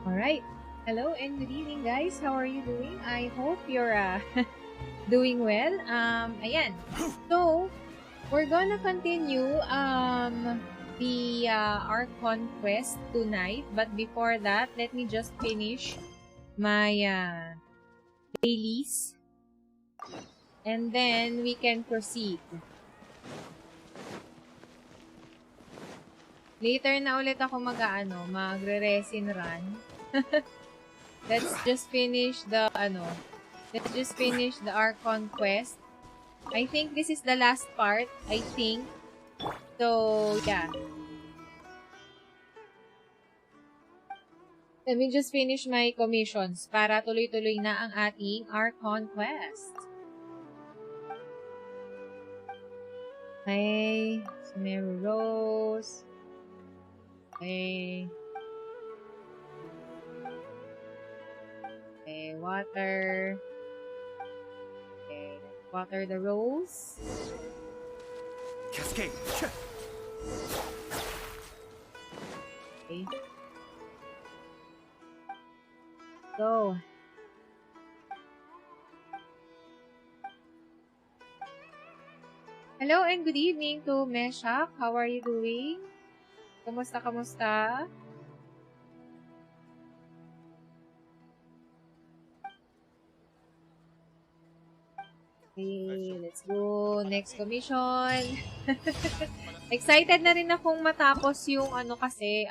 Alright. Hello and good evening, guys. How are you doing? I hope you're doing well. Ayan. So, we're gonna continue the Archon quest tonight. But before that, let me just finish my dailies. And then we can proceed. Later na ulit ako magre-resin run. Let's just finish the Archon quest. I think this is the last part, I think. So, yeah. Let me just finish my commissions para tuloy-tuloy na ang ating Archon quest. Okay. Sumeru Rose. Okay. Okay, water. Okay, water the rose. Cascade. Okay. Go. Hello and good evening to Meshak. How are you doing? Kamusta? Okay, let's go. Next commission. Excited na rin akong matapos yung kasi,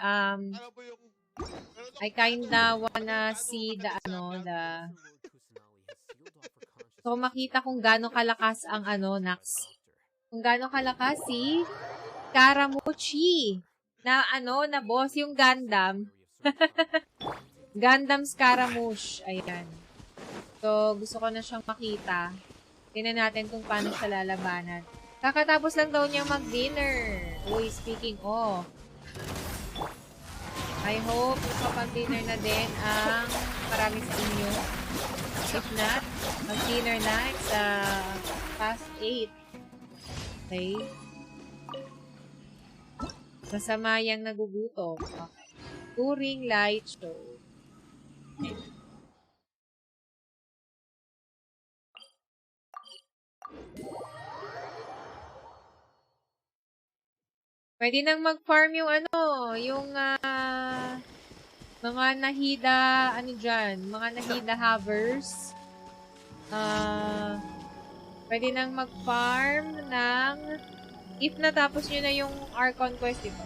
I kinda wanna see so makita kung gaano kalakas ang Nax. Kung gaano kalakas si Scaramucci. Na na boss yung Gundam. Gundam Scaramouche. Ayan. So, gusto ko na siyang makita. Tingnan natin kung paano siya lalabanan. Kakatapos lang daw niya mag-dinner. Uy, speaking of. I hope nakapag-dinner na din ang marami sa inyo. If not, mag-dinner na. It's past 8. Okay. Masama yung nagugutom. Okay. Touring light show. Okay. Pwede nang mag-farm yung yung mga nahida, mga nahida havers. Pwede nang mag-farm ng, if natapos nyo na yung Archon quest, diba?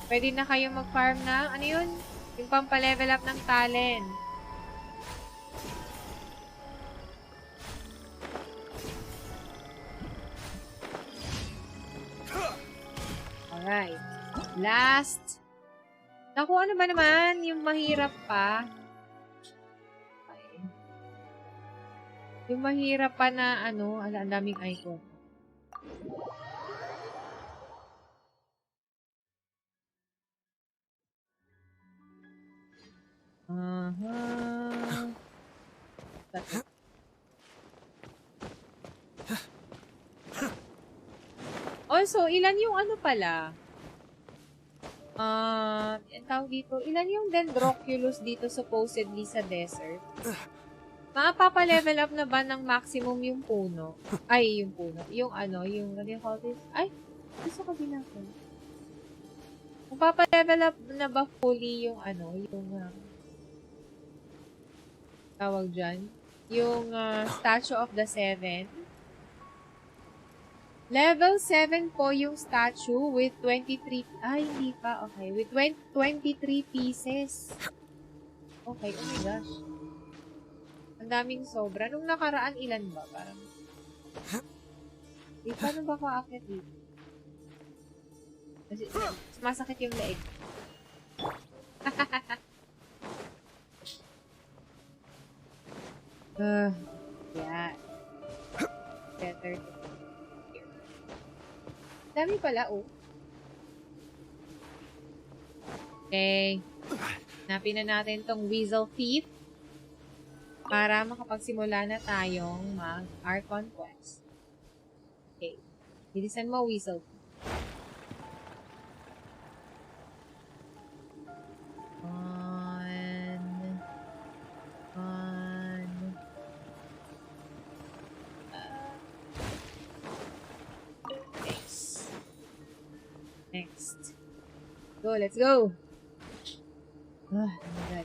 Pwede na kayong mag-farm ng, yun? Yung pampalevel up ng talent. Alright. Last. Naku, ano ba naman? Yung mahirap pa. Okay. Yung mahirap pa na ang daming icon. Also, ilan yung pala? Tawag dito, ilan yung Dendroculus dito supposedly sa desert? Mapapa-level up na ba ng maximum yung puno? Ay, yung puno. Yung yung, what do you call this? Ay, gusto ko din ako. Mapapa-level up na ba fully yung yung, tawag dyan? Yung Statue of the Seven? Level 7 po yung statue with 23... Ay, hindi pa. Okay. With 23 pieces. Okay. Oh my gosh. Ang daming sobra. Nung nakaraan, ilan ba? Parang... paano ba ko akit dito? Kasi, sumasakit yung leeg. Yeah. Better to... Dami pala, oh. Okay. Hanapin na natin tong Weasel Thief para makapagsimula na tayong mag-Archon quest. Okay. Bilisan mo, Weasel Thief. Next. Go, let's go. Oh my god.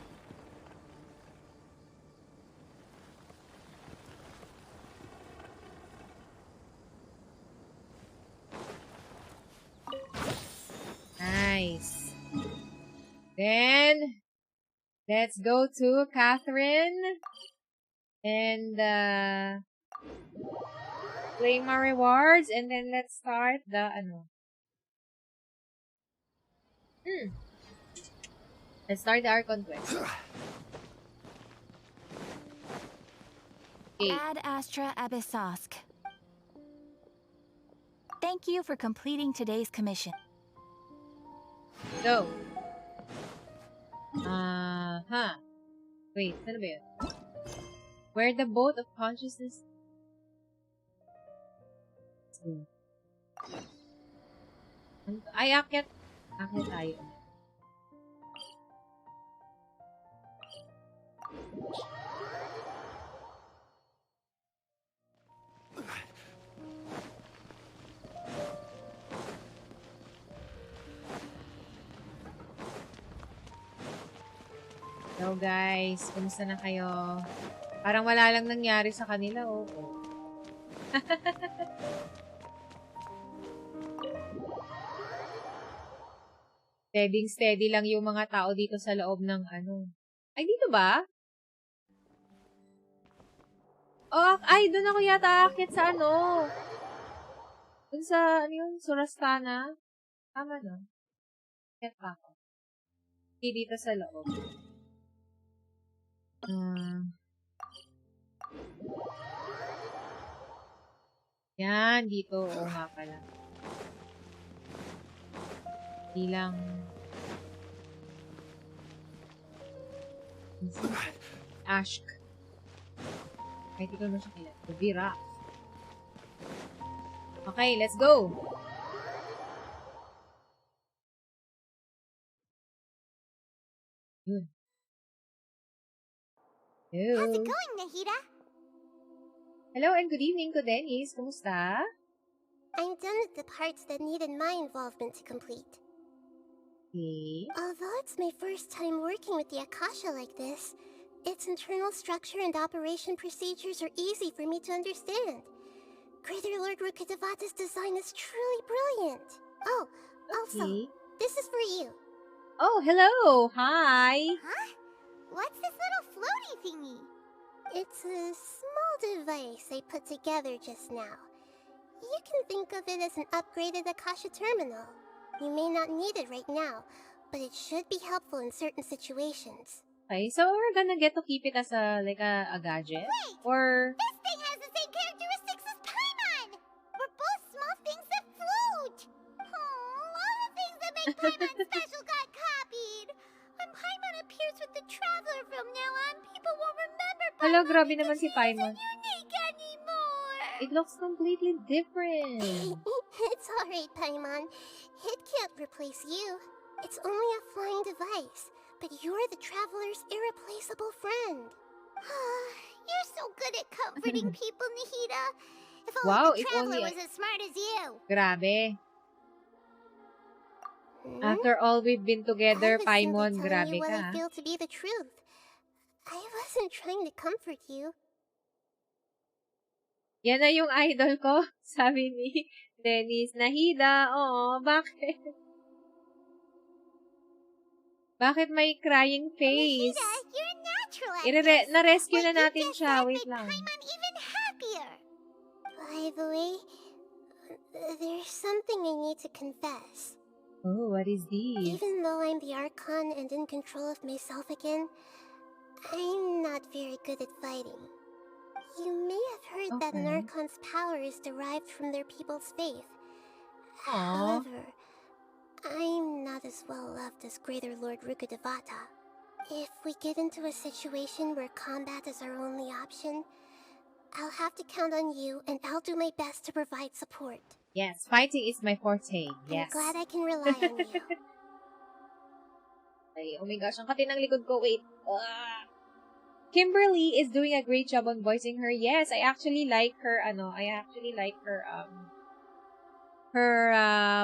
Nice. Then, let's go to Catherine. And, claim my rewards. And then, let's start the, Let's start the Archon quest. Okay. Ad Astra Abyssosk. Thank you for completing today's commission. Go. Wait, saan ba yun? Where the boat of consciousness... Ay, akyat. Akyat tayo. Hello guys, kumusta na kayo? Parang wala lang nangyari sa kanila, oo. Steady lang yung mga tao dito sa loob ng Ay, dito ba? Oh, ay, doon ako yata aakyat sa Doon sa, Surastana. Tama na. Aakyat pa ako. Hindi dito sa loob. Yan, dito. Oo nga pala. Hindi lang. Ashk. Kahit ikaw mo siya kailan. Vira. Okay, let's go! Yun. Hello. How's it going, Nahida? Hello and good evening to Dennis. Kumusta? I'm done with the parts that needed my involvement to complete. Okay. Although it's my first time working with the Akasha like this, its internal structure and operation procedures are easy for me to understand. Greater Lord Rukkhadevata's design is truly brilliant. Oh, also, this is for you. Oh, hello! Hi! Huh? What's this little floaty thingy? It's a small device I put together just now. You can think of it as an upgraded Akasha terminal. You may not need it right now, but it should be helpful in certain situations. Okay, so we're gonna get to keep it as a gadget? Wait! Or... This thing has the same characteristics as Paimon! We're both small things that float! Oh, all the things that make Paimon special got copied! When Paimon appears with the Traveler from now on, people won't remember Paimon. Hello, grabe naman si Paimon. Unique anymore! It looks completely different. It's alright, Paimon. It can't replace you. It's only a flying device, but you're the Traveler's irreplaceable friend. You're so good at comforting people, Nahida. If only the Traveler was as smart as you. Grabe. After all we've been together, Paimon, grabe what ka. I feel to be the truth. I wasn't trying to comfort you. Yan na yung idol ko, sabi ni Dennis. Nahida, bakit? Bakit may crying face? Nahida, you're natural at this. Na-rescue na natin siya. Wait lang. Paimon even happier. By the way, there's something I need to confess. Oh, what is this? Even though I'm the Archon and in control of myself again, I'm not very good at fighting. You may have heard that an Archon's power is derived from their people's faith. Aww. However, I'm not as well loved as Greater Lord Rukkhadevata. If we get into a situation where combat is our only option, I'll have to count on you, and I'll do my best to provide support. Yes, fighting is my forte. Yes. I'm glad I can rely on you. Ay, oh my gosh, ang kati ng likod ko. Wait. Kimberly is doing a great job on voicing her. Yes, I actually like her,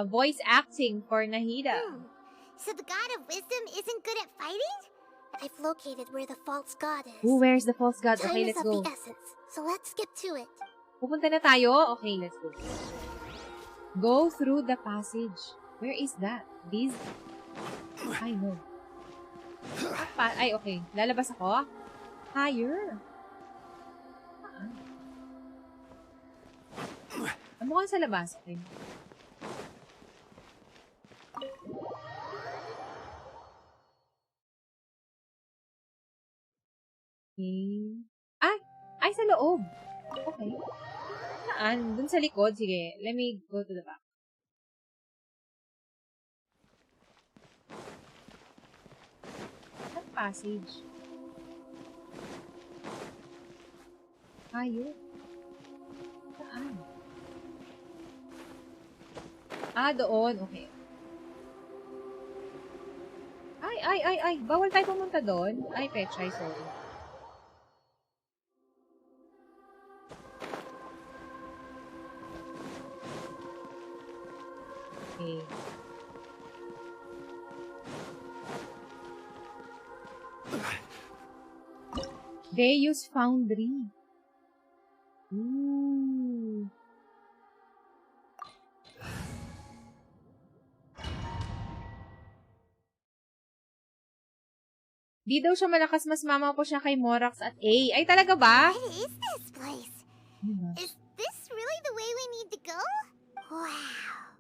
voice acting for Nahida. So the god of wisdom isn't good at fighting? I've located where the false god is. Ooh, where's the false god? Time Okay, is let's of go. the essence, so let's skip to it. Pupunta na tayo? Okay, let's go. Go through the passage. Where is that? This? I know. Ay, okay. Lalabas ako? Higher. Ano mukhang sa labas? Okay. Okay. Ay, sa loob. Okay. Saan? Dun sa likod? Sige, let me go to the back. What passage? Ayun. Saan? Doon. Okay. Ay. Bawal tayo pumunta doon. Ay, Pechay, sorry. Okay. Deus Foundry. Ooh. Di daw siya malakas, mas mama po siya kay Morax at A. Ay, talaga ba? What is this place? Is this really the way we need to go? Wow.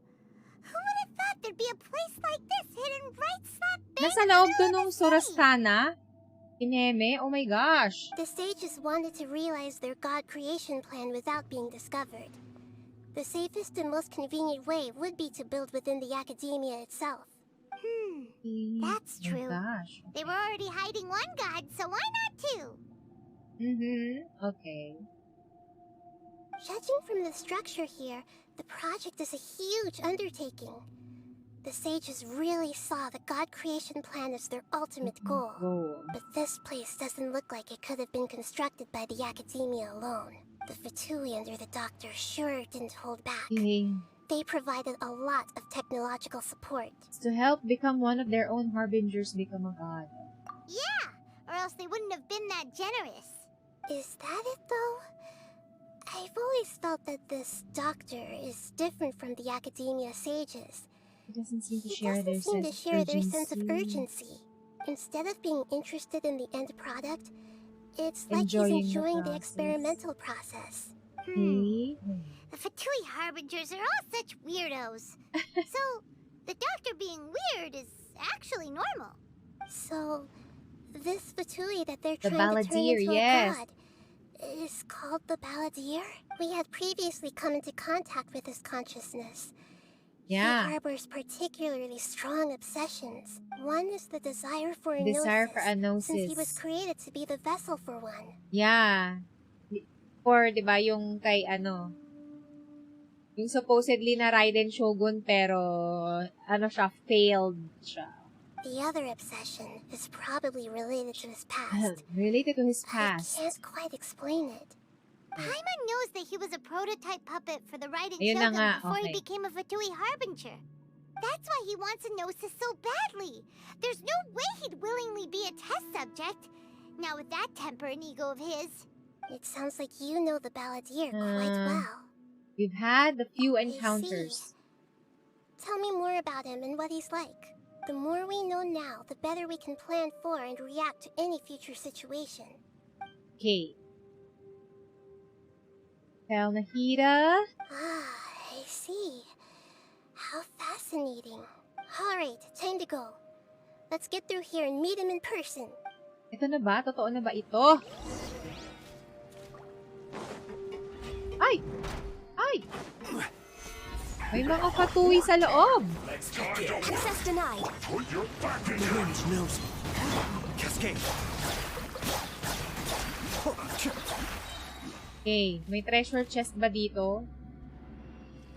Who would have thought there'd be a place like this hidden right slap bang Nasa in the loob to middle nung of the city? Sorastana? Ineme? Oh my gosh. The sages wanted to realize their god creation plan without being discovered. The safest and most convenient way would be to build within the academia itself. That's Oh true. my gosh. They were already hiding one god, so why not two? Okay. Judging from the structure here, the project is a huge undertaking. The sages really saw the god creation plan as their ultimate goal. But this place doesn't look like it could have been constructed by the academia alone. The Fatui under the doctor sure didn't hold back. Okay. They provided a lot of technological support. To help become one of their own harbingers become a god. Yeah, or else they wouldn't have been that generous. Is that it, though? I've always felt that this doctor is different from the academia sages. He doesn't seem to He share their doesn't seem to sense share of their sense of urgency. urgency. Instead of being interested in the end product, it's like Enjoying he's the enjoying the process. experimental process. Okay. The Fatui Harbingers are all such weirdos. So, the doctor being weird is actually normal. So, this Fatui that they're The trying to turn Balladeer, into yes. a god is called the Balladeer? We had previously come into contact with his consciousness. Yeah. He harbors particularly strong obsessions. One is the desire for a Desire for gnosis, since he was anosis. created to be the vessel for one. Yeah. For, di ba, yung kay yung supposedly na Raiden Shogun pero siya, failed siya. The other obsession is probably related to his past. Related to his past. I can't quite explain it. Paimon knows that he was a prototype puppet for the Raiden Ayun na Shogun nga, before he okay. became a Fatui Harbinger. That's why he wants a gnosis so badly. There's no way he'd willingly be a test subject. Now with that temper and ego of his. It sounds like you know the Balladeer quite well. We've had a few I encounters. see. Tell me more about him and what he's like. The more we know now, the better we can plan for and react to any future situation. Okay. Tell Nahida. I see. How fascinating. Alright, time to go. Let's get through here and meet him in person. Ito na ba? Totoo na ba ito? Ay! Ay! May mga Fatui sa loob! Access denied. Put your back in knows. Cascade. Okay, may treasure chest ba dito?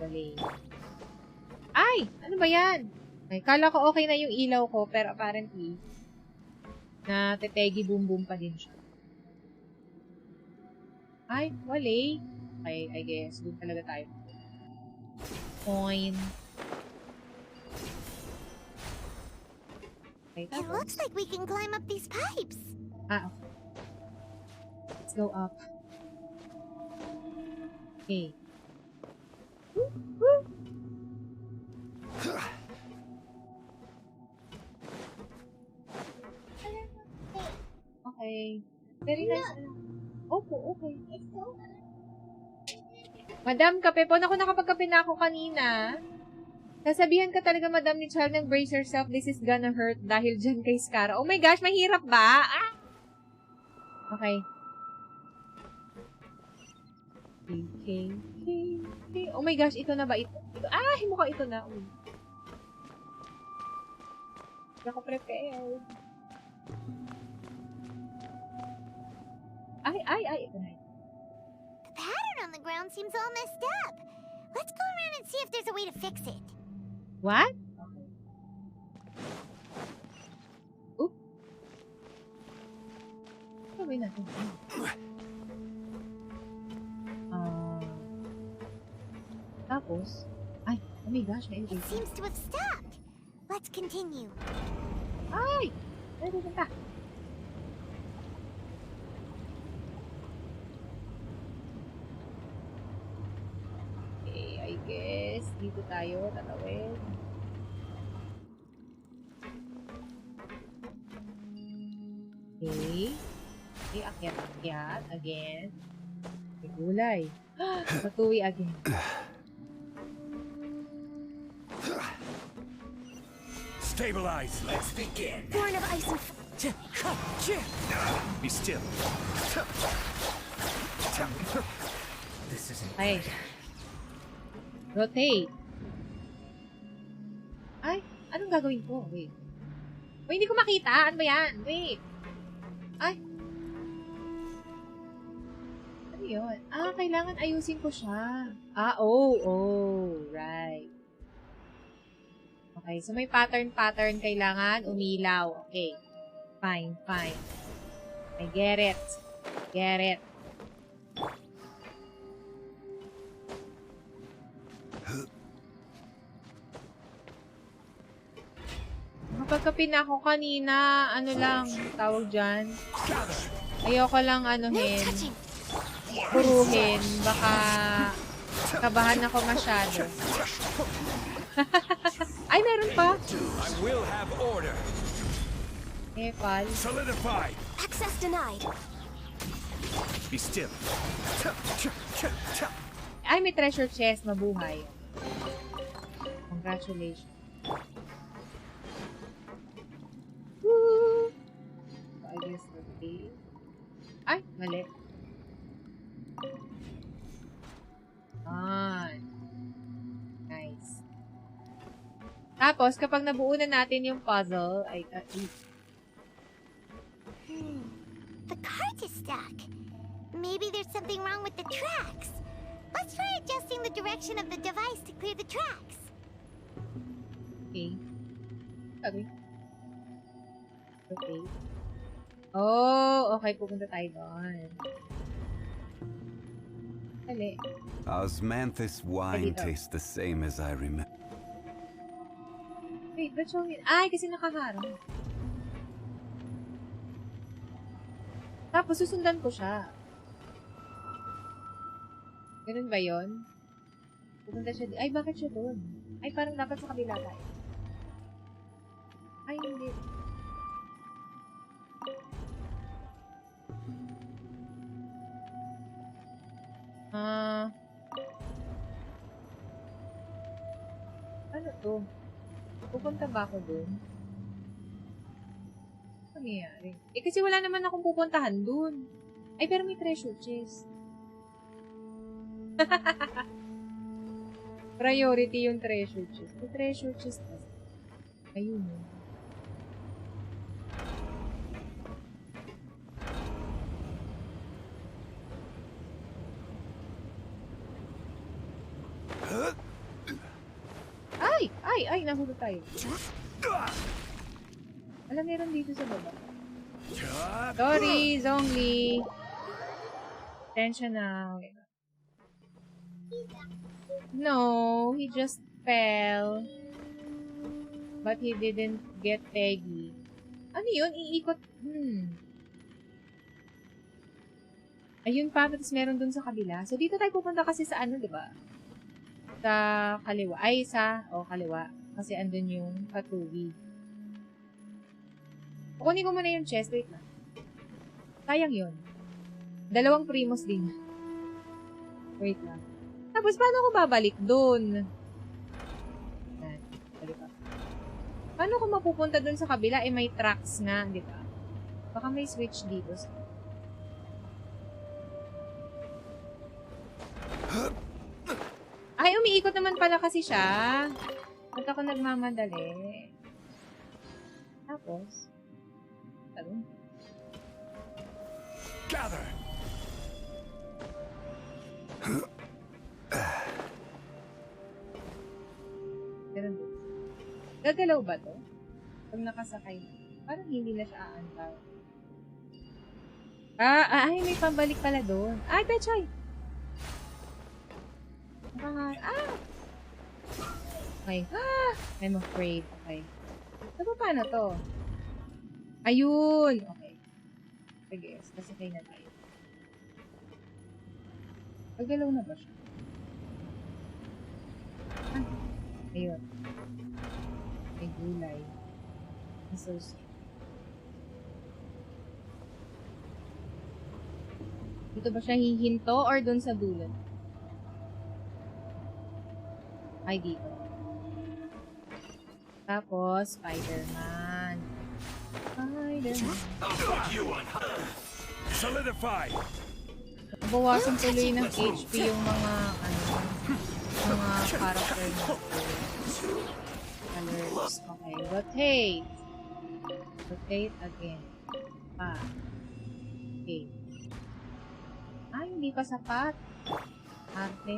Dali. Ay! Ano ba yan? Ay, kala ko okay na yung ilaw ko, pero apparently, na tetegi boom boom pa din siya. Ay, wali. Okay, I guess. Doon talaga tayo. coin. Okay, It looks like we can climb up these pipes. Ah, okay. Let's go up. Okay. Woo! Woo! Okay. Very nice. Opo, okay. Madam, kape po. Naku, nakapagkape na ako kanina. Sasabihan ka talaga, madam, ni Child, ng brace yourself. This is gonna hurt dahil dyan kay Scara. Oh my gosh, mahirap ba? Ah! Okay. Okay. Oh my gosh, ito na ba? Ito. Mukhang ito na. Uy. Hindi ako prepared. Ito na. The pattern on the ground seems all messed up. Let's go around and see if there's a way to fix it. What? Okay. Oop. Gawin natin. Tapos, oh my gosh, may It seems to have stopped. Let's continue. Ay! Pwede ka. Okay, I guess, dito tayo, tatawid. Okay. Okay, akyat, again. May gulay. Patuwi again. Stabilize. Let's begin. Born of ice and Be still. This isn't. Okay. Rotate. Ay, anong gagawin ko? Wait. Hindi ko makita. Ano ba yan? Wait. Ay. Ano yun? Kailangan ayusin ko siya. Right. Okay, so may pattern. Kailangan umilaw. Okay. Fine. I get it. Kapagkapin ako kanina, ano lang, tawag dyan. Ayoko lang puruhin. Baka kabahan ako masyado. Ay, meron pa. I will have order. Pal. Solidify. access denied. Be still. Ay, may treasure chest. Mabuhay. Congratulations. Woo! So, I guess okay. Ay, mali. Nice. Tapos, kapag nabuo na natin yung puzzle, ay, The cart is stuck. Maybe there's something wrong with the tracks. Let's try adjusting the direction of the device to clear the tracks. okay. Okay. Oh, okay. Pupunta tayo doon. Dali. Osmanthus wine tastes the same as I remember. Wait, ba't siya ay, kasi nakaharang. Tapos, susundan ko siya. Ganun ba yun? Pupunta siya ay, bakit siya doon? Ay, parang dapat sa kabila tayo. Ay, hindi. Ano to? Pupunta ba ako doon? Ano nangyayari? Eh, kasi wala naman akong pupuntahan doon. Ay, pero may treasure chest. Priority yung treasure chest. May treasure chest kasi. Ayun. Ay, nahulog tayo. Alam, meron dito sa baba. Sorry, Zhongli. Attention na. No, he just fell. But he didn't get Peggy. Ano yun? Iikot. Ayun pa, tapos meron dun sa kabila. So, dito tayo pupunta kasi sa ano, di ba? Sa kaliwa. Ay, kaliwa. Kasi andun yung patuwi. Kukunin ko muna yung chest. Wait na. Sayang yun. 2 primos din. Wait lang. Tapos, paano ko babalik dun? Balik ako. Paano ko mapupunta dun sa kabila? Eh, may tracks nga, di ba? Baka may switch dito. Ay, umiikot naman pala kasi siya. Ba't ako nagmamadali? Tapos, talon. Gather. Ganun din. Gagalaw ba to? Pag nakasakay na. Parang hindi na siya aantaw. Ay, may pambalik pala doon. Ay, Betchay! Okay. I'm afraid. Okay. So, paano to? Ayun! Okay. Sige, sasakay na tayo. Gagalaw na ba siya? Ayun. May gulay. So sweet. Dito ba siya hihinto or dun sa dulo? Ay, dito. Tapos, Spider-Man. Spider-Man. Solidify. Bawasan tuloy ng HP yung mga, mga character natin. Alerts. Okay. Rotate. Rotate again. Okay. Hindi pa sapat. Arte.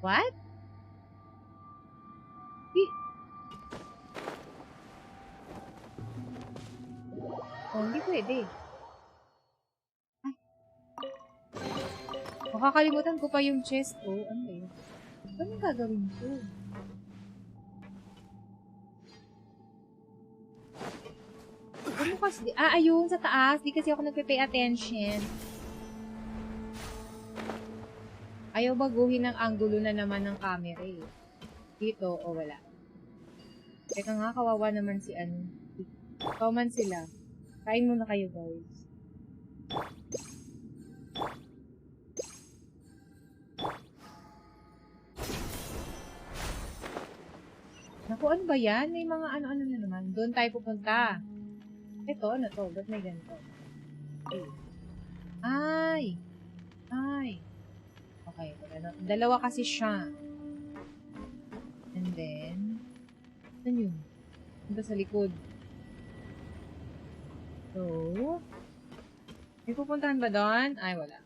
What? Hindi pwede. Ay. Makakalimutan ko pa yung chest ko. Ano ba yun? Ano yung gagawin ko? Ano kasi? Ayun, sa taas. Di kasi ako nagpe-pay attention. Ayaw baguhin ang angulo na naman ng camera eh. Dito, wala. Teka nga, kawawa naman si ano. Kawaman sila. Kain muna kayo, guys. Naku, ano ba yan? May mga ano-ano na naman. Doon tayo pupunta. Ito, ano to? Ba't may ganito? Okay. Ay. Okay. Dalawa kasi siya. And then, saan yun? Ito sa likod. So, may pupuntahan ba doon? Ay, wala.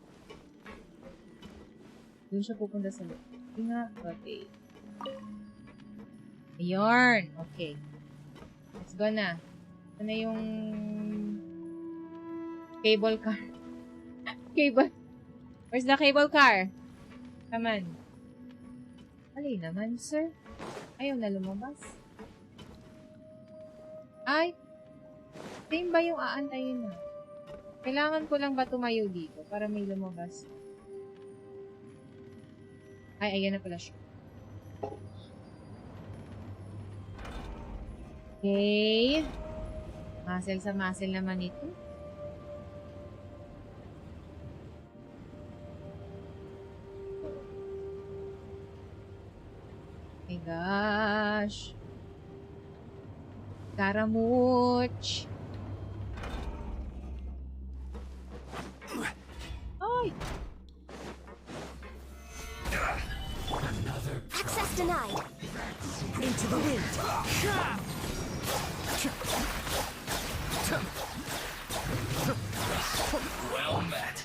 Doon siya pupunta sa likod. Hindi nga, okay. Ayun. Okay. Let's go na. Ito na yung cable car. Cable. Where's the cable car? Come on. Alay naman, sir. Ayaw na lumabas. Ay. Same ba yung aantayin na? Kailangan ko lang ba tumayo dito para may lumabas? Ay, ayan na pala siya. Okay. Muscle sa muscle naman ito. Oh my gosh. Karamuch. Ay! Access denied. Into the wind. Well met.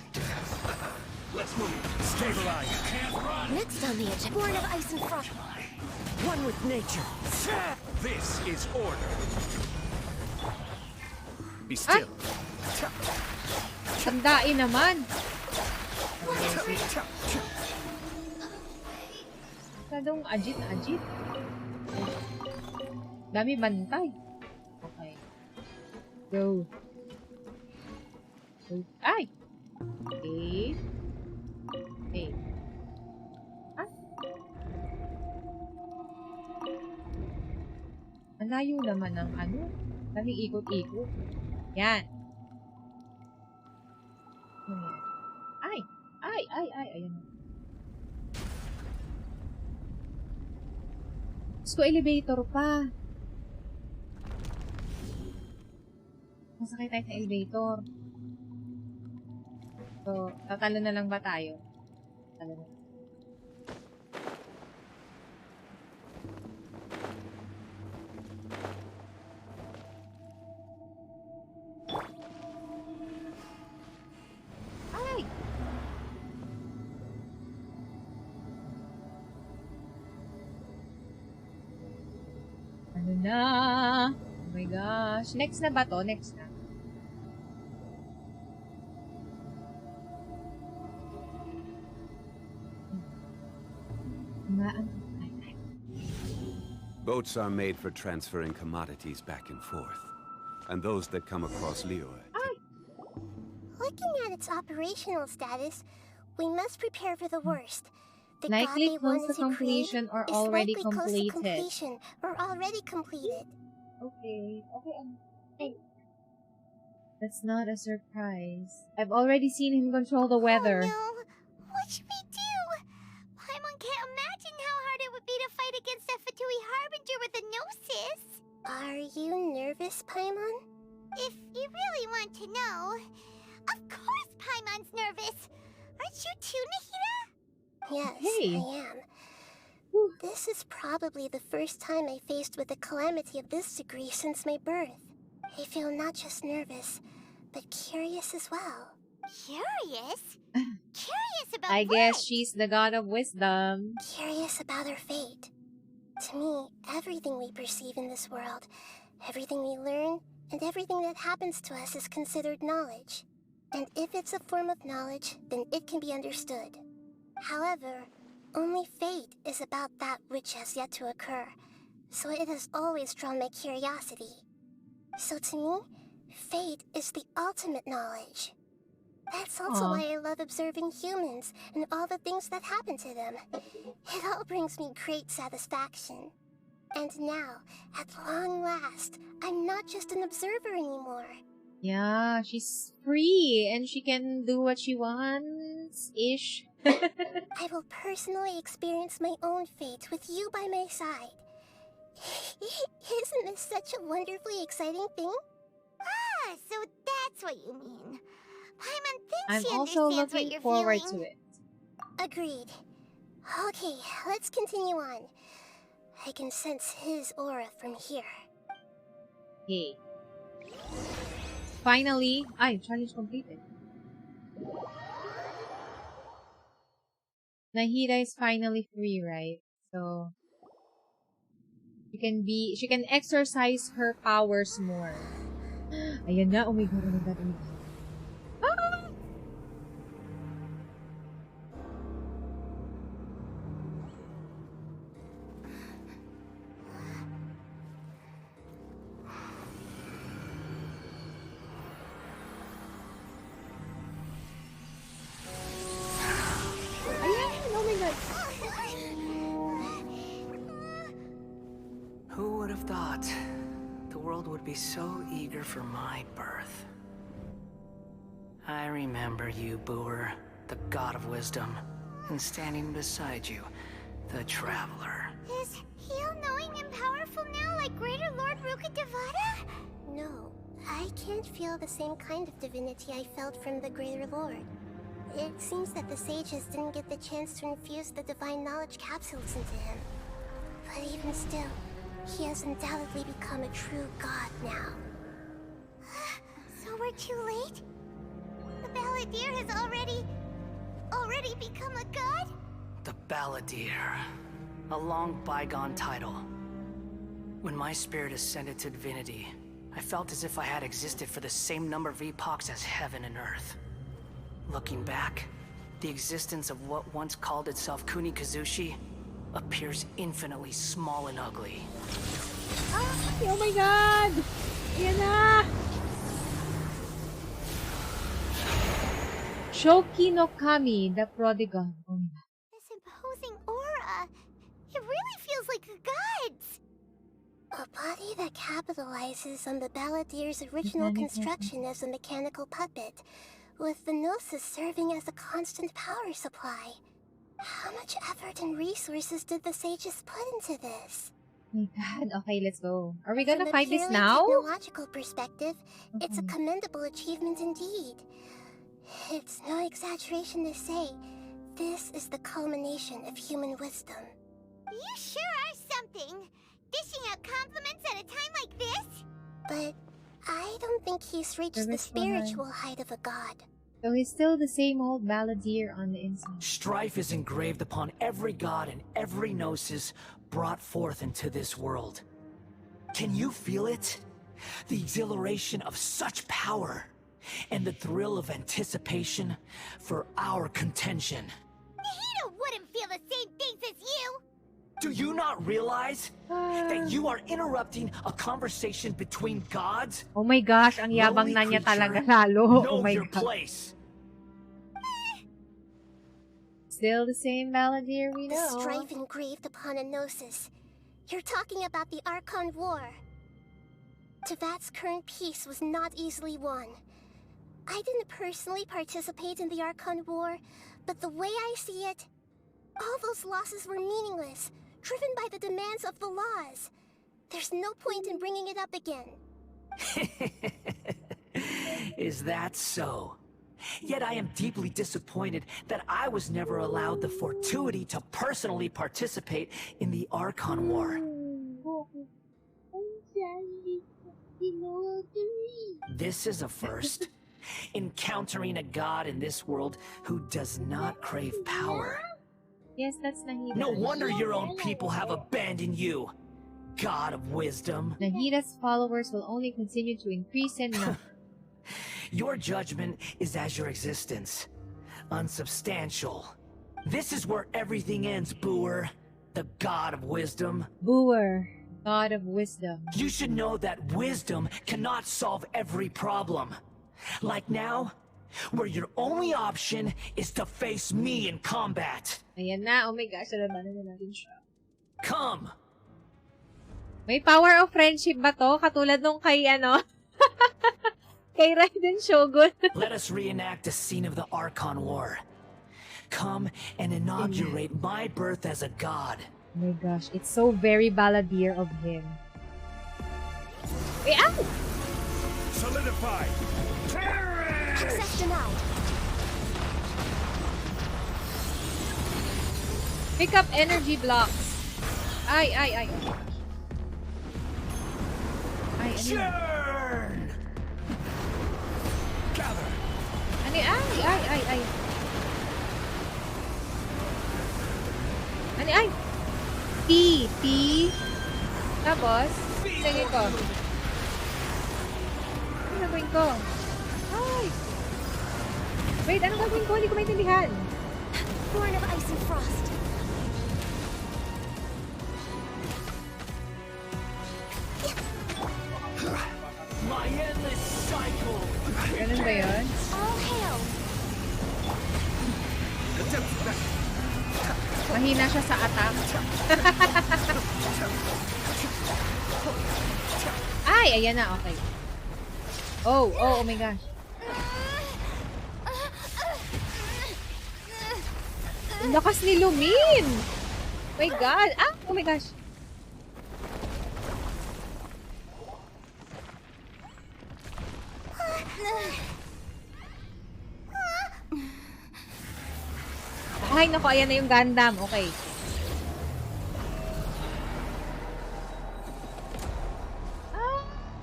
Let's move. Stabilize. Can't run. Next on the agenda. Born of ice and frost. One with nature. This is order. Be still. Tandain naman. Masyadong ajit-ajit. Dami bantay. Okay. Go. Ay! Okay. Okay. Ah? Ang layo naman ng ano. Daming ikot-ikot. Yan. Ay! Ay! Ay! Ay! Ayan. Gusto elevator pa. Masakay tayo sa elevator. So, tatalo na lang ba tayo? Tatalo na. Ay! Ano na? Oh my gosh. Next na ba to? Next na. Boats are made for transferring commodities back and forth. And those that come across Leo. Looking at its operational status, we must prepare for the worst. The Likely god they close wanted to to completion create or is already likely close to completed. completion or already completed. Okay. Okay. That's not a surprise. I've already seen him control the weather. Oh no! What should we do? Paimon can't imagine how hard it would be to fight against a Fatui Harbinger with a Gnosis. Are you nervous, Paimon? If you really want to know, of course Paimon's nervous. Aren't you too, Nahida? Yes, Hey. I am. Whew. This is probably the first time I faced with a calamity of this degree since my birth. I feel not just nervous, but curious as well. Curious? Curious about I what? guess she's the god of wisdom. Curious about her fate. To me, everything we perceive in this world, everything we learn, and everything that happens to us is considered knowledge. And if it's a form of knowledge, then it can be understood. However, only fate is about that which has yet to occur, so it has always drawn my curiosity. So to me, fate is the ultimate knowledge. That's also Aw. why I love observing humans and all the things that happen to them. It all brings me great satisfaction. And now, at long last, I'm not just an observer anymore. Yeah, she's free and she can do what she wants-ish. I will personally experience my own fate with you by my side. Isn't this such a wonderfully exciting thing? Ah, so that's what you mean. Paimon thinks I'm she also understands what looking you're forward feeling. to it. Agreed. Okay, let's continue on. I can sense his aura from here. Okay. Finally, challenge completed. Nahida is finally free, right? So she can exercise her powers more. Ayan na, oh my god, oh my god, oh my god. Ah! Ayan, oh my god. Who would have thought the world would be so eager for my birth? I remember you, Booer, the god of wisdom, and standing beside you, the traveler. Is he all-knowing and powerful now like Greater Lord Rukkhadevata? No, I can't feel the same kind of divinity I felt from the Greater Lord. It seems that the sages didn't get the chance to infuse the divine knowledge capsules into him. But even still, he has undoubtedly become a true god now. So we're too late? The Balladeer has already become a god? The Balladeer. A long bygone title. When my spirit ascended to divinity, I felt as if I had existed for the same number of epochs as heaven and earth. Looking back, the existence of what once called itself Kunikazushi appears infinitely small and ugly. Ay, oh my god! Ayan na! Shoki no Kami, the prodigal. Oh my god. This imposing aura. It really feels like a god's. A body that capitalizes on the balladier's original construction as a mechanical puppet, with the Gnosis serving as a constant power supply. How much effort and resources did the sages put into this? Oh my god. Okay, let's go. Are we gonna From a fight this purely now? technological perspective, it's a commendable achievement indeed. It's no exaggeration to say, this is the culmination of human wisdom. You sure are something! Dishing out compliments at a time like this? But I don't think he's reached the spiritual height of a god. So he's still the same old balladeer on the inside. Strife is engraved upon every god and every gnosis brought forth into this world. Can you feel it? The exhilaration of such power, and the thrill of anticipation for our contention. Nahida wouldn't feel the same things as you! Do you not realize that you are interrupting a conversation between gods? Oh my gosh, ang yabang na niya talaga lalo. Oh Know my your god. place. Still the same balladeer we The know. strife engraved upon a gnosis. You're talking about the Archon War. Tevat's current peace was not easily won. I didn't personally participate in the Archon War, but the way I see it, all those losses were meaningless, driven by the demands of the laws. There's no point in bringing it up again. Is that so? Yet I am deeply disappointed that I was never allowed the fortuity to personally participate in the Archon War. This is a first. Encountering a god in this world who does not crave power. Yes, that's Nahida. No wonder your own people have abandoned you, God of Wisdom. Nahida's followers will only continue to increase in number. Your judgment is as your existence, unsubstantial. This is where everything ends, Booer, the God of Wisdom. Booer, God of Wisdom. You should know that wisdom cannot solve every problem. Like now, where your only option is to face me in combat. Ayan na, oh my gosh, alabanan na natin siya. Come! May power of friendship ba to? Katulad nung kay kay Raiden Shogun. Let us reenact a scene of the Archon War. Come and inaugurate my birth as a god. Oh my gosh, it's so very balladeer of him. Wait, ow! Solidify! Access denied. Pick up energy blocks. Ay. Ay, ano yun? Churn! Gather! Ano yun? Ay. Ano ay? T. Tapos, lagay ko. Ano gagawin ko? Ay! Wait, anong gagawin ko? Hindi ko maintindihan. Born of ice and frost. My endless cycle! Ganun ba yun? All hail. Mahina siya sa attack. Ay, ayan na, okay. Oh my gosh. Ang lakas ni Lumin! My god! Oh my gosh. Ay, naku, ayan na yung Gundam. Okay.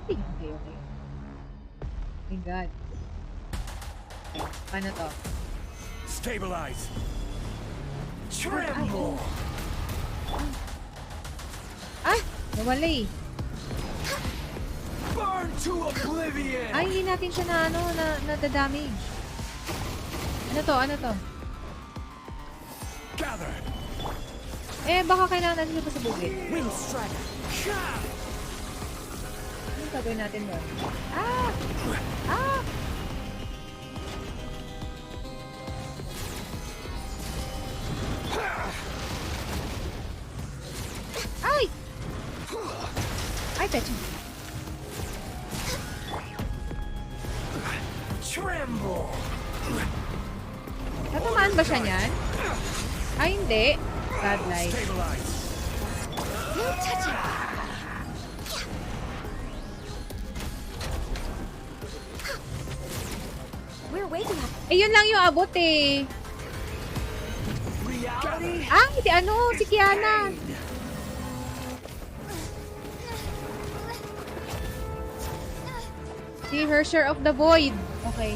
Okay. My god. Paano to? Stabilize! Tremble! Ay! Nawala eh. Burn to oblivion! Ay, hindi natin siya na, nadadamage. Ano to? Ano to? Gather. Eh, baka kailangan natin ito sa bukid. Wind strike. Anong gagawin natin doon? Ah! Ah! Ay! Ay, pecho. Tremble. Natamaan ba siya niyan? Ay, hindi. Godlike. Stabilize. No touching. We're waiting on. Eh, yun lang yung abot eh. Reality. Ah, hindi ano, si Kiana. Si Hersher of the Void. Okay.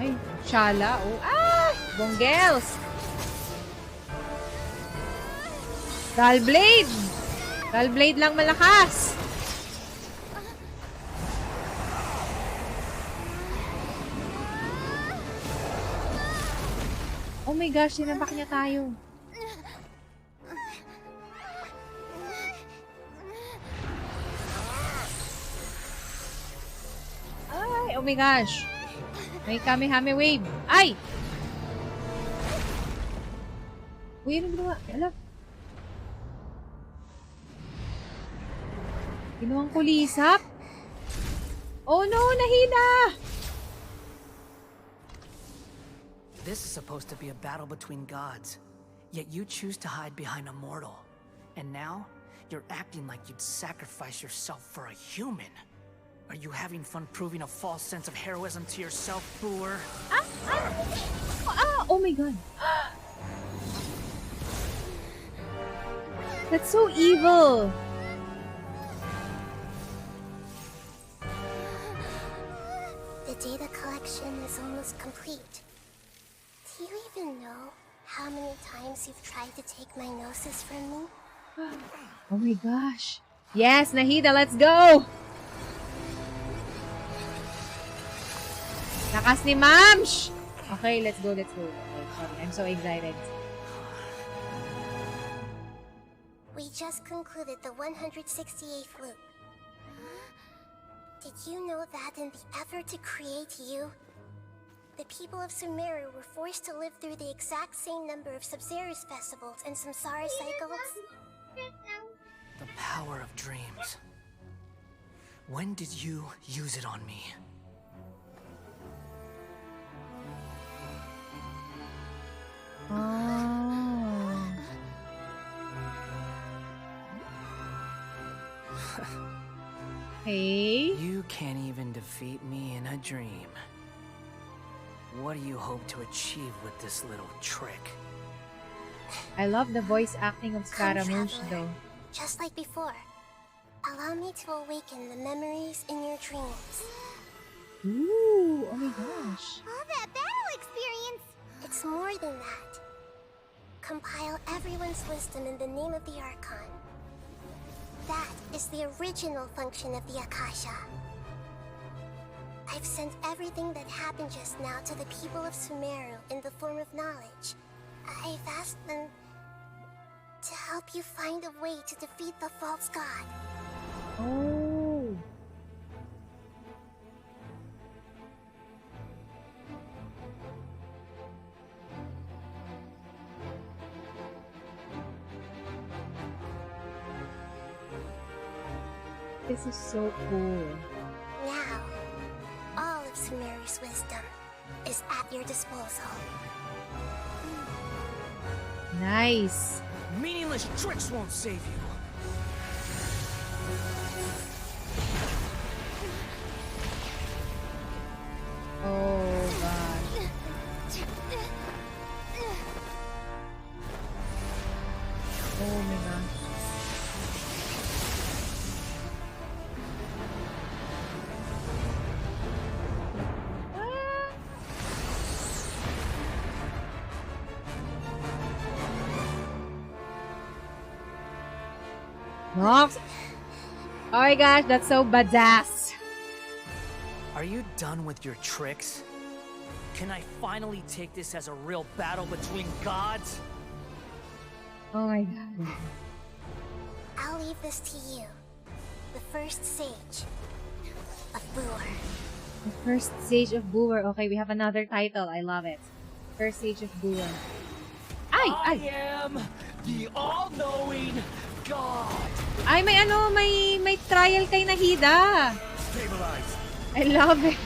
Ay, Shala. Oh, ah! Bonggels. Galblade. Galblade lang malakas. Oh my gosh, sinampak niya tayo. Ay, oh my gosh. May Kamehame wave. Ay! Uy, ano ginawa? Alam. Ginuwang kulisap. Oh no, nahina! This is supposed to be a battle between gods, yet you choose to hide behind a mortal. And now, you're acting like you'd sacrifice yourself for a human. Are you having fun proving a false sense of heroism to yourself, Booer? Oh my god. That's so evil. The data collection is almost complete. Do you even know how many times you've tried to take my gnosis from me? Oh my gosh. Yes, Nahida, let's go! Lakas ni Mamsh! Okay, let's go, let's go. Okay, sorry, I'm so excited. We just concluded the 168th loop. Did you know that in the effort to create you, the people of Sumeru were forced to live through the exact same number of Sub-Zerus festivals and Samsara cycles? The power of dreams. When did you use it on me? Oh. Hey? You can't even defeat me in a dream. What do you hope to achieve with this little trick? I love the voice acting of Come, Scaramouche traveler. though. Just like before. Allow me to awaken the memories in your dreams. Ooh, oh my gosh. All that battle experience! It's more than that. Compile everyone's wisdom in the name of the Archon. That is the original function of the Akasha. I've sent everything that happened just now to the people of Sumeru in the form of knowledge. I've asked them to help you find a way to defeat the false god. Oh. This is so cool. Now, all of Sumeru's wisdom is at your disposal. Nice. Meaningless tricks won't save you. Oh gosh. Oh my gosh. Nox. Oh my gosh, that's so badass. Are you done with your tricks? Can I finally take this as a real battle between gods? Oh my god. I'll leave this to you. The first sage of Boor. The first sage of Boor. Okay, we have another title. I love it. First sage of Boor. Ay! I am the all-knowing god. Ay, may trial kay Nahida. Stabilize. I love it.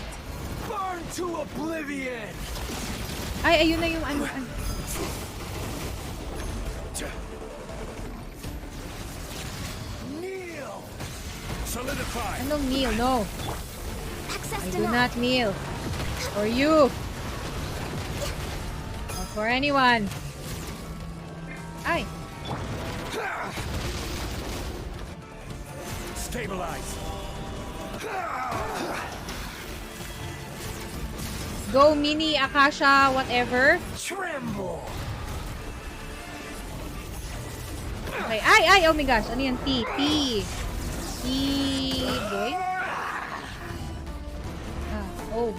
Burn to oblivion. Ay, ayun na yung Kneel. Solidify. Anong kneel? No. Access I do denied. not kneel. For you. Or for anyone. Ay. Stabilize. Go mini Akasha whatever. Tremble. Okay. Ay! Oh my gosh. Ano yan? T. Boy?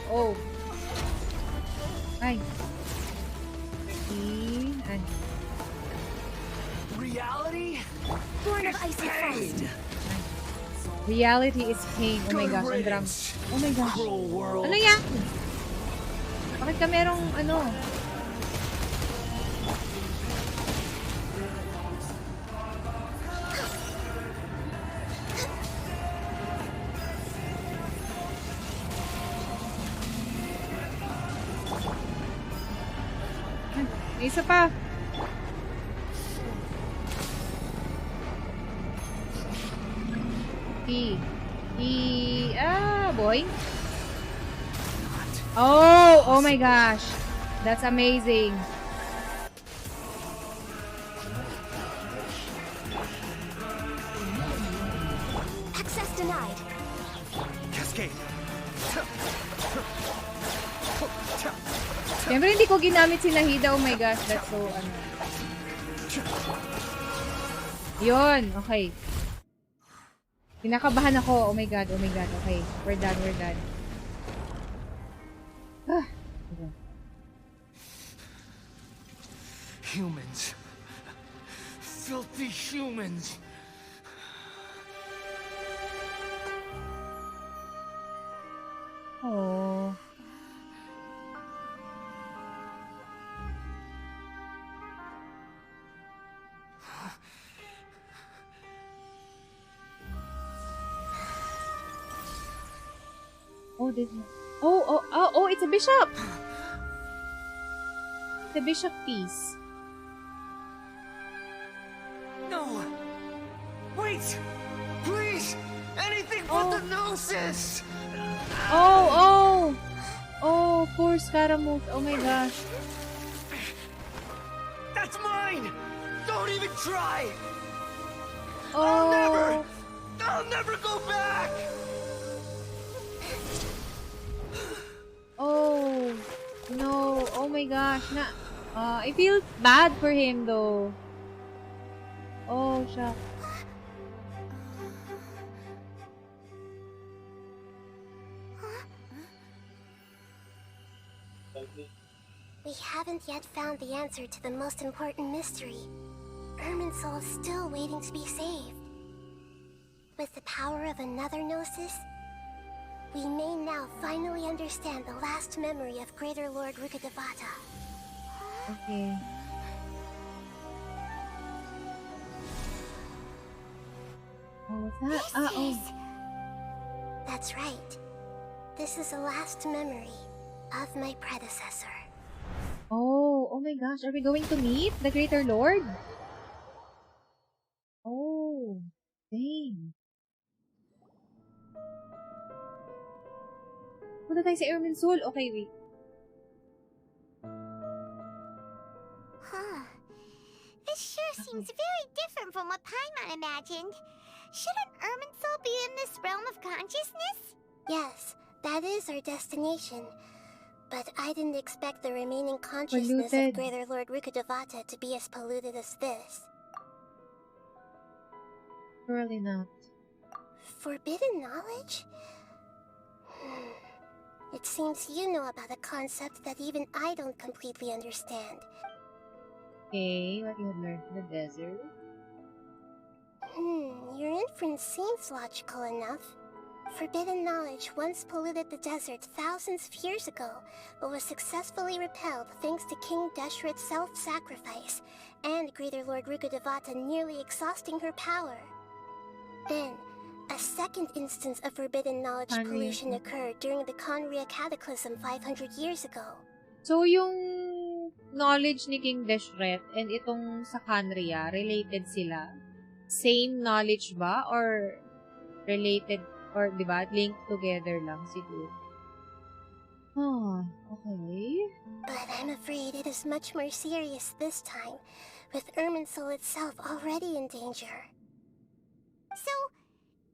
Oh. Ay. T. Ay. Reality? Born of icy frost. Reality is pain. Oh my gosh. Ang drum. Oh my gosh. Cruel world. Ano yan? Bakit ka merong ano? May isa pa. Boy. Oh my gosh. That's amazing. Access denied. Cascade. Siyempre hindi ko ginamit si Nahida. Oh my gosh. That's so Yun. Okay. Kinakabahan ako. Oh my god. Okay. We're done. Humans. Filthy humans. Oh. Oh, it's a bishop. The bishop piece. No. Wait. Please. Anything but the gnosis. Oh, poor Scaramouche. Oh my gosh. That's mine. Don't even try. Oh. I'll never go back. Oh. No. Oh my gosh. I feel bad for him though. Oh, shucks. We haven't yet found the answer to the most important mystery. Irminsul is still waiting to be saved. With the power of another Gnosis, we may now finally understand the last memory of Greater Lord Rukkhadevata. Okay. Oh, what's that? That's right. This is the last memory of my predecessor. Oh my gosh. Are we going to meet the Greater Lord? Oh, dang. Punta tayo sa Irminsul. Okay, wait. Huh. This sure seems very different from what Paimon imagined. Shouldn't Irminsul be in this realm of consciousness? Yes, that is our destination. But I didn't expect the remaining consciousness Polluted. of Greater Lord Rukkhadevata to be as polluted as this. Surely not. Forbidden knowledge? It seems you know about a concept that even I don't completely understand. Okay, what you have learned in the desert? Your inference seems logical enough. Forbidden knowledge once polluted the desert thousands of years ago, but was successfully repelled thanks to King Deshret's self-sacrifice, and Greater Lord Rukkhadevata nearly exhausting her power. Then, a second instance of forbidden knowledge pollution occurred during the Conria Cataclysm 500 years ago. So, yung knowledge ni King Deshret and itong sa Khanria, related sila? Same knowledge ba? Or related, or diba, linked together lang siguro? Oh, okay. But I'm afraid it is much more serious this time, with Irminsul itself already in danger. So,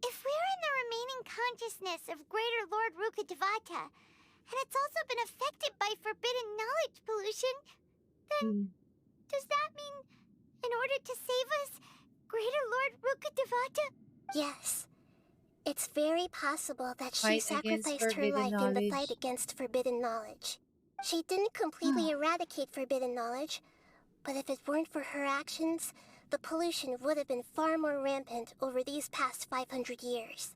if we're in the remaining consciousness of Greater Lord Rukkhadevata, and it's also been affected by forbidden knowledge pollution, then does that mean, in order to save us, Greater Lord Rukkhadevata? Yes. It's very possible that she Fight against sacrificed her forbidden life in the knowledge. fight against forbidden knowledge. She didn't completely eradicate forbidden knowledge, but if it weren't for her actions, the pollution would have been far more rampant over these past 500 years.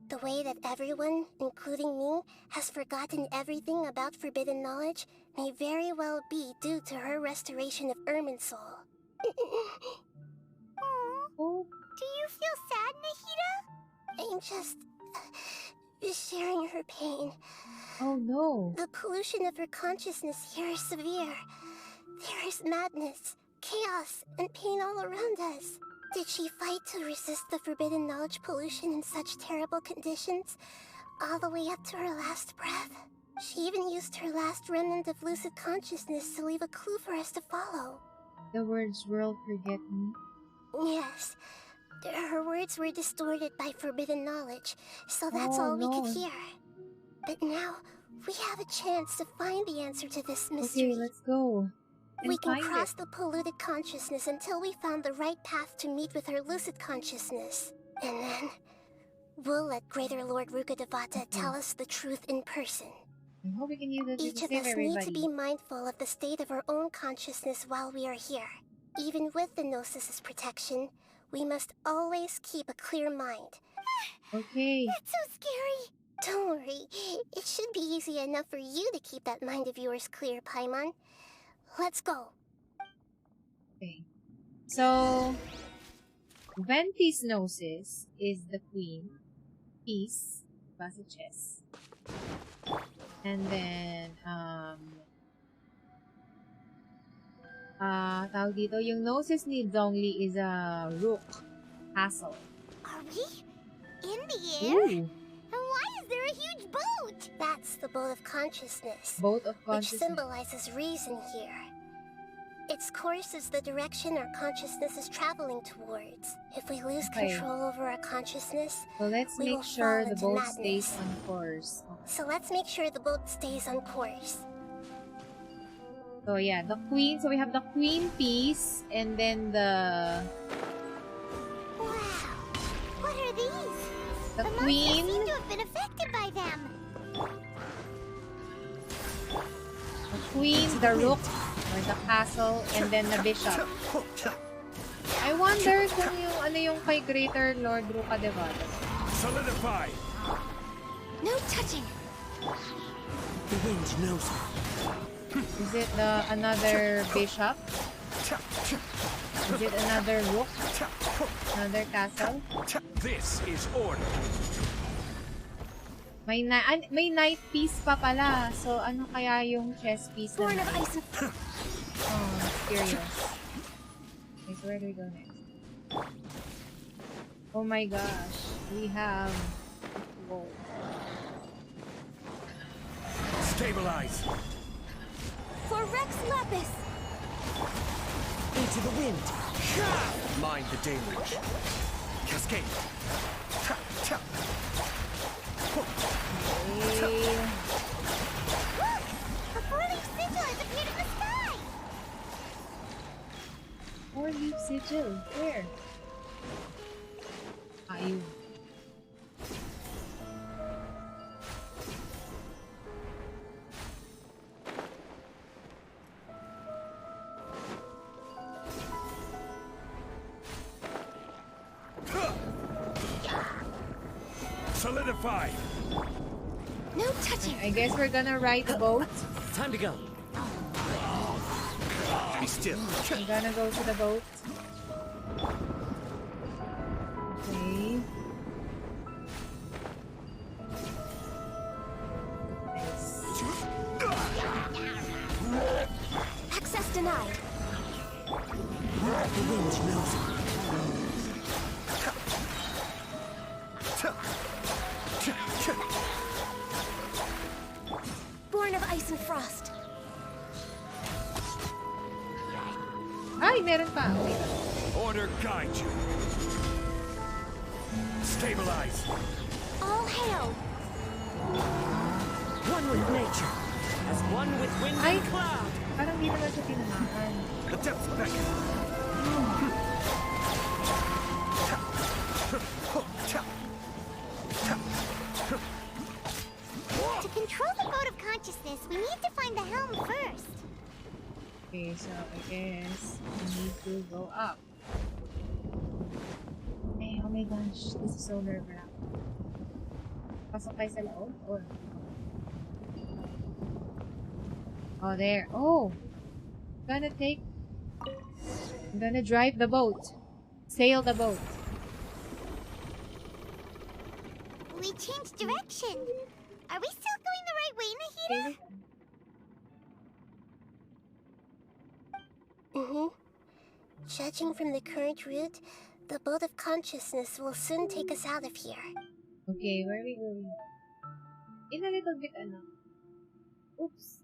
The way that everyone, including me, has forgotten everything about forbidden knowledge may very well be due to her restoration of Irminsul. Oh, Do you feel sad, Nahida? I'm just sharing her pain. oh no. The pollution of her consciousness here is severe. There is madness, chaos, and pain all around us. Did she fight to resist the forbidden knowledge pollution in such terrible conditions, all the way up to her last breath? She even used her last remnant of lucid consciousness to leave a clue for us to follow. The words world forget me. Yes, her words were distorted by forbidden knowledge, so that's Oh, all we no. could hear. But now, we have a chance to find the answer to this mystery. Okay, let's go. And We can find cross it. the polluted consciousness until we found the right path to meet with our lucid consciousness. And then, we'll let Greater Lord Rukkhadevata tell us the truth in person. I hope we can use it to Each of save us need everybody. to be mindful of the state of our own consciousness while we are here. Even with the Gnosis's protection, we must always keep a clear mind. Okay. That's so scary. Don't worry, it should be easy enough for you to keep that mind of yours clear, Paimon. Let's go. Okay. So, Venti's Gnosis is the queen. Peace, basa chess. And then, tawag dito, yung Gnosis ni Zhongli is a rook castle. Are we in the air? Ooh, And why is there a huge boat? That's the boat of consciousness, boat of which consciousness. symbolizes reason here. Its course is the direction our consciousness is traveling towards. If we lose Okay. control over our consciousness, So let's we make will sure fall the into boat madness. stays on course. So let's make sure the boat stays on course. So yeah, the queen. So we have the queen piece, and then the Wow. What are these? the monsters queen, seem to have been affected by them. the rook, or the castle, and then the bishop. I wonder kung yung ano yung kay Greater Lord Rukkhadevata. Solidify! No touching. The wind knows me. Is it another bishop? Is it another rook? Another castle? This is order. May knight piece pa pala. So ano kaya yung chess piece Born na of knight? ice and Oh, curious. Okay, so where do we go next? Oh my gosh. We have... Whoa. Stabilize. for Rex Lapis. Into the wind. Mind the deluge. Cascade. Okay. Look! A four-leaf sigil has appeared in the sky! Four-leaf sigil. Where? Ayun. Solidified. No touching. I guess we're gonna ride the boat. Time to go. Be still. I'm gonna go to the boat. Okay. Access denied. The wind knows it. Born of ice and frost. Ay, meron pa. Okay. Order guide you. Stabilize. All hail. One with nature, as one with wind Ay. and cloud. Parang di naman siya tinamaan. The depths beckon. To control the boat of consciousness, we need to find the helm first. Okay, so I guess we need to go up. Hey, oh my gosh, this is so nerve-wracking. Pasok tayo sa loob? Or... Oh, there. Oh! I'm gonna drive the boat. Sail the boat. We changed direction. Are we still going the right way, Nahida? Judging from the current route, the boat of consciousness will soon take us out of here. Okay, where are we going? In a little bit, ano? Oops.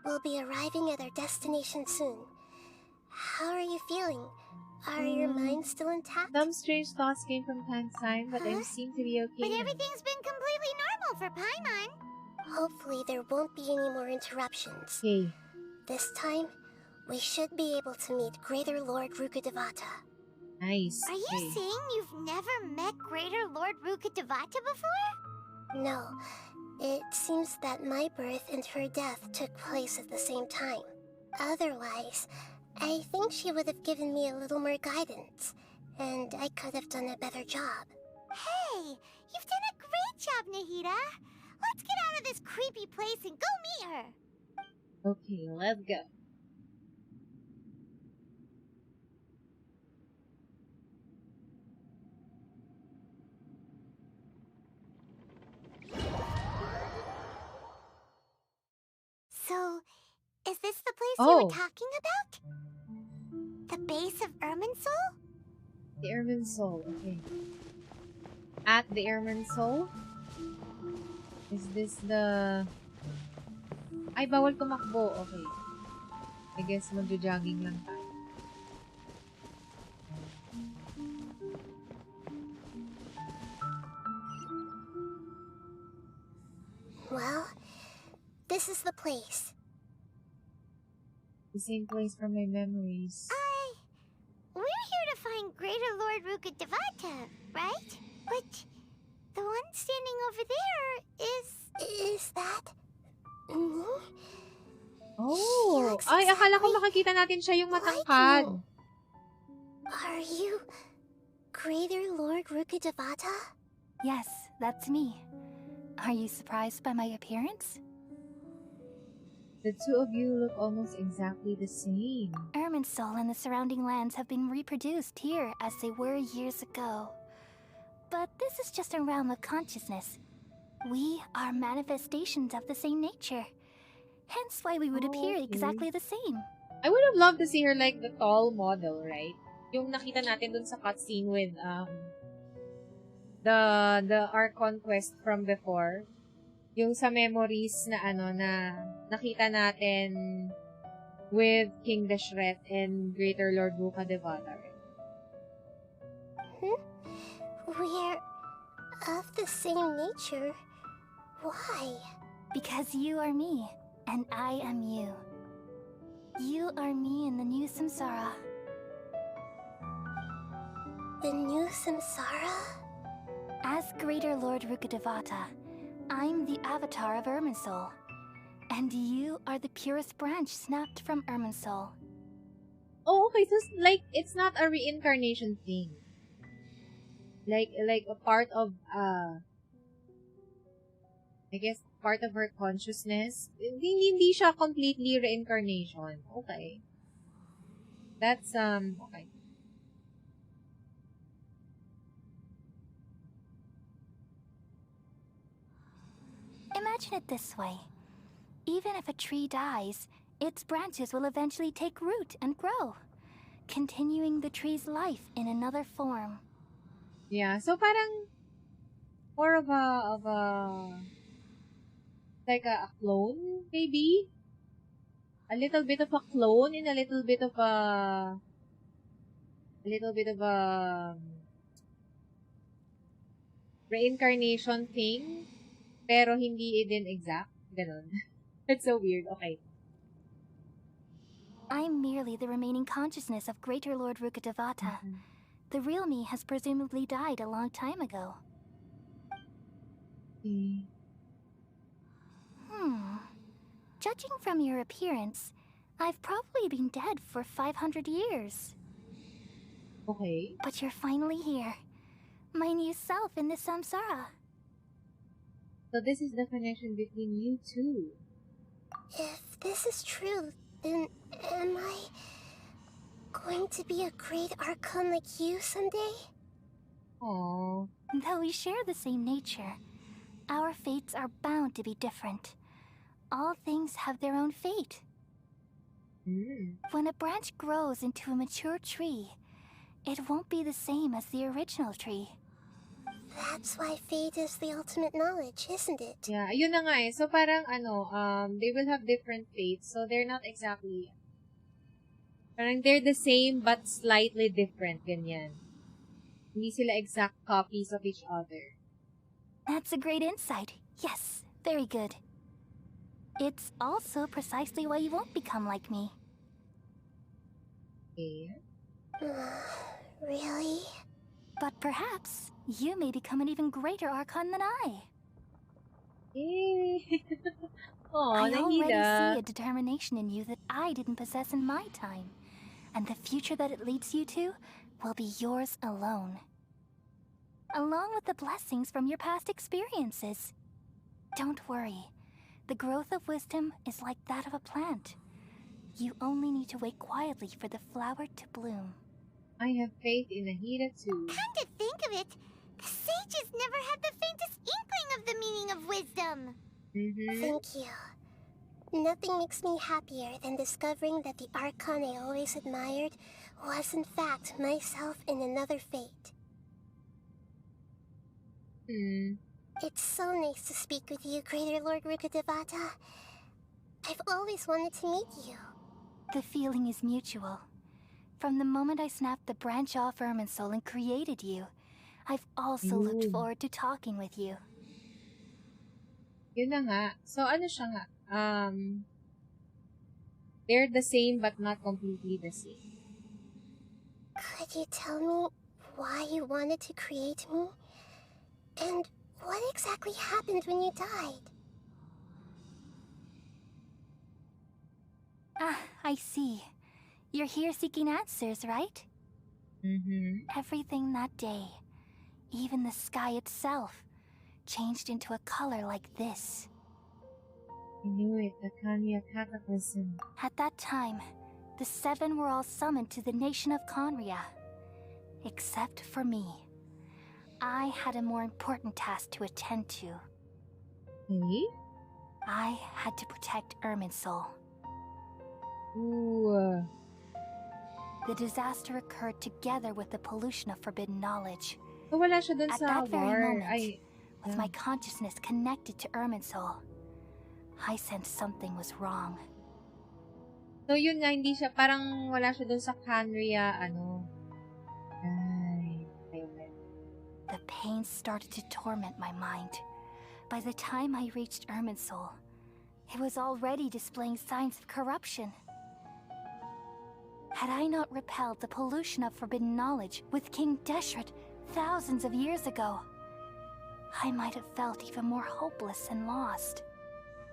We'll be arriving at our destination soon. How are you feeling? Are your minds still intact? Some strange thoughts came from time to time, but I Huh? seem to be okay. But now. everything's been completely normal for Paimon. Hopefully there won't be any more interruptions. Okay. This time, we should be able to meet Greater Lord Rukkhadevata. Nice. Are you Okay. saying you've never met Greater Lord Rukkhadevata before? No, it seems that my birth and her death took place at the same time. Otherwise, I think she would have given me a little more guidance, and I could have done a better job. Hey, you've done a great job, Nahida. Let's get out of this creepy place and go meet her. Okay, let's go. So, is this the place you Oh. were talking about? The base of Irminsul? The Ermin Soul. Okay. At the Ermin Soul? Is this the... Ay, bawal tumakbo. Okay. I guess magjo-jogging lang tayo. Well, this is the place. The same place from my memories. We're here to find Greater Lord Rukkhadevata, right? But the one standing over there is... Is that... me? Oh! looks Ay, akala ko exactly makikita natin siya yung like matangkad. you. Are you Greater Lord Rukkhadevata? Yes, that's me. Are you surprised by my appearance? The two of you look almost exactly the same. Irminsul and the surrounding lands have been reproduced here as they were years ago. But this is just a realm of consciousness. We are manifestations of the same nature. Hence why we would appear Okay. exactly the same. I would have loved to see her like the tall model, right? Yung nakita natin dun sa cutscene with the Archon quest from before. Yung sa memories na na nakita natin with King Dashret and Greater Lord Rukkhadevata. We're of the same nature. Why? Because you are me, and I am you. You are me in the new samsara. The new samsara? As Greater Lord Rukkhadevata, I'm the avatar of Irminsul. And you are the purest branch snapped from Irminsul. Oh, okay. So, like, it's not a reincarnation thing. Like a part of, I guess, part of her consciousness. Hindi siya completely reincarnation. Okay. That's, okay. Imagine it this way. Even if a tree dies, its branches will eventually take root and grow, continuing the tree's life in another form. Yeah, so parang more of a like a clone, maybe? A little bit of a clone and a little bit of a reincarnation thing, pero hindi din exact. Ganon. It's so weird. Okay. I'm merely the remaining consciousness of Greater Lord Rukkhadevata. The real me has presumably died a long time ago. Judging from your appearance, I've probably been dead for 500 years. Okay. But you're finally here. My new self in the samsara. So this is the connection between you two. If this is true, then am I going to be a great Archon like you someday? Aww. Though we share the same nature, our fates are bound to be different. All things have their own fate. When a branch grows into a mature tree, it won't be the same as the original tree. That's why fate is the ultimate knowledge, isn't it? Yeah, yun na nga eh. So parang they will have different fates. So they're not exactly, parang they're the same but slightly different, ganyan. Hindi sila exact copies of each other. That's a great insight. Yes, very good. It's also precisely why you won't become like me. Okay. Really? But perhaps you may become an even greater Archon than I. Yay! I already Nahida. see a determination in you that I didn't possess in my time. And the future that it leads you to will be yours alone. Along with the blessings from your past experiences. Don't worry. The growth of wisdom is like that of a plant. You only need to wait quietly for the flower to bloom. I have faith in Nahida too. Come to think of it, the sages never had the faintest inkling of the meaning of wisdom. Thank you. Nothing makes me happier than discovering that the Archon I always admired was in fact myself in another fate. It's so nice to speak with you, Greater Lord Rukkhadevata. I've always wanted to meet you. The feeling is mutual. From the moment I snapped the branch off Irminsul and created you, I've also looked forward to talking with you. Yun na nga. So, ano siya nga? They're the same but not completely the same. Could you tell me why you wanted to create me? And what exactly happened when you died? Ah, I see. You're here seeking answers, right? Everything that day, even the sky itself, changed into a color like this. I knew it, the Kanya Cataclysm. At that time, the seven were all summoned to the nation of Conria. Except for me. I had a more important task to attend to. Okay? I had to protect Irminsul. Ooh. The disaster occurred together with the pollution of forbidden knowledge. So, wala siya dun At sa that very war. moment, with my consciousness connected to Irminsul, I sensed something was wrong. So, yun nga, hindi siya, parang wala siya dun sa Canria, The pain started to torment my mind. By the time I reached Irminsul, it was already displaying signs of corruption. Had I not repelled the pollution of forbidden knowledge with King Deshret thousands of years ago, I might have felt even more hopeless and lost.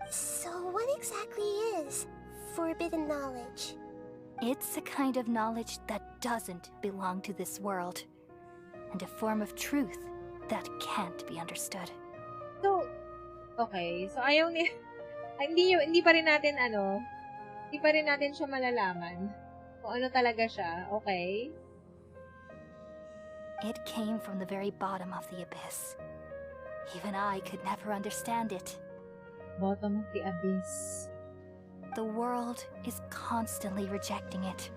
So what exactly is forbidden knowledge? It's a kind of knowledge that doesn't belong to this world, and a form of truth that can't be understood. So, okay. So, ayaw ni... hindi pa rin natin, hindi pa rin natin siya malalaman kung ano talaga siya. Okay? It came from the very bottom of the abyss. Even I could never understand it. Bottom of the abyss. The world is constantly rejecting it,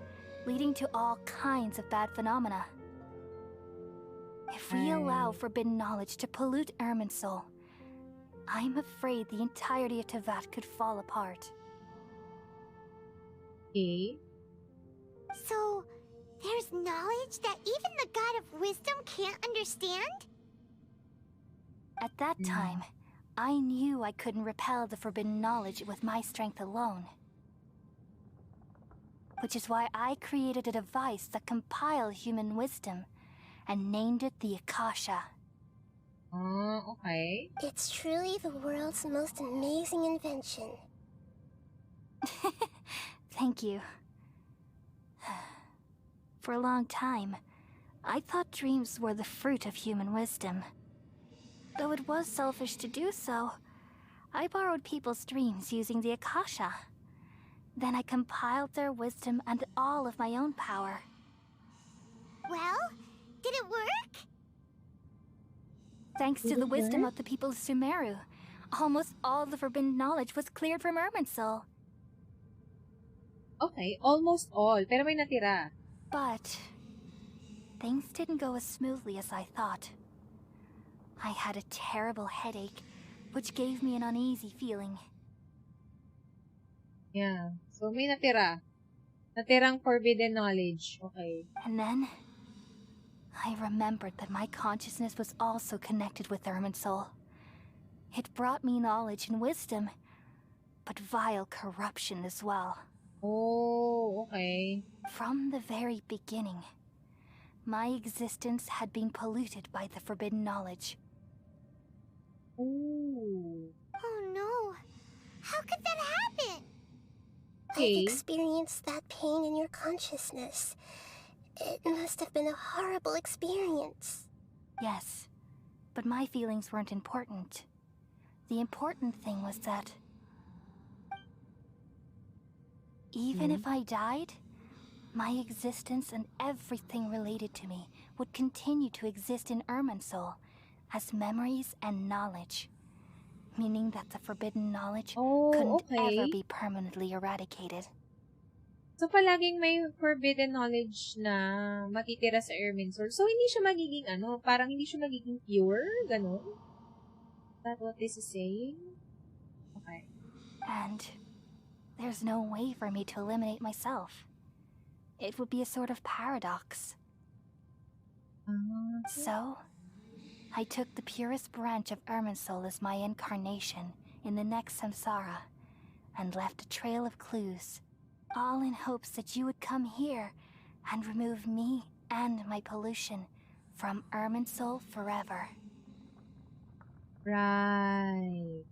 leading to all kinds of bad phenomena. If we allow forbidden knowledge to pollute Irminsul, I'm afraid the entirety of Teyvat could fall apart. Okay. So, there's knowledge that even the God of Wisdom can't understand? At that time, I knew I couldn't repel the forbidden knowledge with my strength alone. Which is why I created a device that compiled human wisdom and named it the Akasha. Okay. It's truly the world's most amazing invention. Thank you. For a long time, I thought dreams were the fruit of human wisdom. Though it was selfish to do so, I borrowed people's dreams using the Akasha. Then I compiled their wisdom and all of my own power. Well, did it work? Thanks to the wisdom of the people of Sumeru, almost all the forbidden knowledge was cleared from Irminsul. Okay, almost all. Pero may natira. But things didn't go as smoothly as I thought. I had a terrible headache, which gave me an uneasy feeling. Yeah. So, may natira. Natirang forbidden knowledge. Okay. And then, I remembered that my consciousness was also connected with Irminsul. It brought me knowledge and wisdom, but vile corruption as well. Oh, okay. From the very beginning, my existence had been polluted by the forbidden knowledge. Ooh. Oh no. How could that happen? Okay. I've experienced that pain in your consciousness. It must have been a horrible experience. Yes, but my feelings weren't important. The important thing was that even if I died, my existence and everything related to me would continue to exist in Irminsul as memories and knowledge, meaning that the forbidden knowledge couldn't ever be permanently eradicated. So, palaging may forbidden knowledge na matitira sa Irminsul. So, hindi siya magiging parang hindi siya magiging pure? Ganon? Is that what this is saying? Okay. And there's no way for me to eliminate myself. It would be a sort of paradox. So, I took the purest branch of Irminsul as my incarnation in the next samsara, and left a trail of clues, all in hopes that you would come here and remove me and my pollution from Irminsul forever. Right.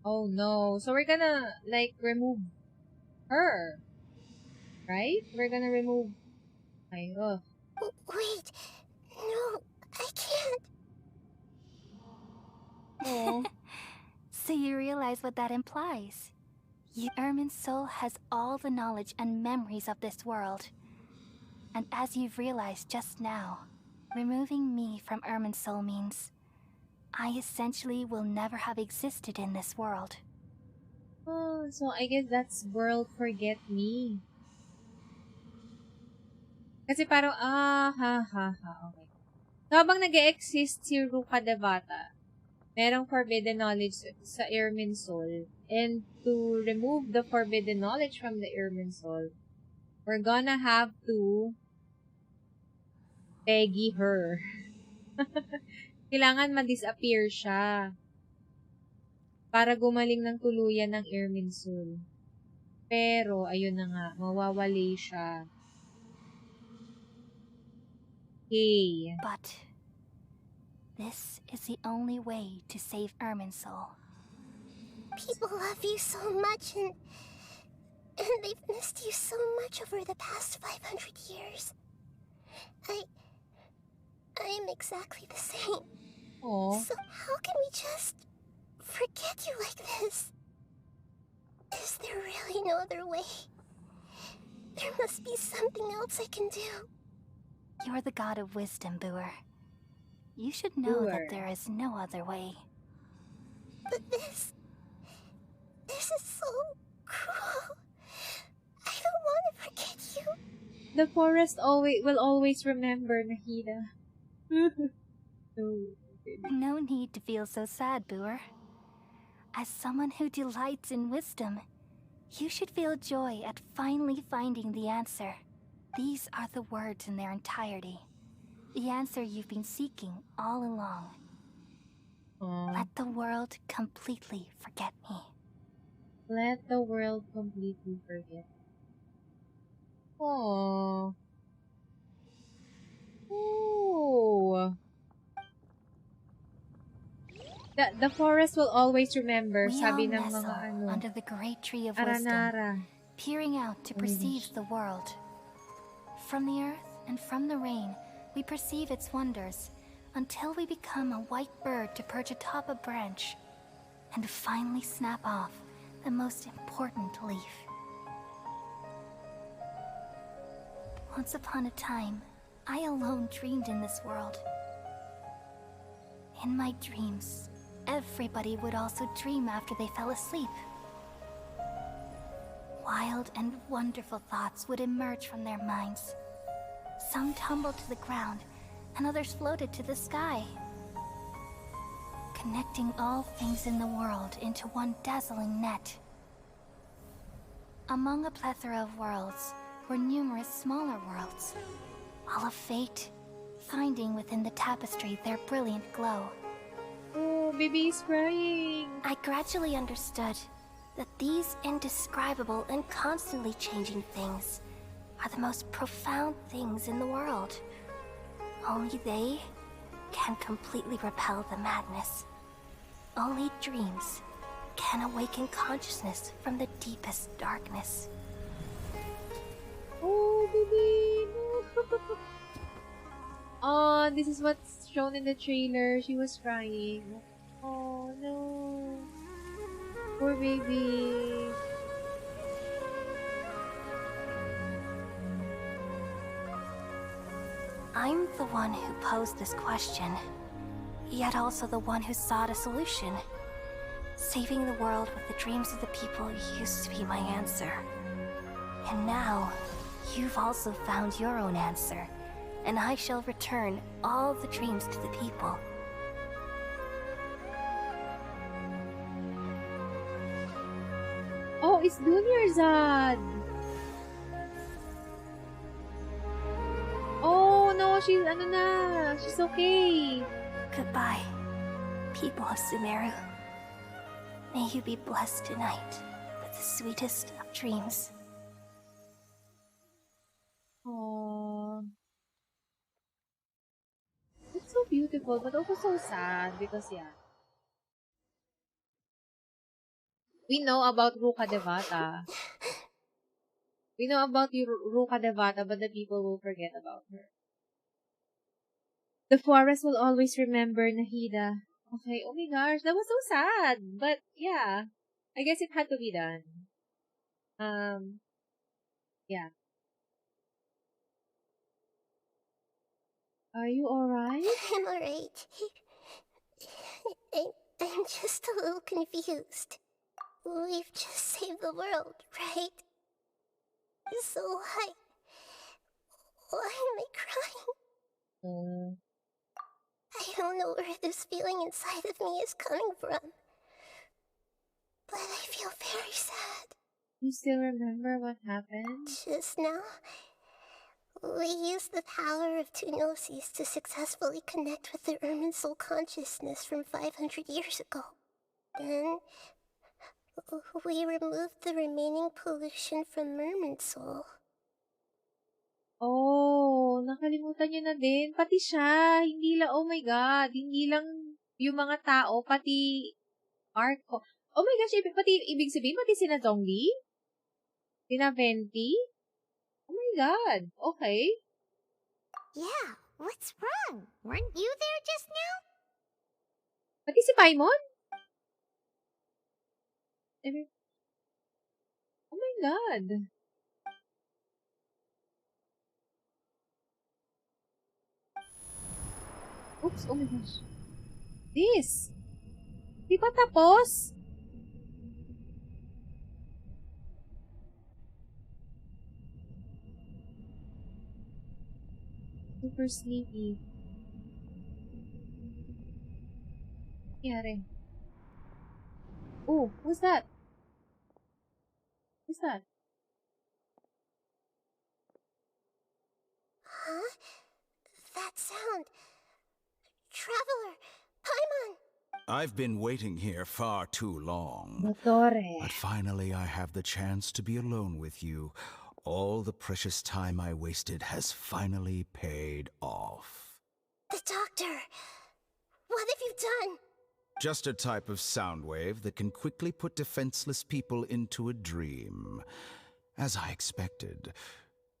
Oh no. So we're gonna, like, remove her. Right? We're gonna remove... Ay, ugh. Wait. No, I can't. Oh. So you realize what that implies? Irminsul has all the knowledge and memories of this world. And as you've realized just now, removing me from Irminsul means I essentially will never have existed in this world. Oh, so I guess that's world forget me. Kasi parang, okay. So, habang nag-e-exist si Ruka Devata, merong forbidden knowledge sa Irminsul, and to remove the forbidden knowledge from the Irminsul, we're gonna have to Peggy her. Kailangan ma-disappear siya para gumaling ng tuluyan ng Irminsul. Pero, ayun na nga, mawawali siya. Okay. But This is the only way to save Irminsul. People love you so much, and they've missed you so much over the past 500 years. I am exactly the same. Oh, So how can we just forget you like this? Is there really no other way? There must be something else I can do. You're the god of wisdom, Booer. You should know Booer. that there is no other way. But this is so cruel. I don't want to forget you. the forest will always remember Nahida. No. No need to feel so sad, Booer. As someone who delights in wisdom, you should feel joy at finally finding the answer. These are the words in their entirety. The answer you've been seeking all along. Let the world completely forget me. Let the world completely forget. Oh. Oh. The forest will always remember, We sabi all ng nestle mga ano, under the great tree of wisdom, Aranara. peering out to perceive the world. From the earth and from the rain, we perceive its wonders, until we become a white bird to perch atop a branch, and finally snap off the most important leaf. Once upon a time, I alone dreamed in this world. In my dreams, everybody would also dream after they fell asleep. Wild and wonderful thoughts would emerge from their minds. Some tumbled to the ground, and others floated to the sky, connecting all things in the world into one dazzling net. Among a plethora of worlds were numerous smaller worlds, all of fate, finding within the tapestry their brilliant glow. Oh, baby's crying. I gradually understood that these indescribable and constantly changing things are the most profound things in the world. Only they can completely repel the madness. Only dreams can awaken consciousness from the deepest darkness. Oh, baby. No. Oh, this is what's shown in the trailer. She was crying. Oh, no. Poor baby. I'm the one who posed this question, yet also the one who sought a solution. Saving the world with the dreams of the people used to be my answer. And now, you've also found your own answer, and I shall return all the dreams to the people. Oh, it's Dunyarzad. Oh, no, she's okay. Goodbye, people of Sumeru. May you be blessed tonight with the sweetest of dreams. Oh. It's so beautiful, but also so sad because, yeah. We know about Ruka Devata. We know about Ruka Devata, but the people will forget about her. The forest will always remember Nahida. Okay, oh my gosh, that was so sad. But, yeah. I guess it had to be done. Yeah. Are you alright? I'm alright. I'm just a little confused. We've just saved the world, right? So why am I crying? I don't know where this feeling inside of me is coming from, but I feel very sad. You still remember what happened? Just now, we used the power of two gnosis to successfully connect with the Irminsul consciousness from 500 years ago. Then, we removed the remaining pollution from Irminsul. Oh, nakalimutan niyo na din. Pati siya, hindi lang, oh my God, hindi lang yung mga tao, pati Archon. Oh my gosh, pati, ibig sabihin, pati sina Zhongli? Sina Venti? Oh my God, okay. Yeah, what's wrong? Weren't you there just now? Pati si Paimon? Oh my God. Oops, oh my gosh. This. Di ba tapos? Super sleepy. Nangyari. Oh, what's that? What's that? Huh? That sound. Traveler! Paimon! I've been waiting here far too long. Dottore. But finally I have the chance to be alone with you. All the precious time I wasted has finally paid off. The doctor! What have you done? Just a type of sound wave that can quickly put defenseless people into a dream. As I expected,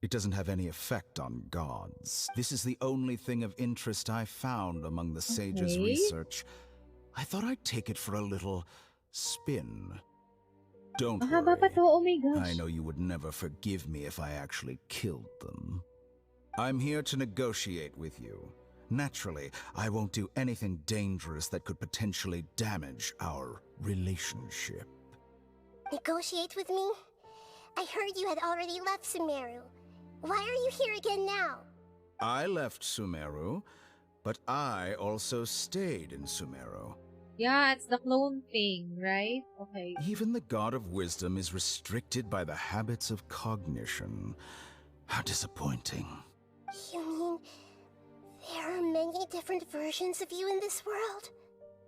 it doesn't have any effect on gods. This is the only thing of interest I found among the sage's research. I thought I'd take it for a little spin. Don't Mahaba pa worry. to, oh my gosh. I know you would never forgive me if I actually killed them. I'm here to negotiate with you. Naturally, I won't do anything dangerous that could potentially damage our relationship. Negotiate with me? I heard you had already left Sumeru. Why are you here again now? I left Sumeru, but I also stayed in Sumeru. Yeah, it's the clone thing, right? Okay. Even the God of Wisdom is restricted by the habits of cognition. How disappointing. You mean there are many different versions of you in this world?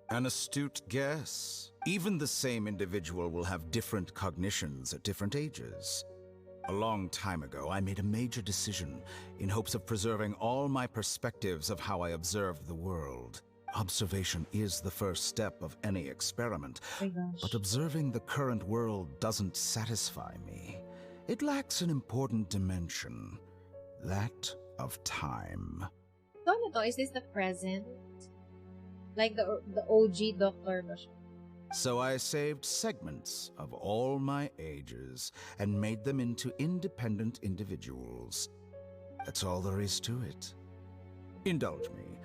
An astute guess. Even the same individual will have different cognitions at different ages. A long time ago, I made a major decision in hopes of preserving all my perspectives of how I observed the world. Observation is the first step of any experiment, Oh my gosh. but observing the current world doesn't satisfy me. It lacks an important dimension, that of time. So ano to? Is this the present? Like the OG Doctor ba siya? So I saved segments of all my ages and made them into independent individuals. That's all there is to it. Indulge me.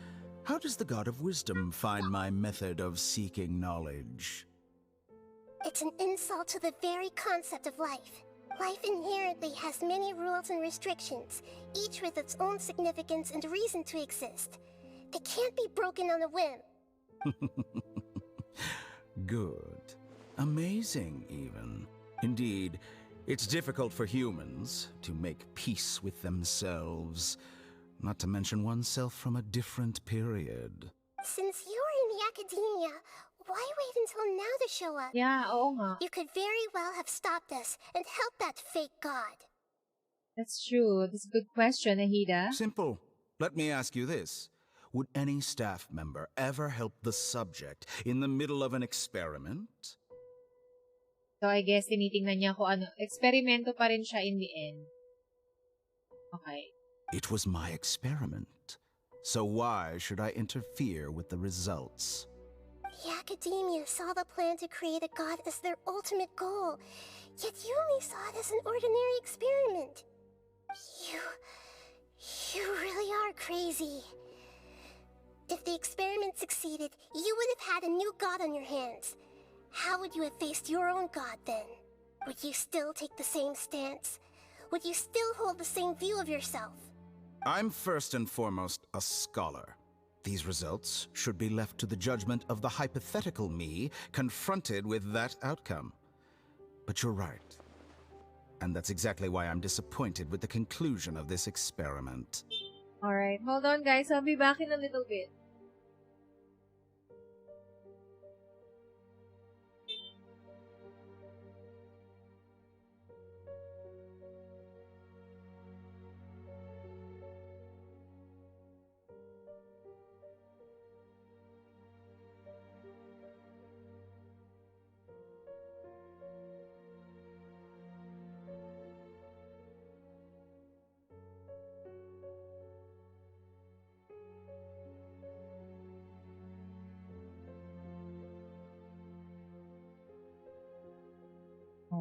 How does the God of Wisdom find my method of seeking knowledge? It's an insult to the very concept of life. Life inherently has many rules and restrictions, each with its own significance and reason to exist. They can't be broken on a whim. Good. Amazing, even. Indeed, it's difficult for humans to make peace with themselves, not to mention oneself from a different period. Since you're in the academia, why wait until now to show up? Yeah, oo nga. You could very well have stopped us and helped that fake god. That's true. That's a good question, Ahida. Simple. Let me ask you this. Would any staff member ever help the subject in the middle of an experiment? So, I guess, tinitingnan niya kung ano. Eksperimento pa rin siya in the end. Okay. It was my experiment. So why should I interfere with the results? The academia saw the plan to create a god as their ultimate goal, yet you only saw it as an ordinary experiment. You really are crazy. If the experiment succeeded, you would have had a new god on your hands. How would you have faced your own god then? Would you still take the same stance? Would you still hold the same view of yourself? I'm first and foremost a scholar. These results should be left to the judgment of the hypothetical me confronted with that outcome. But you're right. And that's exactly why I'm disappointed with the conclusion of this experiment. Alright. Hold on, guys. I'll be back in a little bit.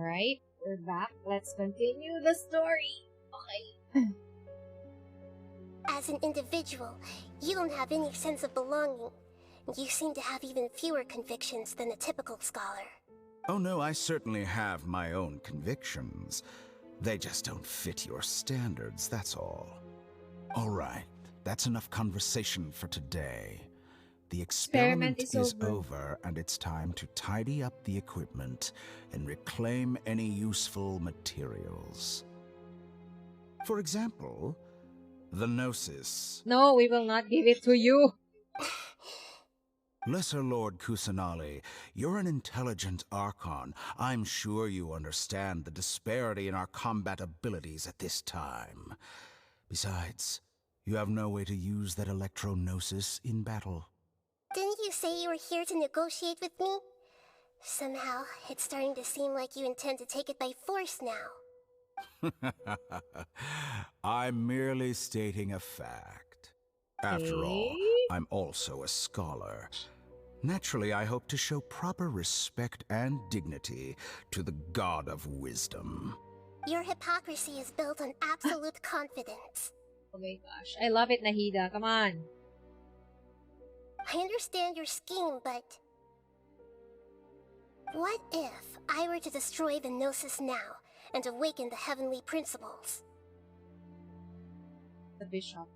Alright, we're back. Let's continue the story. Okay. As an individual, you don't have any sense of belonging. You seem to have even fewer convictions than a typical scholar. Oh no, I certainly have my own convictions. They just don't fit your standards, that's all. All right, that's enough conversation for today. The experiment is over, and it's time to tidy up the equipment and reclaim any useful materials. For example, the Gnosis. No, we will not give it to you. Lesser Lord Kusanali, you're an intelligent Archon. I'm sure you understand the disparity in our combat abilities at this time. Besides, you have no way to use that Electro-Gnosis in battle. Didn't you say you were here to negotiate with me? Somehow, it's starting to seem like you intend to take it by force now. I'm merely stating a fact. After all, I'm also a scholar. Naturally, I hope to show proper respect and dignity to the God of Wisdom. Your hypocrisy is built on absolute confidence. Oh my gosh. I love it, Nahida. Come on. I understand your scheme, but... what if I were to destroy the Gnosis now and awaken the heavenly principles? The bishop.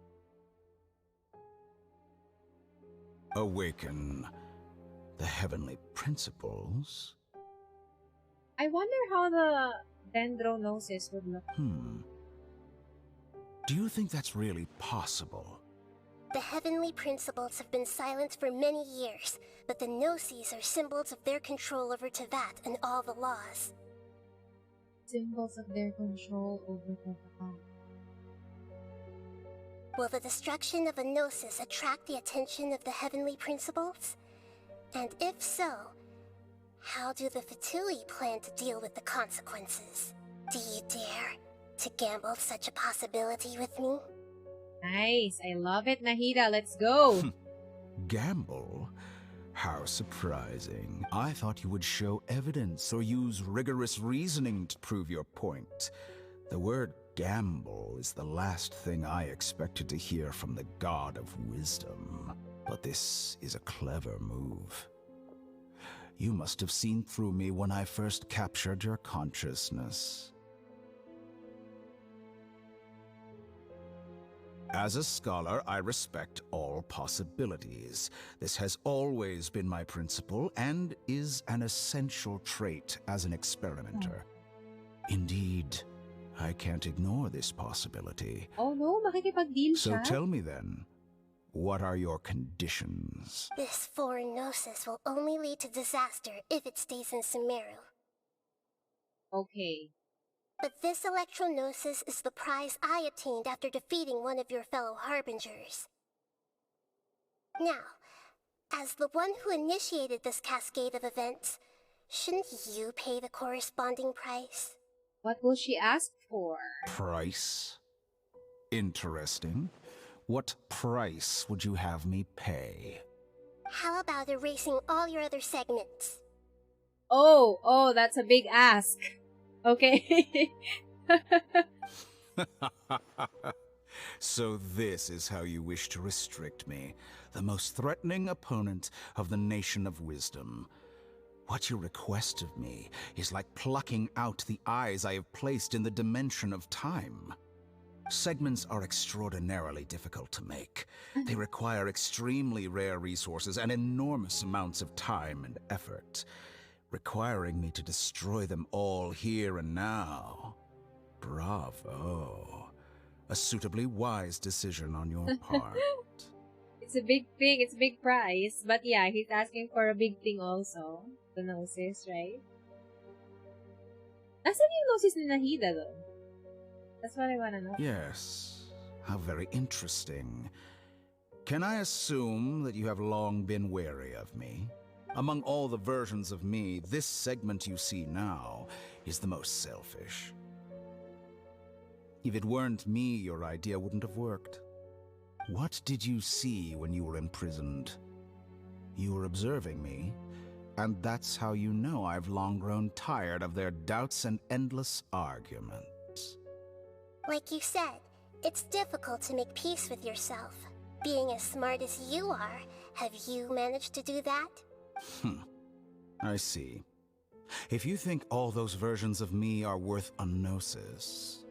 Awaken the heavenly principles? I wonder how the Dendrognosis would look. Do you think that's really possible? The heavenly principles have been silent for many years, but the Gnosis are symbols of their control over Tevat and all the laws. Symbols of their control over Tevat. Will the destruction of a Gnosis attract the attention of the heavenly principles? And if so, how do the Fatui plan to deal with the consequences? Do you dare to gamble such a possibility with me? Nice. I love it, Nahida. Let's go. Gamble? How surprising. I thought you would show evidence or use rigorous reasoning to prove your point. The word gamble is the last thing I expected to hear from the God of Wisdom. But this is a clever move. You must have seen through me when I first captured your consciousness. As a scholar, I respect all possibilities. This has always been my principle and is an essential trait as an experimenter. Indeed, I can't ignore this possibility. Oh no, makikipag-deal So siya. tell me then, what are your conditions? This foreign Gnosis will only lead to disaster if it stays in Sumeru. Okay. But this Electro-Gnosis is the prize I obtained after defeating one of your fellow Harbingers. Now, as the one who initiated this cascade of events, shouldn't you pay the corresponding price? What will she ask for? Price? Interesting. What price would you have me pay? How about erasing all your other segments? Oh, that's a big ask. Okay. So this is how you wish to restrict me, the most threatening opponent of the Nation of Wisdom. What you request of me is like plucking out the eyes I have placed in the dimension of time. Segments are extraordinarily difficult to make. They require extremely rare resources and enormous amounts of time and effort, requiring me to destroy them all here and now. Bravo. A suitably wise decision on your part. It's a big thing. It's a big prize. But yeah, he's asking for a big thing also. The Gnosis, right? Nasaan yung Gnosis ni Nahida though? That's what I wanna know. Yes. How very interesting. Can I assume that you have long been wary of me? Among all the versions of me, this segment you see now is the most selfish. If it weren't me, your idea wouldn't have worked. What did you see when you were imprisoned? You were observing me, And that's how you know I've long grown tired of their doubts and endless arguments. Like you said, it's difficult to make peace with yourself. Being as smart as you are, have you managed to do that? I see. If you think all those versions of me are worth a gnosis,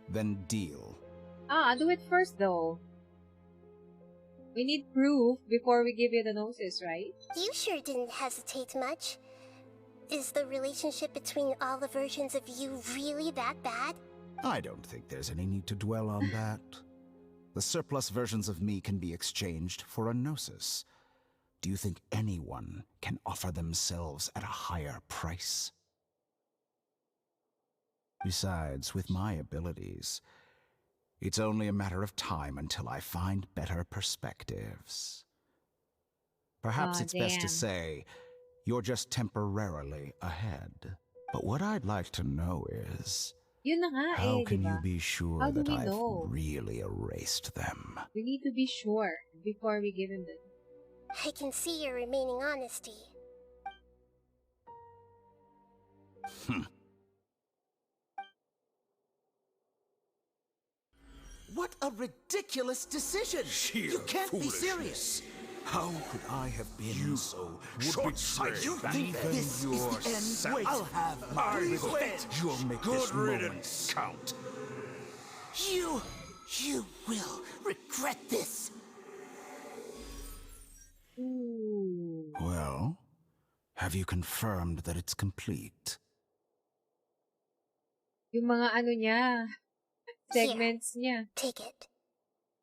then deal. Do it first though. We need proof before we give you the gnosis, right? You sure didn't hesitate much. Is the relationship between all the versions of you really that bad? I don't think there's any need to dwell on that. The surplus versions of me can be exchanged for a gnosis. Do you think anyone can offer themselves at a higher price? Besides, with my abilities, it's only a matter of time until I find better perspectives. Perhaps it's best to say, you're just temporarily ahead. But what I'd like to know is, Yun na nga how can diba? you be sure How do that we I've know? really erased them? We need to be sure before we give him the... I can see your remaining honesty. What a ridiculous decision! You can't be serious! How could I have been so short-sighted? You think this is the end? Wait, I'll have my revenge! You'll make this moment count. You will regret this! Ooh. Well, have you confirmed that it's complete? Yung mga ano niya, segments niya. Take it.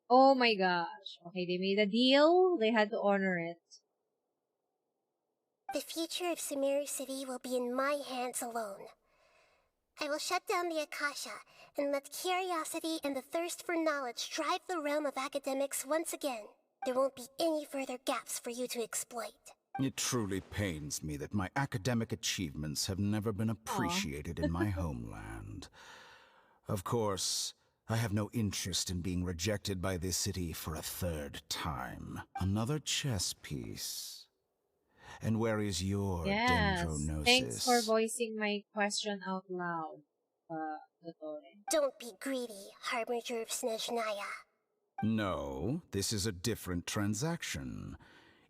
Oh my gosh. Okay, they made a deal. They had to honor it. The future of Sumeru City will be in my hands alone. I will shut down the Akasha and let curiosity and the thirst for knowledge drive the realm of academics once again. There won't be any further gaps for you to exploit. It truly pains me that my academic achievements have never been appreciated in my homeland. Of course, I have no interest in being rejected by this city for a third time. Another chess piece. And where is your dendronosis? Thanks for voicing my question out loud, Dottore. Don't be greedy, Harbinger of Snezhnaya. No, this is a different transaction.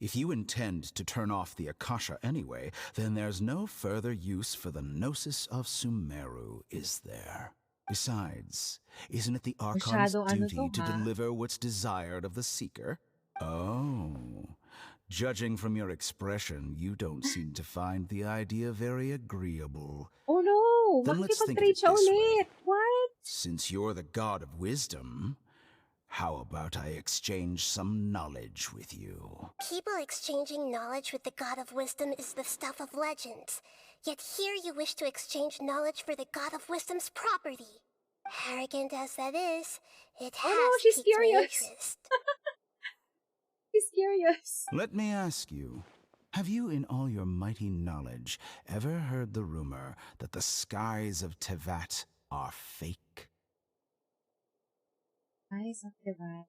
If you intend to turn off the Akasha anyway, then there's no further use for the Gnosis of Sumeru, is there? Besides, isn't it the Archon's duty to deliver what's desired of the Seeker? Oh, judging from your expression, you don't seem to find the idea very agreeable. Oh no! Then let's think of it this way. What? Since you're the god of wisdom, how about I exchange some knowledge with you? People exchanging knowledge with the God of Wisdom is the stuff of legends. Yet here you wish to exchange knowledge for the God of Wisdom's property. Arrogant as that is, it has she's piqued my curious. interest. She's curious. Let me ask you, have you in all your mighty knowledge ever heard the rumor that the skies of Tevat are fake? Eyes of Divine.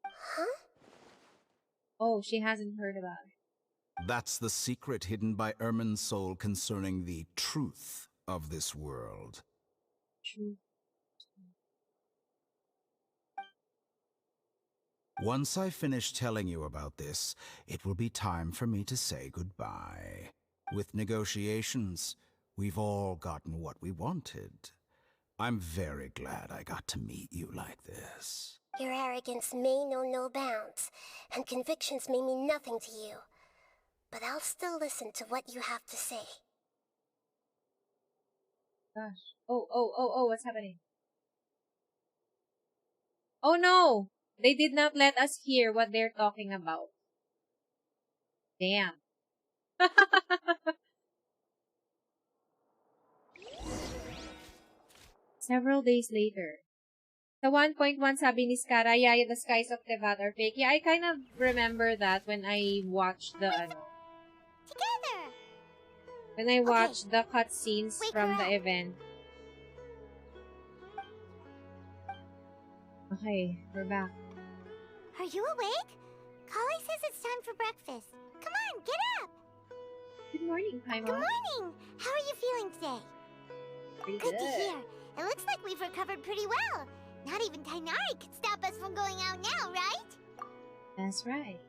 Huh? Oh, she hasn't heard about it. That's the secret hidden by Ermin's soul concerning the truth of this world. True. Once I finish telling you about this, it will be time for me to say goodbye. With negotiations, we've all gotten what we wanted. I'm very glad I got to meet you like this. Your arrogance may know no bounds, and convictions may mean nothing to you. But I'll still listen to what you have to say. Gosh. Oh, what's happening? Oh no! They did not let us hear what they're talking about. Damn. Several days later. Sa 1.1 sabi ni Skara, yeah, the skies of Tevat are fake. Yeah, I kind of remember that when I watched the, Together! when I watched the cutscenes from the event. Okay, we're back. Are you awake? Kali says it's time for breakfast. get up! Good morning, Paimon. Good morning! How are you feeling today? Pretty Good to hear. It looks like we've recovered pretty well. Not even Tainari could stop us from going out now, right? That's right.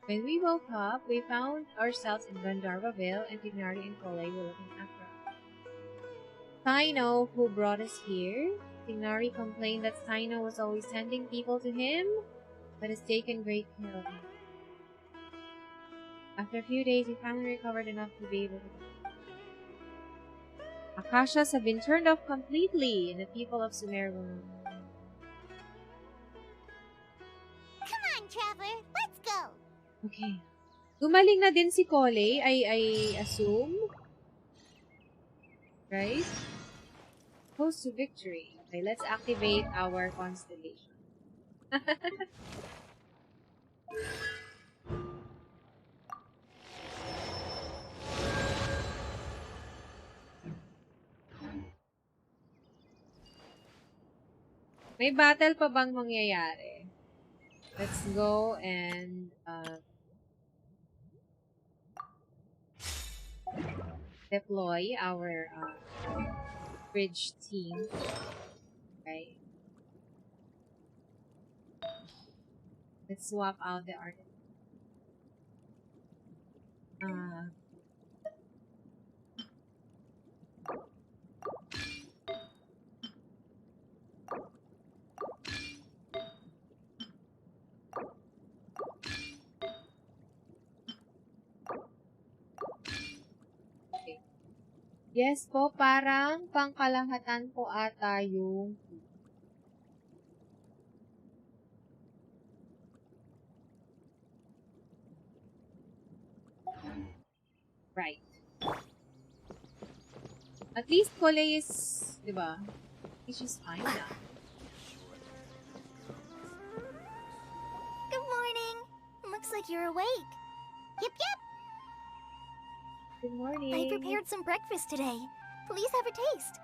When we woke up, we found ourselves in Gandharva Vale, and Tignari and Kole were looking after us. Sino, who brought us here, Tignari complained that Sino was always sending people to him, but has taken great care of him. After a few days, he finally recovered enough to be able to go. Akashas have been turned off completely, and the people of Sumer will know. Come on, Traveler, let's go! Okay. Gumaling na din si Kole, I assume. Right? Close to victory. Okay, let's activate our constellation. May battle pa bang mangyayari? Let's go and deploy our bridge team. Okay. Let's swap out the artist. Yes po, parang pangkalahatan po ata yung... Right. At least Kole is, di ba? He's just fine now. Good morning. Looks like you're awake. Yep, yep. Good morning. I prepared some breakfast today. Please have a taste.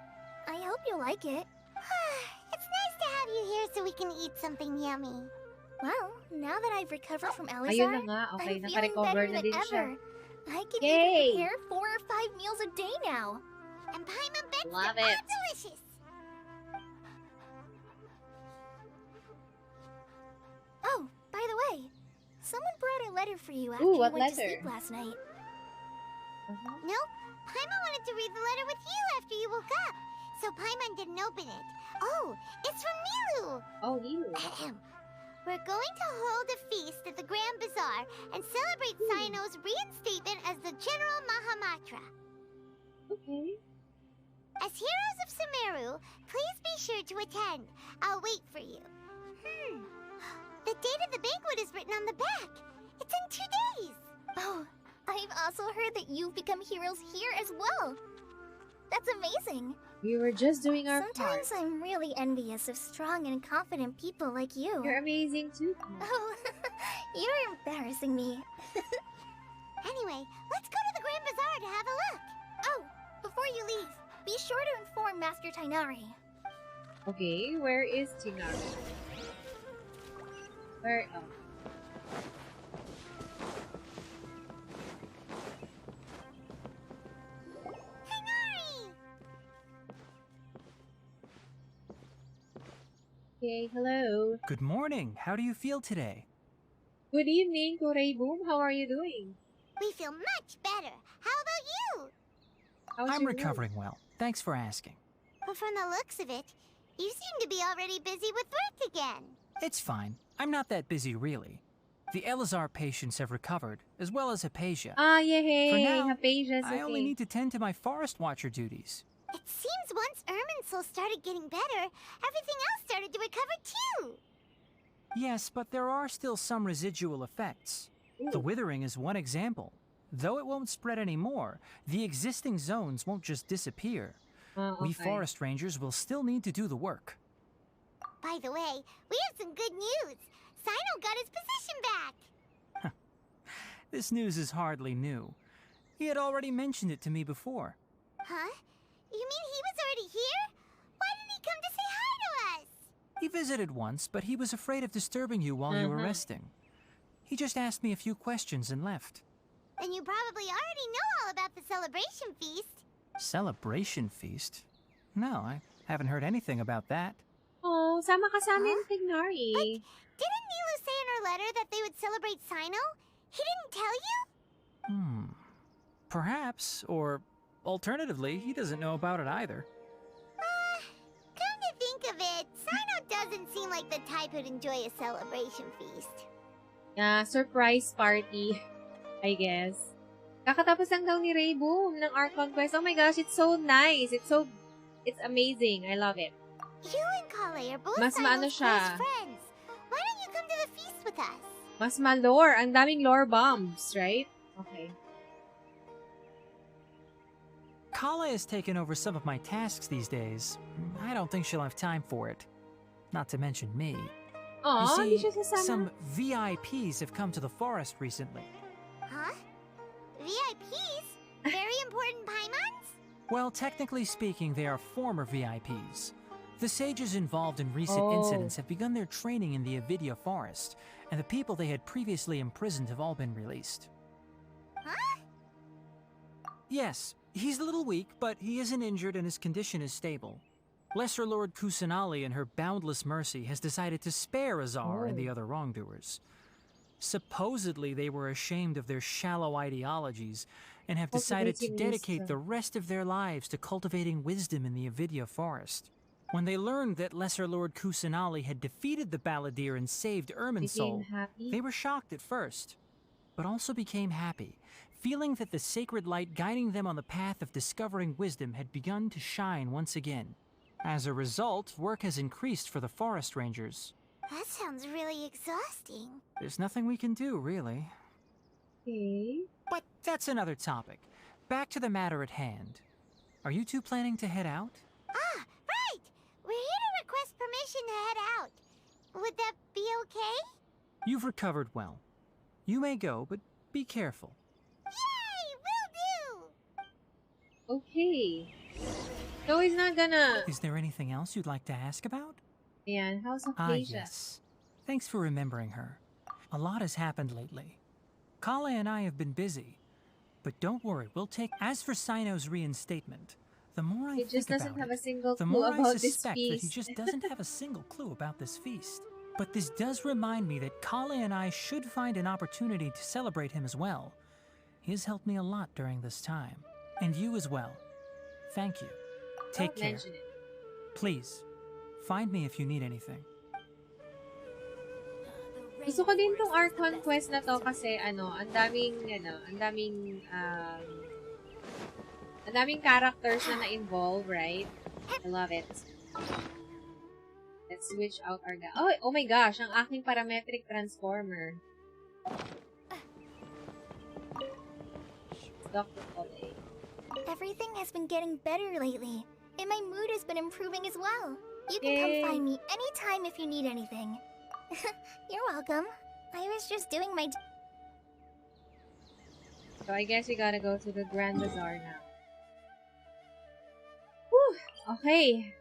I hope you like it. It's nice to have you here so we can eat something yummy. Well, now that I've recovered from Ayun Alizar, na nga. Okay, I'm feeling naka-recover better na than din siya. ever. I can Yay! even prepare 4 or 5 meals a day now. And Paimon bets Love they're it. all delicious. Oh, by the way, someone brought a letter for you after Ooh, you what went to letter? sleep last night. Nope, Paimon wanted to read the letter with you after you woke up, so Paimon didn't open it. Oh, it's from Nilu. Oh, Nilu. Ahem. We're going to hold a feast at the Grand Bazaar and celebrate Sino's reinstatement as the General Mahamatra. Okay. As heroes of Sumeru, please be sure to attend. I'll wait for you. The date of the banquet is written on the back. It's in 2 days. Oh, I've also heard that you've become heroes here as well. That's amazing. We were just doing our Sometimes part. I'm really envious of strong and confident people like you. You're amazing too. Oh, you're embarrassing me. Anyway, let's go to the Grand Bazaar to have a look. Oh, before you leave, be sure to inform Master Tainari. Okay, where is Tignari? Where? Oh. Tainari! Okay, hello. Good morning. How do you feel today? Good evening, Boom. How are you doing? We feel much better. How about you? How's I'm your recovering well. Thanks for asking. But from the looks of it, you seem to be already busy with work again. It's fine. I'm not that busy, really. The Elazar patients have recovered, as well as Hypatia. Ah, yay! For now, Hypasia's I only okay. need to tend to my Forest Watcher duties. It seems once Irminsul started getting better, everything else started to recover too. Yes, but there are still some residual effects. The withering is one example. Though it won't spread anymore, the existing zones won't just disappear. Oh, We okay. forest rangers will still need to do the work. By the way, we have some good news. Sino got his position back. This news is hardly new. He had already mentioned it to me before. Huh? You mean he was already here? Why didn't he come to say hi to us? He visited once, but he was afraid of disturbing you while you were resting. He just asked me a few questions and left. Then you probably already know all about the celebration feast. Celebration feast? No, I haven't heard anything about that. Oh, sama ka sa amin, Tignari. Didn't Nilu say in her letter that they would celebrate Sino? He didn't tell you? Perhaps, or alternatively, he doesn't know about it either. Come to think of it, Sino doesn't seem like the type who'd enjoy a celebration feast. Surprise party, I guess. Kakatapos lang daw ni Ray Boom ng Archon quest. Oh my gosh, it's so nice. It's amazing. I love it. You and Kale are both Mas maano Sino's siya. close friends. Why don't you come to the feast with us? Mas malore. Ang daming lore bombs, right? Okay. Kala has taken over some of my tasks these days. I don't think she'll have time for it. Not to mention me. Aw, hindi You siya see, sasama. some VIPs have come to the forest recently. Huh? VIPs? Very important Paimons? Well, technically speaking, they are former VIPs. The sages involved in recent Oh. incidents have begun their training in the Avidya forest, and the people they had previously imprisoned have all been released. Huh? Yes, he's a little weak, but he isn't injured and his condition is stable. Lesser Lord Kusanali, in her boundless mercy, has decided to spare Azar and the other wrongdoers. Supposedly, they were ashamed of their shallow ideologies and have decided to Cultivating dedicate wisdom. the rest of their lives to cultivating wisdom in the Avidya forest. When they learned that Lesser Lord Kusanali had defeated the Balladeer and saved Irminsul, Became happy. they were shocked at first, but also became happy, feeling that the sacred light guiding them on the path of discovering wisdom had begun to shine once again. As a result, work has increased for the forest rangers. That sounds really exhausting. There's nothing we can do, really. Okay. But that's another topic. Back to the matter at hand. Are you two planning to head out? Ah, right! We're here to request permission to head out. Would that be okay? You've recovered well. You may go, but be careful. Yay! Will do! Okay. So he's not gonna... Is there anything else you'd like to ask about? Ayan, House of Ah, Asia. yes. Thanks for remembering her. A lot has happened lately. Kale and I have been busy. But don't worry, we'll take... As for Sino's reinstatement, the more I He think just doesn't about have it, a single the clue more I about this suspect that he feast. just doesn't have a single clue about this feast. But this does remind me that Kale and I should find an opportunity to celebrate him as well. He has helped me a lot during this time. And you as well. Thank you. Take Don't care. mention it. Please, find me if you need anything. Gusto ko din tong Archon quest na to kasi ang daming characters na na-involve, right? I love it. Let's switch out our guy. Oh my gosh, ang aking parametric transformer. Dr. Cole. Everything has been getting better lately, and my mood has been improving as well. You can Yay. come find me anytime if you need anything. You're welcome. I was just doing my... So I guess we gotta go to the Grand Bazaar now. Whew! Okay.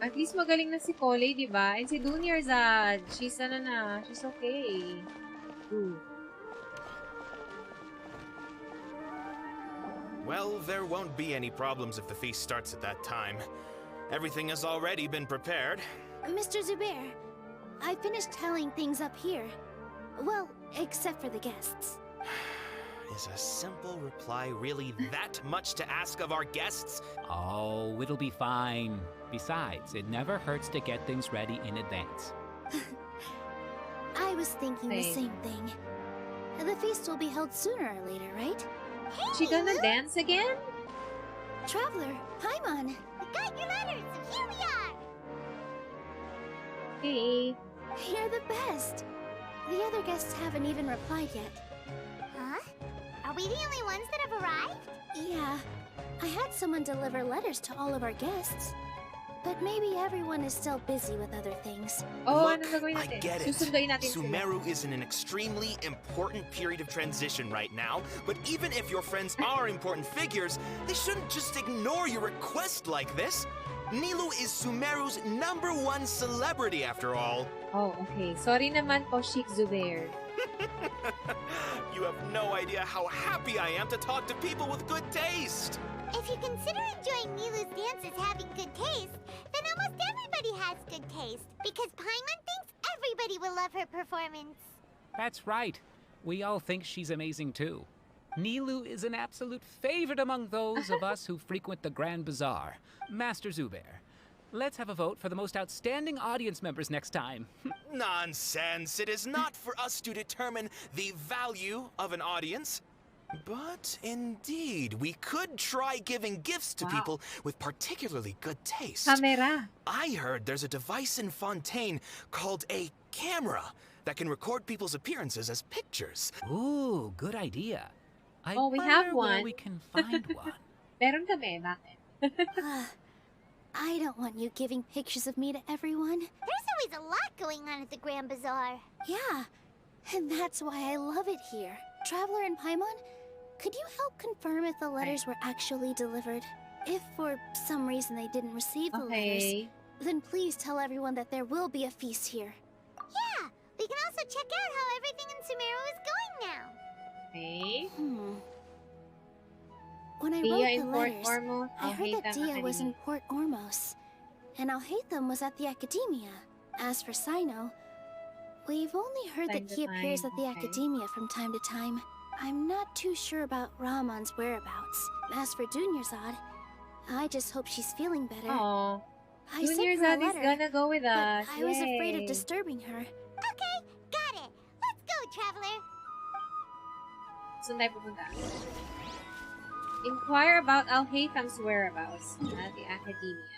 At least magaling na si Cole, di ba? And si Dunyarzad, she's okay. Ooh. Well, there won't be any problems if the feast starts at that time. Everything has already been prepared. Mr. Zubair, I finished tallying things up here. Well, except for the guests. Is a simple reply really that much to ask of our guests? Oh, it'll be fine. Besides, it never hurts to get things ready in advance. I was thinking the Same. same thing. The feast will be held sooner or later, right? She gonna dance again? Traveler, Paimon. We got your letters, and here we are! Hey. You're the best. The other guests haven't even replied yet. Huh? Are we the only ones that have arrived? Yeah, I had someone deliver letters to all of our guests. But maybe everyone is still busy with other things. Oh, Look, ano gagawin I natin? get it. Susunduin natin sila. Sumeru is in an extremely important period of transition right now, but even if your friends are important figures, they shouldn't just ignore your request like this. Nilu is Sumeru's #1 celebrity after all. Oh, okay. Sorry naman po, Sheik Zubair. You have no idea how happy I am to talk to people with good taste. If you consider enjoying Nilu's dances having good taste, then almost everybody has good taste. Because Paimon thinks everybody will love her performance. That's right. We all think she's amazing too. Nilu is an absolute favorite among those of us who frequent the Grand Bazaar. Master Zubair, let's have a vote for the most outstanding audience members next time. Nonsense. It is not for us to determine the value of an audience. But indeed, we could try giving gifts to people with particularly good taste. Camera. I heard there's a device in Fontaine called a camera that can record people's appearances as pictures. Ooh, good idea. I Oh, we have wonder where one. we can find one. Meron kami, bakit? I don't want you giving pictures of me to everyone. There's always a lot going on at the Grand Bazaar. Yeah, and that's why I love it here. Traveler and Paimon, could you help confirm if the letters were actually delivered? If for some reason they didn't receive the letters, then please tell everyone that there will be a feast here. Yeah, we can also check out how everything in Sumeru is going now. Okay. When I Dia wrote in the Port letters, Ormos, I heard that Alhaitham Dia was in Academy. Port Ormos, and Alhaitham was at the Academia. As for Sino, we've only heard Time that to he appears time, at the okay. Academia from time to time. I'm not too sure about Ramon's whereabouts. As for Dunyarzad, I just hope she's feeling better. Oh, I sent Junior her a Zad is letter, gonna go with but us. I was afraid of Yay. disturbing her. Okay, got it. Let's go, Traveler. Saan tayo pupunta? Inquire about Alhaitham's whereabouts at the Academia.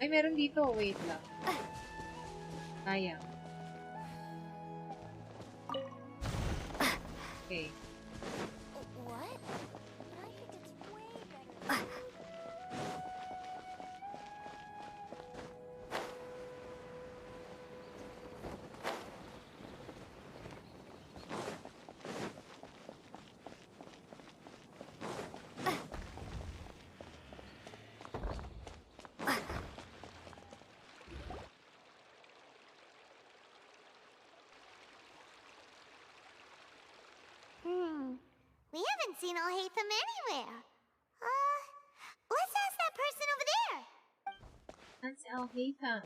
Ay, meron dito. Wait lang. Sayang. Okay. What? But I think it's way better. We haven't seen Alhaitham anywhere. Let's ask that person over there. That's Alhaitham.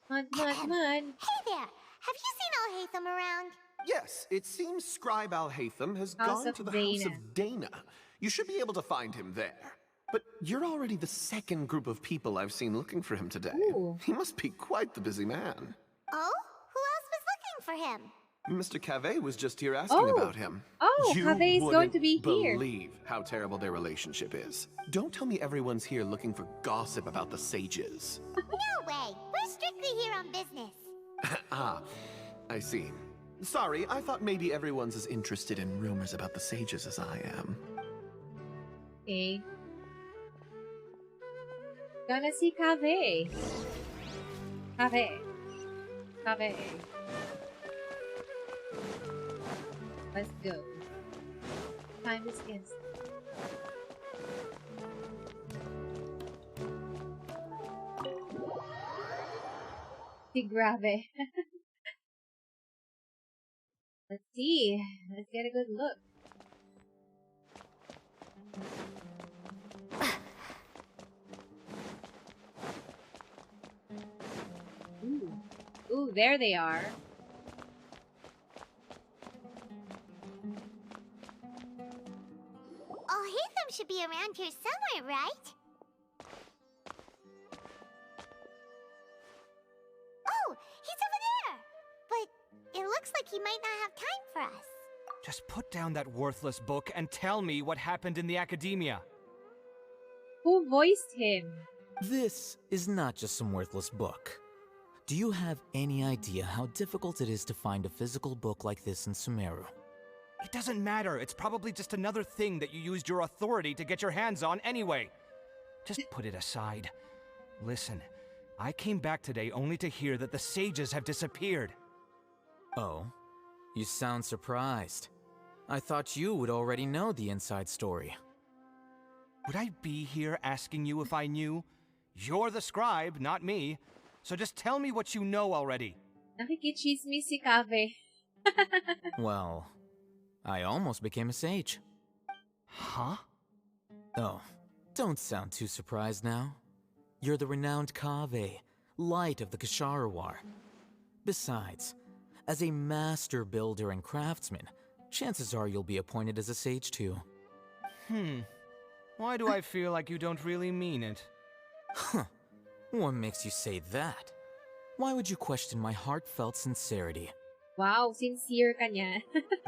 Come on. Hey there. Have you seen Alhaitham around? Yes, it seems Scribe Alhaitham has House gone of to the House Dana. of Dana. You should be able to find him there. But you're already the second group of people I've seen looking for him today. Ooh. He must be quite the busy man. Oh? Who else was looking for him? Mr. Cave was just here asking Oh. about him. Oh, you Cave is going wouldn't to be here. believe how terrible their relationship is. Don't tell me everyone's here looking for gossip about the sages. No way. We're strictly here on business. Ah, I see. Sorry, I thought maybe everyone's as interested in rumors about the sages as I am. Okay. Gonna see Cave. Cave. Let's go. Time is instant. Si grabe. Let's see. Let's get a good look. Ooh, there they are. Alhaitham should be around here somewhere, right? like he might not have time for us. Just put down that worthless book and tell me what happened in the academia. Who voiced him? This is not just some worthless book. Do you have any idea how difficult it is to find a physical book like this in Sumeru? It doesn't matter. It's probably just another thing that you used your authority to get your hands on anyway. Just put it aside. Listen, I came back today only to hear that the sages have disappeared. Oh, you sound surprised. I thought you would already know the inside story. Would I be here asking you if I knew? You're the scribe, not me. So just tell me what you know already. Nakikichismis si Kave. Well, I almost became a sage. Huh? Oh, don't sound too surprised now. You're the renowned Kave, light of the Ksharawar. Besides, as a master builder and craftsman, chances are you'll be appointed as a sage too. Why do I feel like you don't really mean it? Huh. What makes you say that? Why would you question my heartfelt sincerity? Wow, sincere ka niya.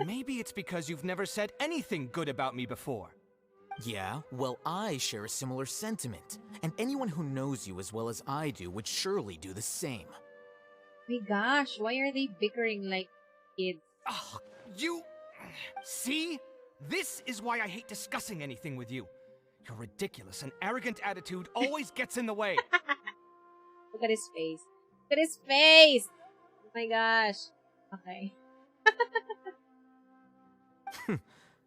Maybe it's because you've never said anything good about me before. Yeah, well, I share a similar sentiment, and anyone who knows you as well as I do would surely do the same. My gosh, why are they bickering like kids? Oh, you... See? This is why I hate discussing anything with you. Your ridiculous and arrogant attitude always gets in the way. Look at his face. Look at his face! Oh my gosh. Okay.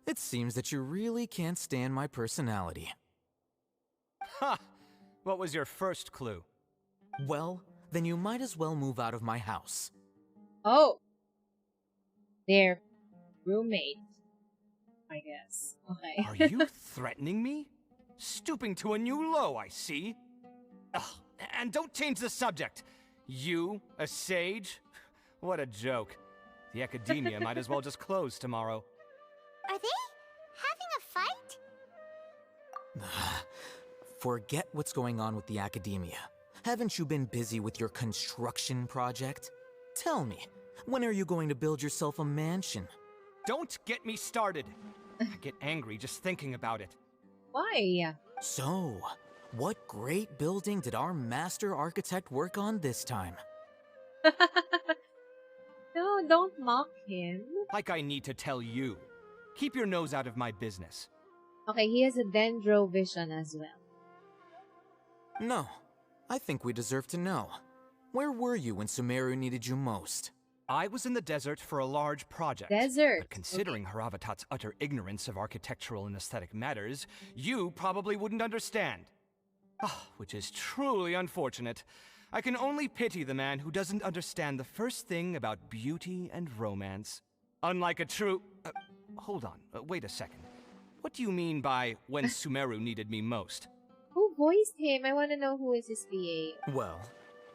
It seems that you really can't stand my personality. Ha! What was your first clue? Well, then you might as well move out of my house. Oh. They're roommates, I guess. Okay. Are you threatening me? Stooping to a new low, I see. Ugh, and don't change the subject. You, a sage? What a joke. The academia might as well just close tomorrow. Are they having a fight? Forget what's going on with the academia. Haven't you been busy with your construction project? Tell me, when are you going to build yourself a mansion? Don't get me started. I get angry just thinking about it. Why? So, what great building did our master architect work on this time? No, don't mock him. Like I need to tell you. Keep your nose out of my business. Okay, he has a dendro vision as well. No, I think we deserve to know. Where were you when Sumeru needed you most? I was in the desert for a large project. Desert? But considering Haravatat's utter ignorance of architectural and aesthetic matters, you probably wouldn't understand. Which is truly unfortunate. I can only pity the man who doesn't understand the first thing about beauty and romance. Unlike a true... hold on, wait a second. What do you mean by when Sumeru needed me most? Who voiced him? I want to know who is his PA. Well,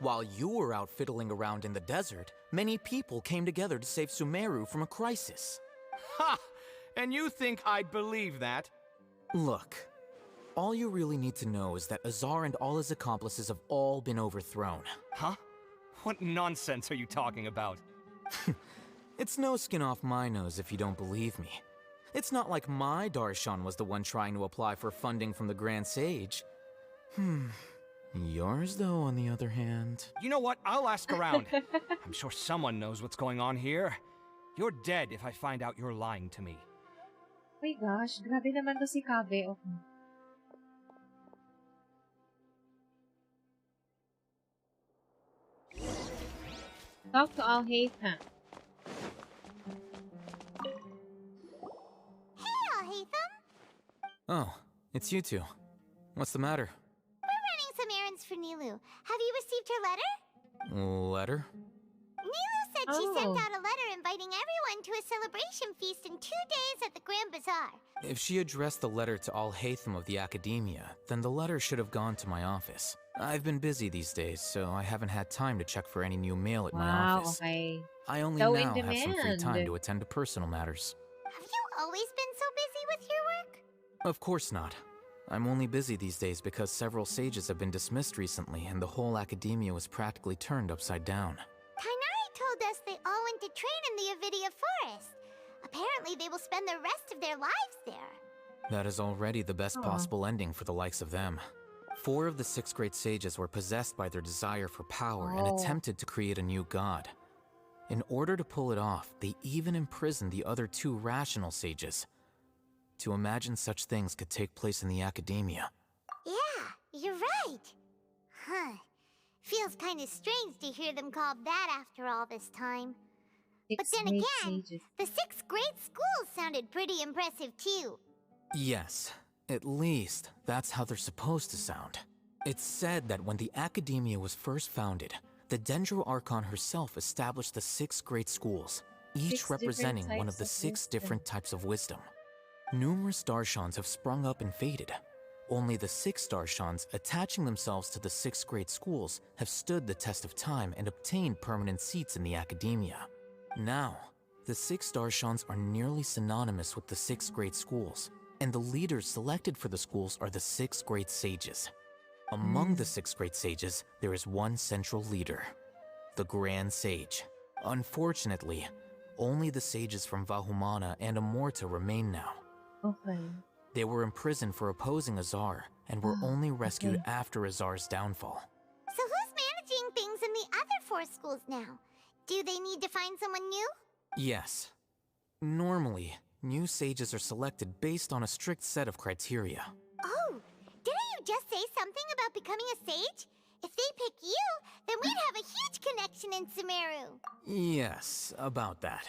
while you were out fiddling around in the desert, many people came together to save Sumeru from a crisis. Ha! And you think I'd believe that? Look, all you really need to know is that Azar and all his accomplices have all been overthrown. Huh? What nonsense are you talking about? It's no skin off my nose if you don't believe me. It's not like my Darshan was the one trying to apply for funding from the Grand Sage. Yours, though, on the other hand... You know what? I'll ask around. I'm sure someone knows what's going on here. You're dead if I find out you're lying to me. Oh my gosh, grabe naman to si Kave. Okay. Talk to Al-Haytham. Hey, Al-Haytham! Oh, it's you two. What's the matter? We're running some errands for Nilou. Have you received her letter? Letter? Nilou said she sent out a letter inviting everyone to a celebration feast in 2 days at the Grand Bazaar. If she addressed the letter to Al-Haytham of the Academia, then the letter should have gone to my office. I've been busy these days, so I haven't had time to check for any new mail at my office. Okay. I only So now in have some free demand. time to attend to personal matters. Have you always been so busy with your work? Of course not. I'm only busy these days because several sages have been dismissed recently and the whole Academia was practically turned upside down. Tainari told us they all went to train in the Avidia Forest. Apparently they will spend the rest of their lives there. That is already the best possible ending for the likes of them. 4 of the 6 great sages were possessed by their desire for power and attempted to create a new god. In order to pull it off, they even imprisoned the other 2 rational sages. To imagine such things could take place in the academia. Yeah, you're right. Huh. Feels kind of strange to hear them called that after all this time. But then again, the 6 great schools sounded pretty impressive too. Yes, at least that's how they're supposed to sound. It's said that when the academia was first founded, the Dendro Archon herself established the 6 great schools, each representing one of the 6 different types of wisdom. Numerous Darshans have sprung up and faded. Only the 6 Darshans attaching themselves to the 6 great schools have stood the test of time and obtained permanent seats in the academia. Now, the 6 Darshans are nearly synonymous with the 6 great schools, and the leaders selected for the schools are the 6 great sages. Among the 6 great sages, there is one central leader, the Grand Sage. Unfortunately, only the sages from Vahumana and Amorta remain now. Okay. They were imprisoned for opposing Azar, and were only rescued after Azar's downfall. So who's managing things in the other 4 schools now? Do they need to find someone new? Yes. Normally, new sages are selected based on a strict set of criteria. Oh, didn't you just say something about becoming a sage? If they pick you, then we'd have a huge connection in Sumeru. Yes, about that.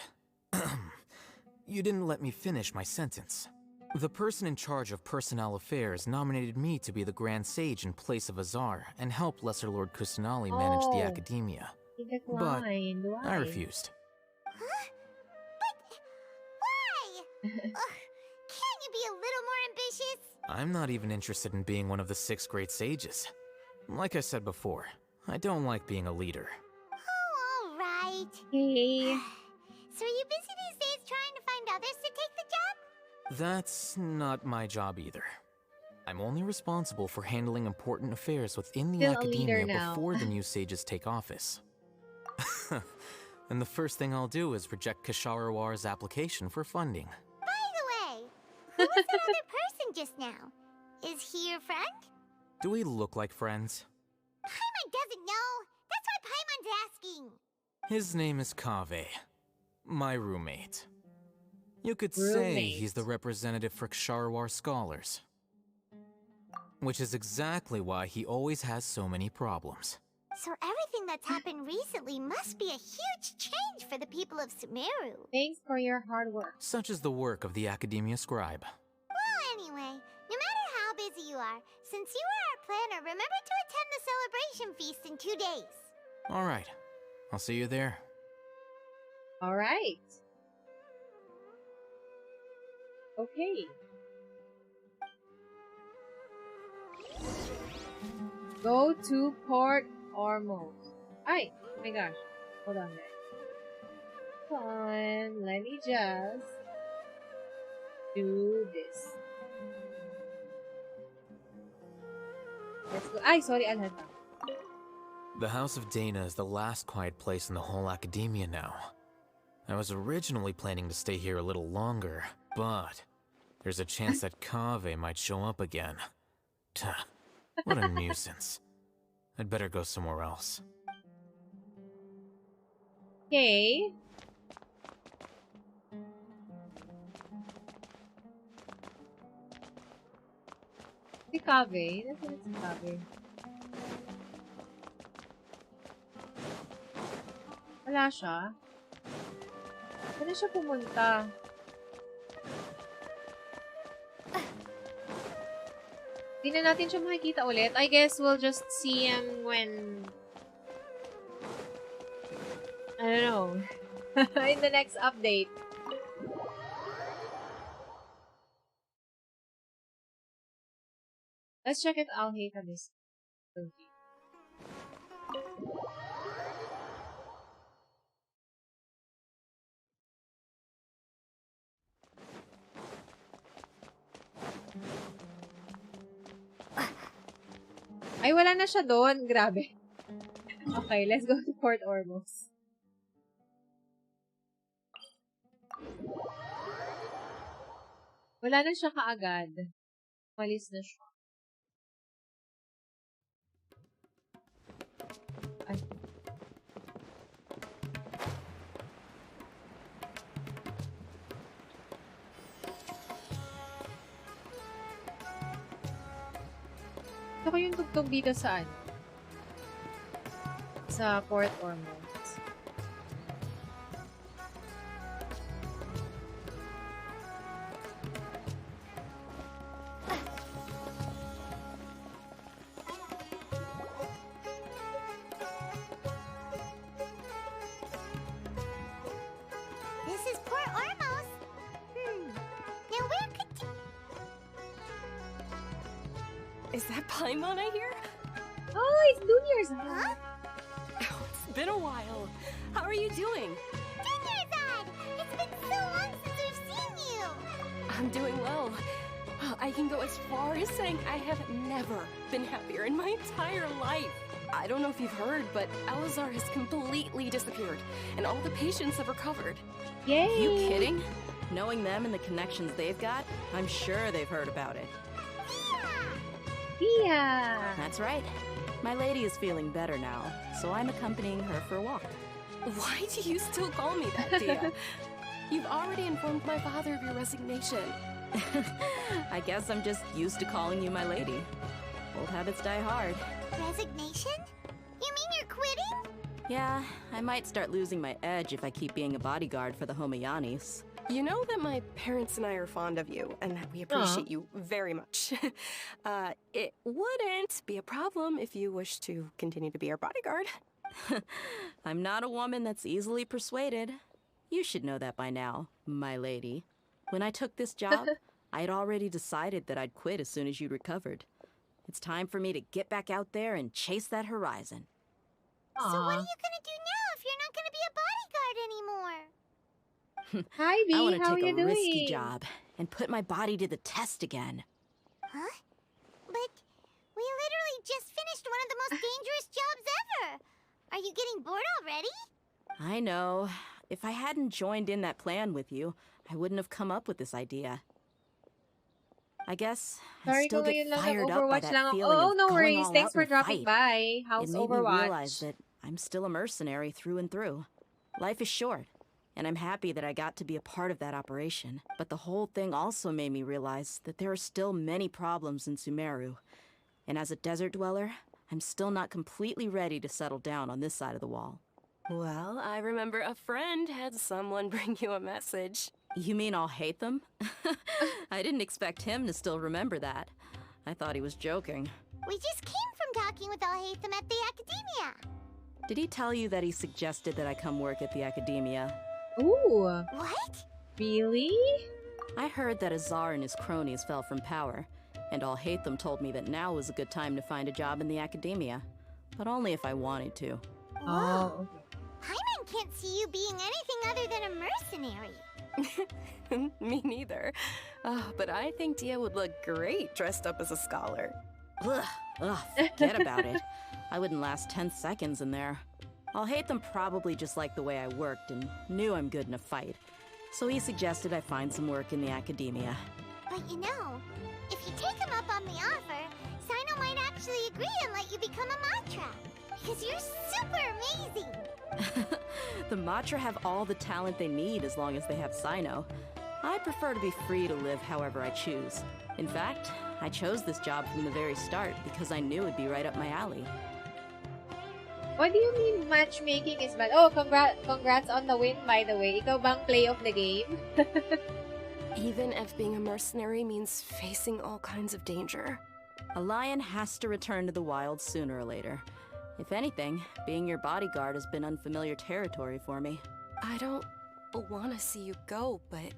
You didn't let me finish my sentence. The person in charge of personnel affairs nominated me to be the Grand Sage in place of Azar and help Lesser Lord Kusanali manage the academia. He declined. But I refused. Huh? But why? Can't you be a little more ambitious? I'm not even interested in being one of the 6 great sages. Like I said before, I don't like being a leader. Oh, all right. Hey. So are you busy these days trying to find others to take the job? That's not my job either. I'm only responsible for handling important affairs within the Still academia now. before the new sages take office. And the first thing I'll do is reject Kasharawar's application for funding. By the way, who was that other person just now? Is he your friend? Do we look like friends? Paimon doesn't know. That's why Paimon's asking. His name is Kaveh, my roommate. You could say he's the representative for Ksharawar scholars. Which is exactly why he always has so many problems. So everything that's happened recently must be a huge change for the people of Sumeru. Thanks for your hard work. Such is the work of the Academia Scribe. Well, anyway, no matter how busy you are, since you are our planner, remember to attend the celebration feast in 2 days. Alright, I'll see you there. Alright. Okay. Go to Port Ormuz. Ay! Oh my gosh. Hold on there. Hold on. Let me just do this. Let's go. Ay, sorry, Alhata. The House of Dana is the last quiet place in the whole academia now. I was originally planning to stay here a little longer, but there's a chance that Kaveh might show up again. Tuh, what a nuisance. I'd better go somewhere else. Okay. Si Kaveh. Nasaan si Kaveh? Wala siya. Saan na siya pumunta? Hindi na natin siya makikita ulit. I guess we'll just see him when... I don't know. In the next update. Let's check it out. Hey, this. Okay. Ay, wala na siya doon. Grabe. Okay, let's go to Port Ormuz. Wala na siya kaagad. Malis na siya. Ay. Ito ko yung tugtog dito saan? Sa Port Ormond. This is Port Ormos. Now where could... Is that Paimon I hear? Oh, it's Dunya's. Huh? Oh, it's been a while. How are you doing? Dunyarzad! It's been so long since we've seen you! I'm doing well. I can go as far as saying I have never been happier in my entire life. I don't know if you've heard, but Alizar has completely disappeared, and all the patients have recovered. Yay! You kidding? Knowing them and the connections they've got, I'm sure they've heard about it. Yeah! That's right. My lady is feeling better now, so I'm accompanying her for a walk. Why do you still call me that, Dia? You've already informed my father of your resignation. I guess I'm just used to calling you my lady. Old habits die hard. Resignation? You mean you're quitting? Yeah, I might start losing my edge if I keep being a bodyguard for the Homayanis. You know that my parents and I are fond of you, and that we appreciate you very much. It wouldn't be a problem if you wish to continue to be our bodyguard. I'm not a woman that's easily persuaded. You should know that by now, my lady. When I took this job, I had already decided that I'd quit as soon as you'd recovered. It's time for me to get back out there and chase that horizon. So what are you gonna do now if you're not gonna be a bodyguard anymore? Hi, V. I want How to are take you a risky doing? job and put my body to the test again. Huh? But we literally just finished one of the most dangerous jobs ever. Are you getting bored already? I know. If I hadn't joined in that plan with you, I wouldn't have come up with this idea. I guess I Sorry still kung get ngayon lang fired up by nag-Overwatch that lang ako. feeling Oh, of no going worries. all Thanks out for in a dropping fight. by. How's It made me Overwatch? realize that I'm still a mercenary through and through. Life is short, and I'm happy that I got to be a part of that operation. But the whole thing also made me realize that there are still many problems in Sumeru. And as a desert dweller, I'm still not completely ready to settle down on this side of the wall. Well, I remember a friend had someone bring you a message. You mean I'll hate them? I didn't expect him to still remember that. I thought he was joking. We just came from talking with Alhaitham at the Academia. Did he tell you that he suggested that I come work at the Academia? Ooh. What? Really? I heard that Azar and his cronies fell from power, and Alhaitham told me that now was a good time to find a job in the Academia. But only if I wanted to. Oh, okay. Paimon can't see you being anything other than a mercenary. Me neither. But I think Dia would look great dressed up as a scholar. Ugh, forget about it. I wouldn't last 10 seconds in there. Alhaitham probably just liked the way I worked and knew I'm good in a fight. So he suggested I find some work in the Academia. But you know, if you take him up on the offer, Sino might actually agree and let you become a Matra. Because you're super amazing. The Matra have all the talent they need as long as they have Sino. I prefer to be free to live however I choose. In fact, I chose this job from the very start because I knew it'd be right up my alley. What do you mean matchmaking is bad? Oh, congrats on the win, by the way. Ikaw bang play of the game? Even if being a mercenary means facing all kinds of danger. A lion has to return to the wild sooner or later. If anything, being your bodyguard has been unfamiliar territory for me. I don't want to see you go, but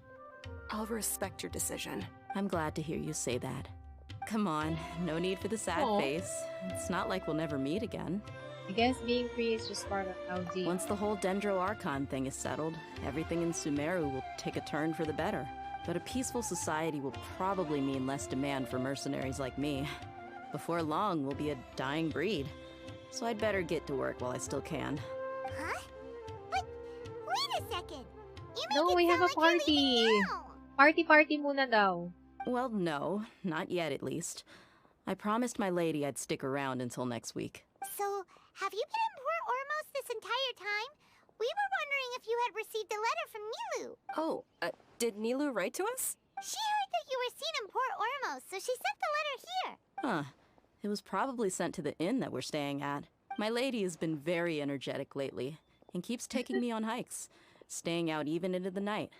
I'll respect your decision. I'm glad to hear you say that. Come on, no need for the sad face. It's not like we'll never meet again. I guess being free is just part of LD. Once the whole Dendro Archon thing is settled, everything in Sumeru will take a turn for the better. But a peaceful society will probably mean less demand for mercenaries like me. Before long, we'll be a dying breed. So I'd better get to work while I still can. Huh? But wait a second. You make No, it we have sound a like you're party. leaving now. Party-party muna daw. Well, no, not yet at least. I promised my lady I'd stick around until next week. So, have you been in Port Ormos this entire time? We were wondering if you had received a letter from Nilu. Oh, did Nilu write to us? She heard that you were seen in Port Ormos, so she sent the letter here. Huh. It was probably sent to the inn that we're staying at. My lady has been very energetic lately and keeps taking me on hikes, staying out even into the night.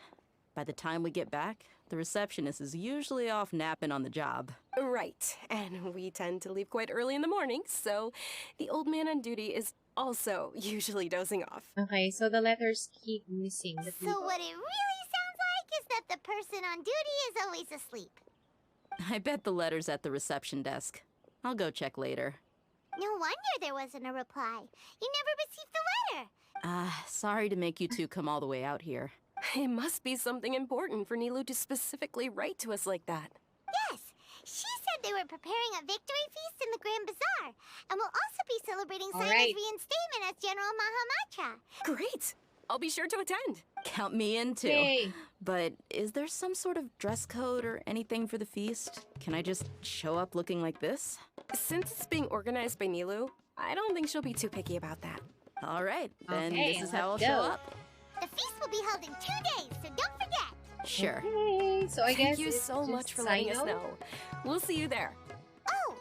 By the time we get back, the receptionist is usually off napping on the job. Right, and we tend to leave quite early in the morning, so the old man on duty is also usually dozing off. Okay, so the letters keep missing. So what it really sounds like is that the person on duty is always asleep. I bet the letter's at the reception desk. I'll go check later. No wonder there wasn't a reply. You never received the letter. Sorry to make you two come all the way out here. It must be something important for Nilu to specifically write to us like that. Yes, she said they were preparing a victory feast in the Grand Bazaar, and will also be celebrating Sina's reinstatement as General Mahamatra. Great! I'll be sure to attend. Count me in too. Yay. But is there some sort of dress code or anything for the feast? Can I just show up looking like this? Since it's being organized by Nilu, I don't think she'll be too picky about that. All right, then Okay, this is how I'll let's show go. up. The feast will be held in 2 days, so don't forget. Sure. Okay, so I guess Thank you it's so just much for letting us Sino? know. We'll see you there. Oh,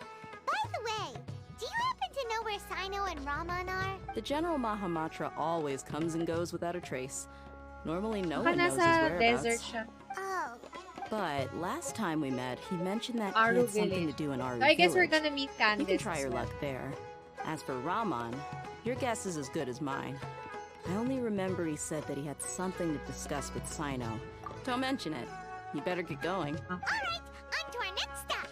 by the way, do you happen to know where Sino and Raman are? The General Mahamatra always comes and goes without a trace. Normally no Baka one knows his nasa whereabouts. desert siya. Oh, But last time we met, he mentioned that Aru he had something village. to do in Aru So I guess we're village. gonna meet You Candace. can try your as well. luck there. As for Raman, your guess is as good as mine. I only remember he said that he had something to discuss with Sino. Don't mention it. You better get going. all right, on to our next stop.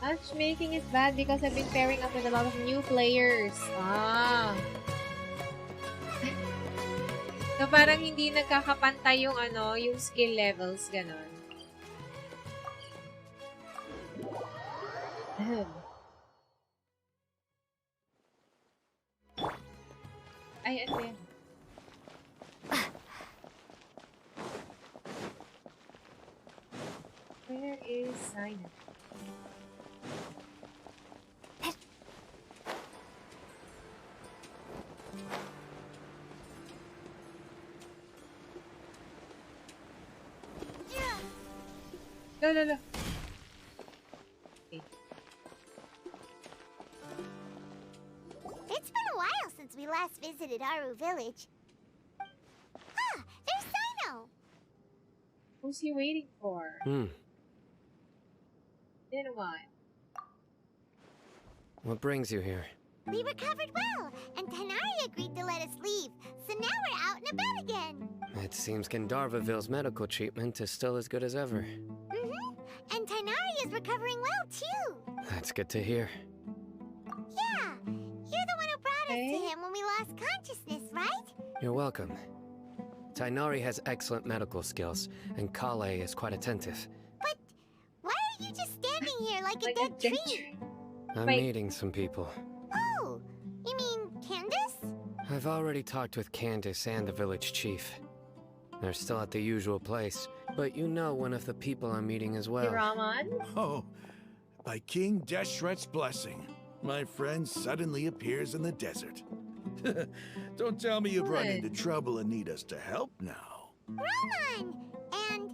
Matchmaking is bad because I've been pairing up with a lot of new players. So parang hindi nagkakapantay yung yung skill levels, ganon. Ay, ano yan? Where is Sino? No. Okay. It's been a while since we last visited Aru village. Ah, there's Sino. Who's he waiting for? Been a while. What brings you here? We recovered well, and Tanari agreed to let us leave, so now we're out and about again. It seems Gandharvaville's medical treatment is still as good as ever. And Tanari is recovering well, too. That's good to hear. Yeah, you're the one who brought us to him when we lost consciousness, right? You're welcome. Tainari has excellent medical skills, and Kale is quite attentive. But why are you just standing here like a dead tree? I'm meeting some people. Oh, you mean Candace? I've already talked with Candace and the village chief. They're still at the usual place, but you know one of the people I'm meeting as well. Raman? Oh, by King Deshret's blessing, my friend suddenly appears in the desert. Don't tell me you've run into trouble and need us to help now. Raman! And,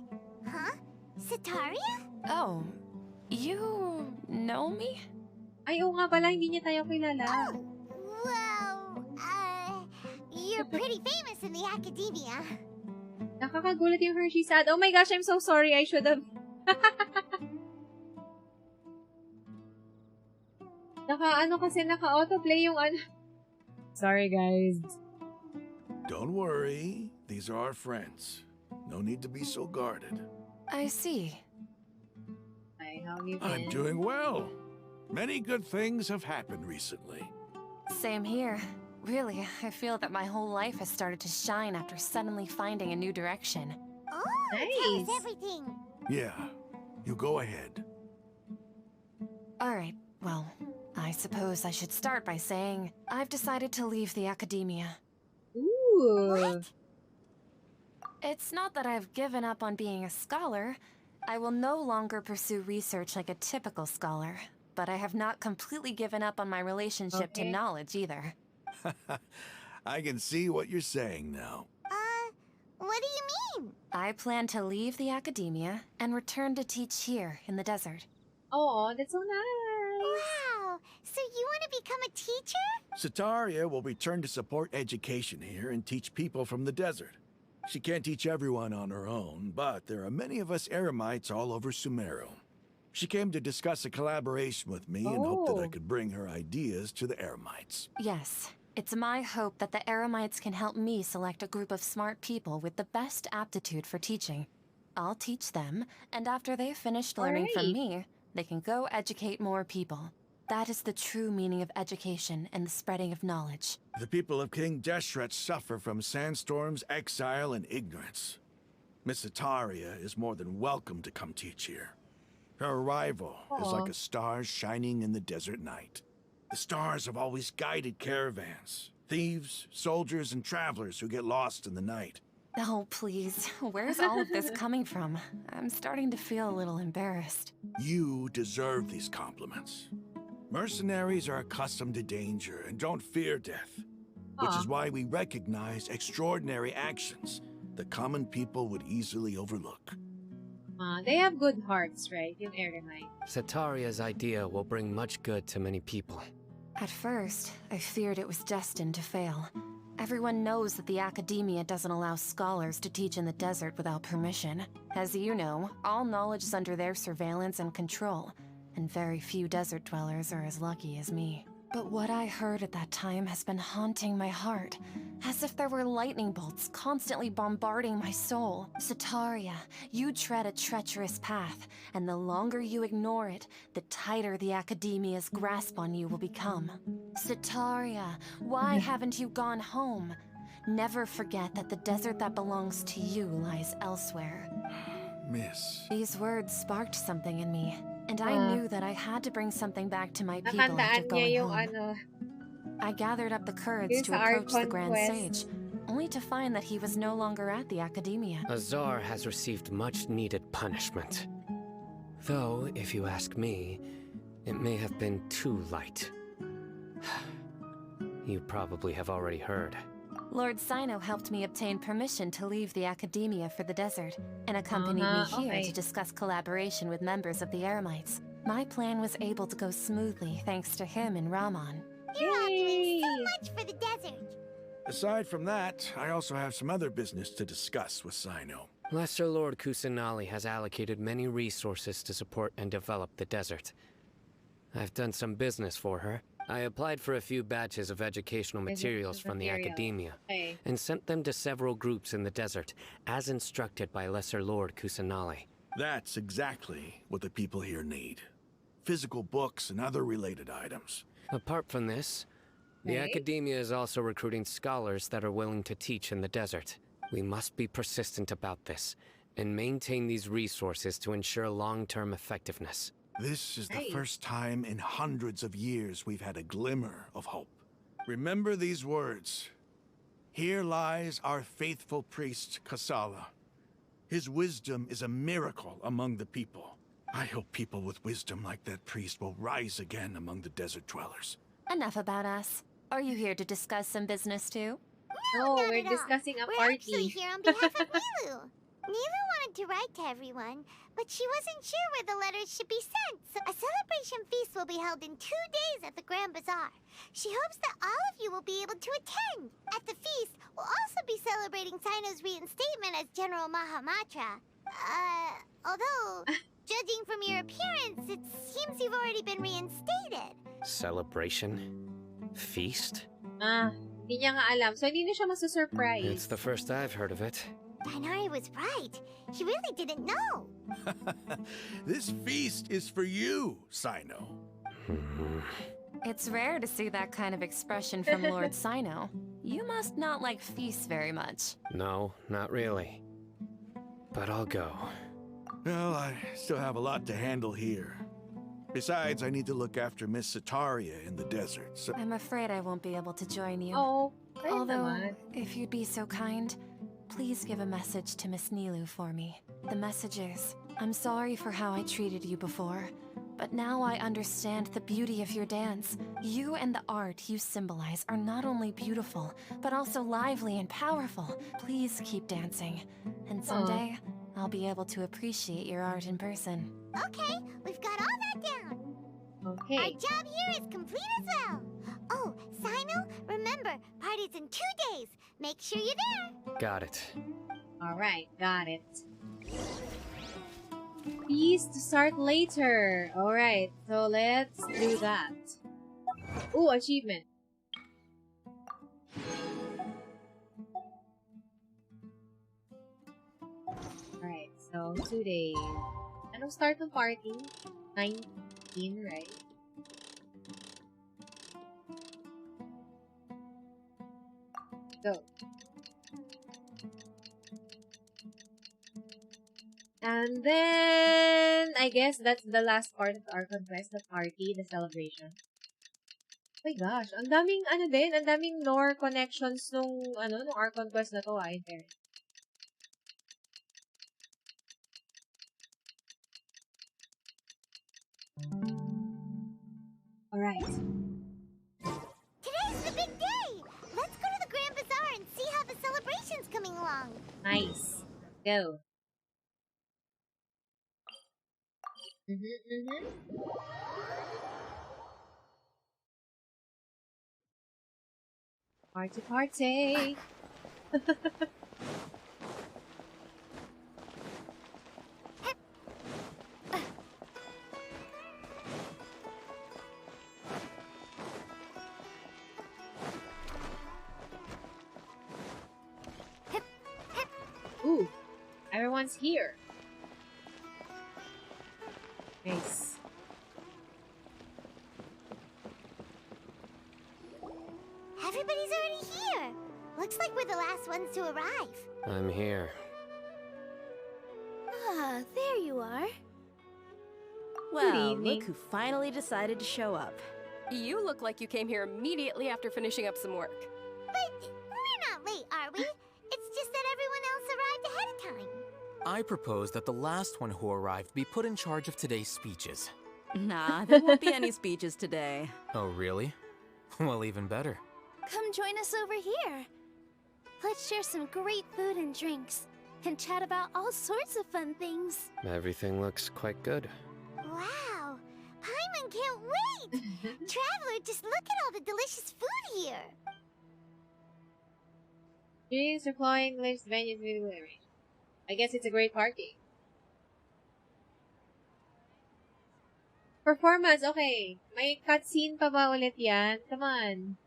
Sataria? Oh, you know me? Ay, oo nga pala, hindi niya tayo kilala. Well, you're pretty famous in the academia. Nakakagulat yung Hershey's ad. Oh my gosh, I'm so sorry. I should have... naka-autoplay yung Sorry, guys. Don't worry. These are our friends. No need to be so guarded. I see. Hi, how have you been? I'm doing well. Many good things have happened recently. Same here. Really, I feel that my whole life has started to shine after suddenly finding a new direction. Oh, tell us everything. Yeah, you go ahead. Alright, well, I suppose I should start by saying I've decided to leave the academia. Ooh. What? It's not that I've given up on being a scholar. I will no longer pursue research like a typical scholar, but I have not completely given up on my relationship to knowledge either. I can see what you're saying now. What do you mean? I plan to leave the academia and return to teach here in the desert. Oh, that's so nice. Wow, so you want to become a teacher? Setaria will return to support education here and teach people from the desert. She can't teach everyone on her own, but there are many of us Eremites all over Sumeru. She came to discuss a collaboration with me and hoped that I could bring her ideas to the Eremites. Yes, it's my hope that the Eremites can help me select a group of smart people with the best aptitude for teaching. I'll teach them, and after they've finished learning from me, they can go educate more people. That is the true meaning of education and the spreading of knowledge. The people of King Deshret suffer from sandstorms, exile, and ignorance. Miss Setaria is more than welcome to come teach here. Her arrival is like a star shining in the desert night. The stars have always guided caravans, thieves, soldiers, and travelers who get lost in the night. Oh, please. Where's all of this coming from? I'm starting to feel a little embarrassed. You deserve these compliments. Mercenaries are accustomed to danger and don't fear death, which is why we recognize extraordinary actions that common people would easily overlook. They have good hearts, right, in Eremite? Setaria's idea will bring much good to many people. At first, I feared it was destined to fail. Everyone knows that the academia doesn't allow scholars to teach in the desert without permission. As you know, all knowledge is under their surveillance and control, and very few desert dwellers are as lucky as me. But what I heard at that time has been haunting my heart, as if there were lightning bolts constantly bombarding my soul. Setaria, you tread a treacherous path, and the longer you ignore it, the tighter the academia's grasp on you will become. Setaria, why haven't you gone home? Never forget that the desert that belongs to you lies elsewhere. Miss. These words sparked something in me, and I knew that I had to bring something back to my people after going home. I gathered up the courage to approach the Grand Sage, only to find that he was no longer at the Academia. Azar has received much-needed punishment. Though, if you ask me, it may have been too light. You probably have already heard. Lord Sino helped me obtain permission to leave the Academia for the desert, and accompanied me here to discuss collaboration with members of the Eremites. My plan was able to go smoothly thanks to him and Rahman. You're all doing so much for the desert. Aside from that, I also have some other business to discuss with Sino. Lesser Lord Kusanali has allocated many resources to support and develop the desert. I've done some business for her. I applied for a few batches of educational materials from the Academia, and sent them to several groups in the desert, as instructed by Lesser Lord Kusanali. That's exactly what the people here need. Physical books and other related items. Apart from this, the Academia is also recruiting scholars that are willing to teach in the desert. We must be persistent about this, and maintain these resources to ensure long-term effectiveness. This is the first time in hundreds of years we've had a glimmer of hope. Remember these words. Here lies our faithful priest, Kasala. His wisdom is a miracle among the people. I hope people with wisdom like that priest will rise again among the desert dwellers. Enough about us. Are you here to discuss some business too? No, we're discussing a We're party. actually here on behalf of Nilu. Nilu wanted to write to everyone, but she wasn't sure where the letters should be sent, so a celebration feast will be held in 2 days at the Grand Bazaar. She hopes that all of you will be able to attend. At the feast, we'll also be celebrating Sino's reinstatement as General Mahamatra. Although, judging from your appearance, it seems you've already been reinstated. Celebration? Feast? Hindi niya nga alam, so hindi na siya masusurprise. It's the first I've heard of it. Dainari was right. He really didn't know. This feast is for you, Sino. It's rare to see that kind of expression from Lord Sino. You must not like feasts very much. No, not really. But I'll go. Well, I still have a lot to handle here. Besides, I need to look after Miss Setaria in the desert, so... I'm afraid I won't be able to join you. Oh, although, if you'd be so kind, Please give a message to Miss Nilou for me. The message is, I'm sorry for how I treated you before, but now I understand the beauty of your dance. You and the art you symbolize are not only beautiful, but also lively and powerful. Please keep dancing, and someday I'll be able to appreciate your art in person. Okay, we've got all that down. Okay. Our job here is complete as well. Oh, Sino, remember, party's in 2 days. Make sure you're there. Got it. Alright, got it. Feast to start later. Alright, so let's do that. Ooh, achievement. Alright, so 2 days. Anong start ng party? 19, right? Go. And then, I guess that's the last part of our Archon, the party, the celebration. Oh my gosh, ang daming, ang daming lore connections nung Archon Quest na to, in fairness. Alright. Today's the big day! Let's go to the Grand Bazaar and see how the celebration's coming along. Nice. Go. Party, party. Ooh, everyone's here. Nice. Everybody's already here. Looks like we're the last ones to arrive. I'm here. Ah, there you are. Well, look who finally decided to show up. You look like you came here immediately after finishing up some work. But we're not late, are we? It's just that everyone else arrived ahead of time. I propose that the last one who arrived be put in charge of today's speeches. Nah, there won't be any speeches today. Oh, really? Well, even better. Come join us over here. Let's share some great food and drinks, and chat about all sorts of fun things. Everything looks quite good. Wow! Paimon can't wait! Traveler, just look at all the delicious food here! Drinks, deploying, lives, venues, video arranged. I guess it's a great party. Performance, okay. May cutscene pa ba ulit yan? Come on.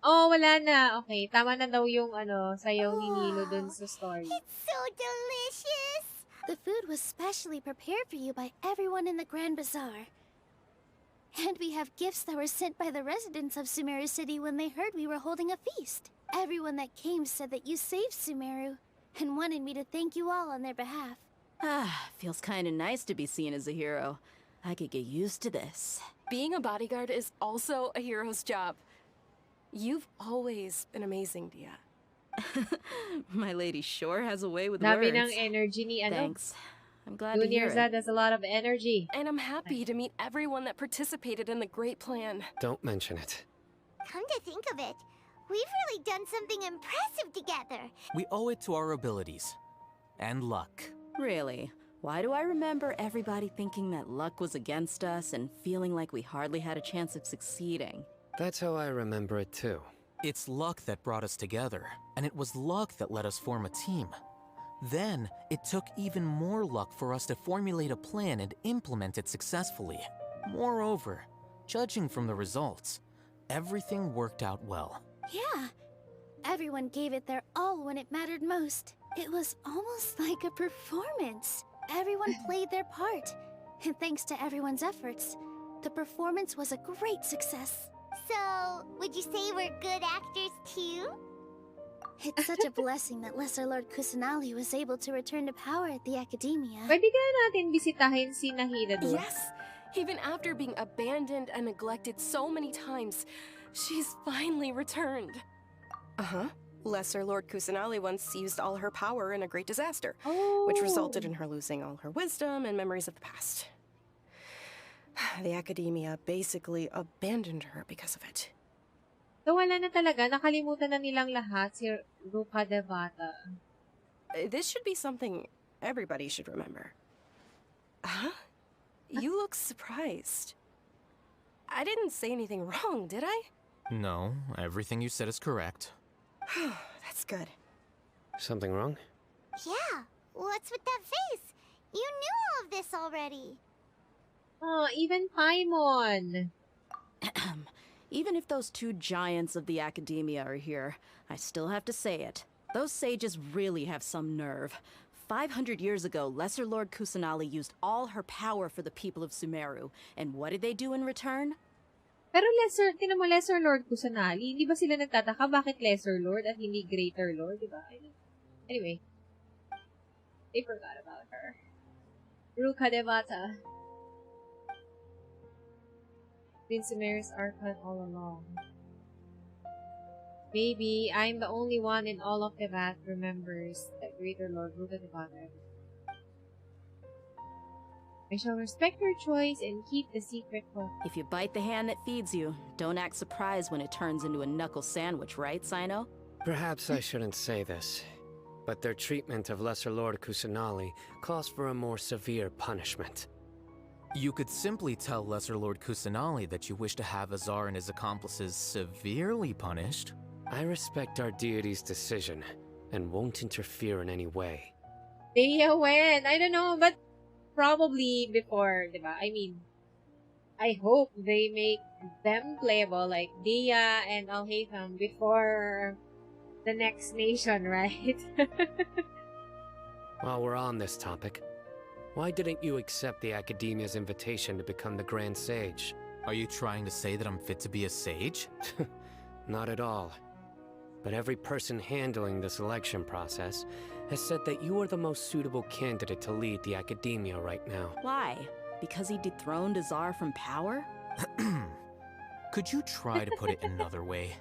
Oh, wala na. Okay, tama na daw yung sayaw ni Nilo dun sa story. It's so delicious! The food was specially prepared for you by everyone in the Grand Bazaar. And we have gifts that were sent by the residents of Sumeru City when they heard we were holding a feast. Everyone that came said that you saved Sumeru, and wanted me to thank you all on their behalf. Ah, feels kinda nice to be seen as a hero. I could get used to this. Being a bodyguard is also a hero's job. You've always been amazing, Dia. My lady sure has a way with Dami words. ng energy ni Thanks. I'm glad to Junior hear Zed it. has a lot of energy. And I'm happy to meet everyone that participated in the great plan. Don't mention it. Come to think of it, we've really done something impressive together. We owe it to our abilities. And luck. Really? Why do I remember everybody thinking that luck was against us and feeling like we hardly had a chance of succeeding? That's how I remember it too. It's luck that brought us together, and it was luck that let us form a team. Then, it took even more luck for us to formulate a plan and implement it successfully. Moreover, judging from the results, everything worked out well. Yeah. Everyone gave it their all when it mattered most. It was almost like a performance. Everyone played their part. And thanks to everyone's efforts, the performance was a great success. So, would you say we're good actors too? It's such a blessing that Lesser Lord Kusanali was able to return to power at the Academia. Pwede kaya natin bisitahin si Nahida doon? Yes! Even after being abandoned and neglected so many times, she's finally returned. Uh-huh. Lesser Lord Kusanali once used all her power in a great disaster, Oh. which resulted in her losing all her wisdom and memories of the past. The academia basically abandoned her because of it. So wala na talaga, nakalimutan na nilang lahat si Ruka Devata. This should be something everybody should remember. Huh? You look surprised. I didn't say anything wrong, did I? No, everything you said is correct. That's good. Something wrong? Yeah, what's with that face? You knew all of this already. Oh, even Paimon. Even if those two giants of the academia are here, I still have to say it. Those sages really have some nerve. 500 years ago, Lesser Lord Kusanali used all her power for the people of Sumeru. And what did they do in return? Pero tinan mo, Lesser Lord Kusanali, hindi ba sila nagtataka bakit Lesser Lord at hindi Greater Lord, diba? Anyway, they forgot about her. Ruka Devata. Been Sumeru's Archon all along. Maybe I'm the only one in all of Tevat remembers that Greater Lord Ruka Devata. I shall respect your choice and keep the secret for... If you bite the hand that feeds you, don't act surprised when it turns into a knuckle sandwich, right, Sino? Perhaps I shouldn't say this, but their treatment of Lesser Lord Kusanali calls for a more severe punishment. You could simply tell Lesser Lord Kusanali that you wish to have Azar and his accomplices severely punished. I respect our deity's decision, and won't interfere in any way. Dea when? I don't know, but probably before, diba? I mean, I hope they make them playable, like Dea and Al-Haytham, before the next nation, right? While we're on this topic, why didn't you accept the Academia's invitation to become the Grand Sage? Are you trying to say that I'm fit to be a sage? Not at all. But every person handling the selection process has said that you are the most suitable candidate to lead the Academia right now. Why? Because he dethroned Azar from power? Could you try to put it another way?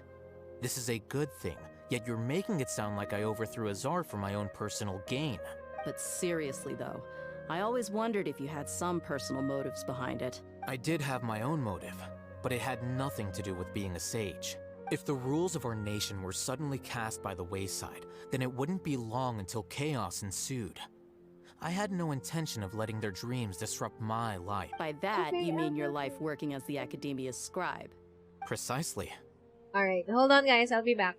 This is a good thing, yet you're making it sound like I overthrew Azar for my own personal gain. But seriously though, I always wondered if you had some personal motives behind it. I did have my own motive, but it had nothing to do with being a sage. If the rules of our nation were suddenly cast by the wayside, then it wouldn't be long until chaos ensued. I had no intention of letting their dreams disrupt my life. By that, you mean your life working as the Academia's scribe? Precisely. Alright, hold on guys, I'll be back.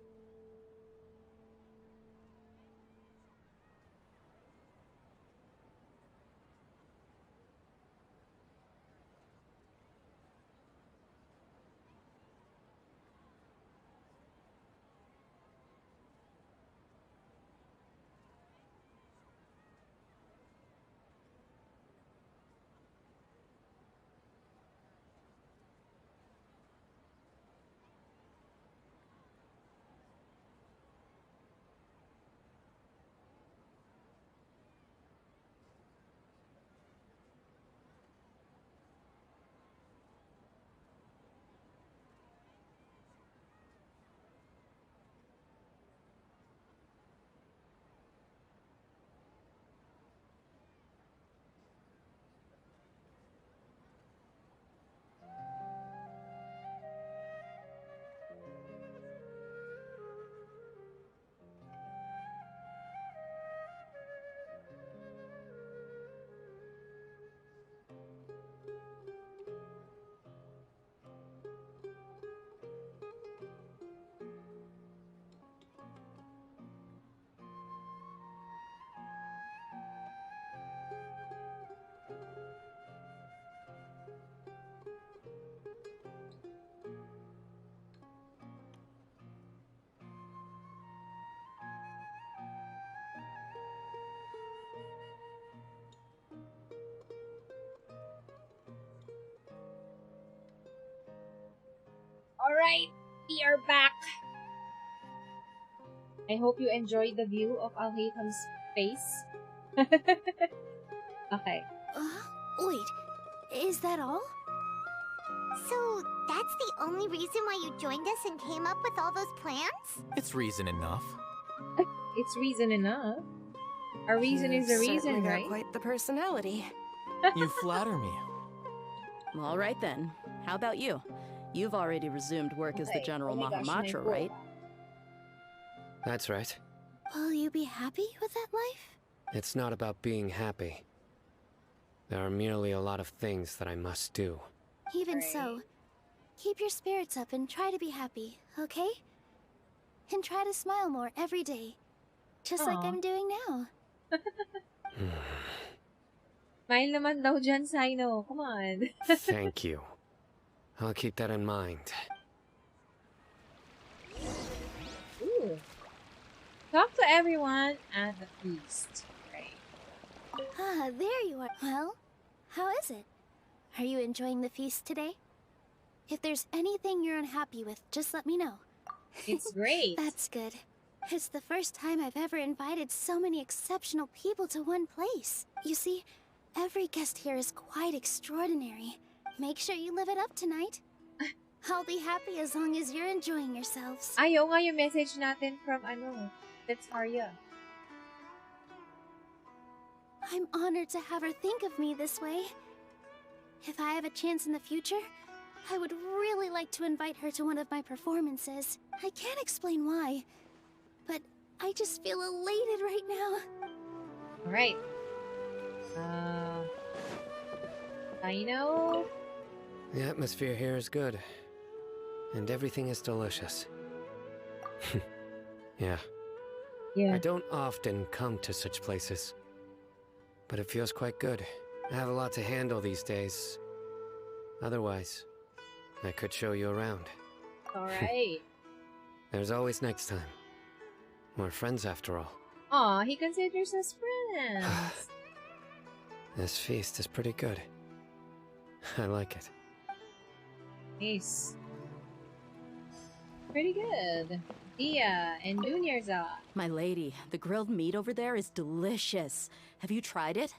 Alright, we are back. I hope you enjoyed the view of Al-Haytham's face. Okay. Wait, is that all? So, that's the only reason why you joined us and came up with all those plans? It's reason enough. It's reason enough. A reason is a reason, certainly right? got quite the personality. You flatter me. All right then. How about you? You've already resumed work as the General Mahamatra, right? That's right. Will you be happy with that life? It's not about being happy. There are merely a lot of things that I must do. Even so, keep your spirits up and try to be happy, okay? And try to smile more every day. Just like I'm doing now. Smile naman daw dyan, Sino. Come on. Thank you. I'll keep that in mind. Ooh. Talk to everyone at the feast. Right. Ah, there you are. Well, how is it? Are you enjoying the feast today? If there's anything you're unhappy with, just let me know. It's great. That's good. It's the first time I've ever invited so many exceptional people to one place. You see, every guest here is quite extraordinary. Make sure you live it up tonight. I'll be happy as long as you're enjoying yourselves. Ayaw nga yung message natin from that's Arya. I'm honored to have her think of me this way. If I have a chance in the future, I would really like to invite her to one of my performances. I can't explain why, but I just feel elated right now. Alright. I know. The atmosphere here is good. And everything is delicious. Yeah. I don't often come to such places. But it feels quite good. I have a lot to handle these days. Otherwise, I could show you around. Alright. There's always next time. We're friends after all. Aw, he considers us friends. This feast is pretty good. I like it. Nice. Pretty good. Dia and Juniorza. My lady, the grilled meat over there is delicious. Have you tried it?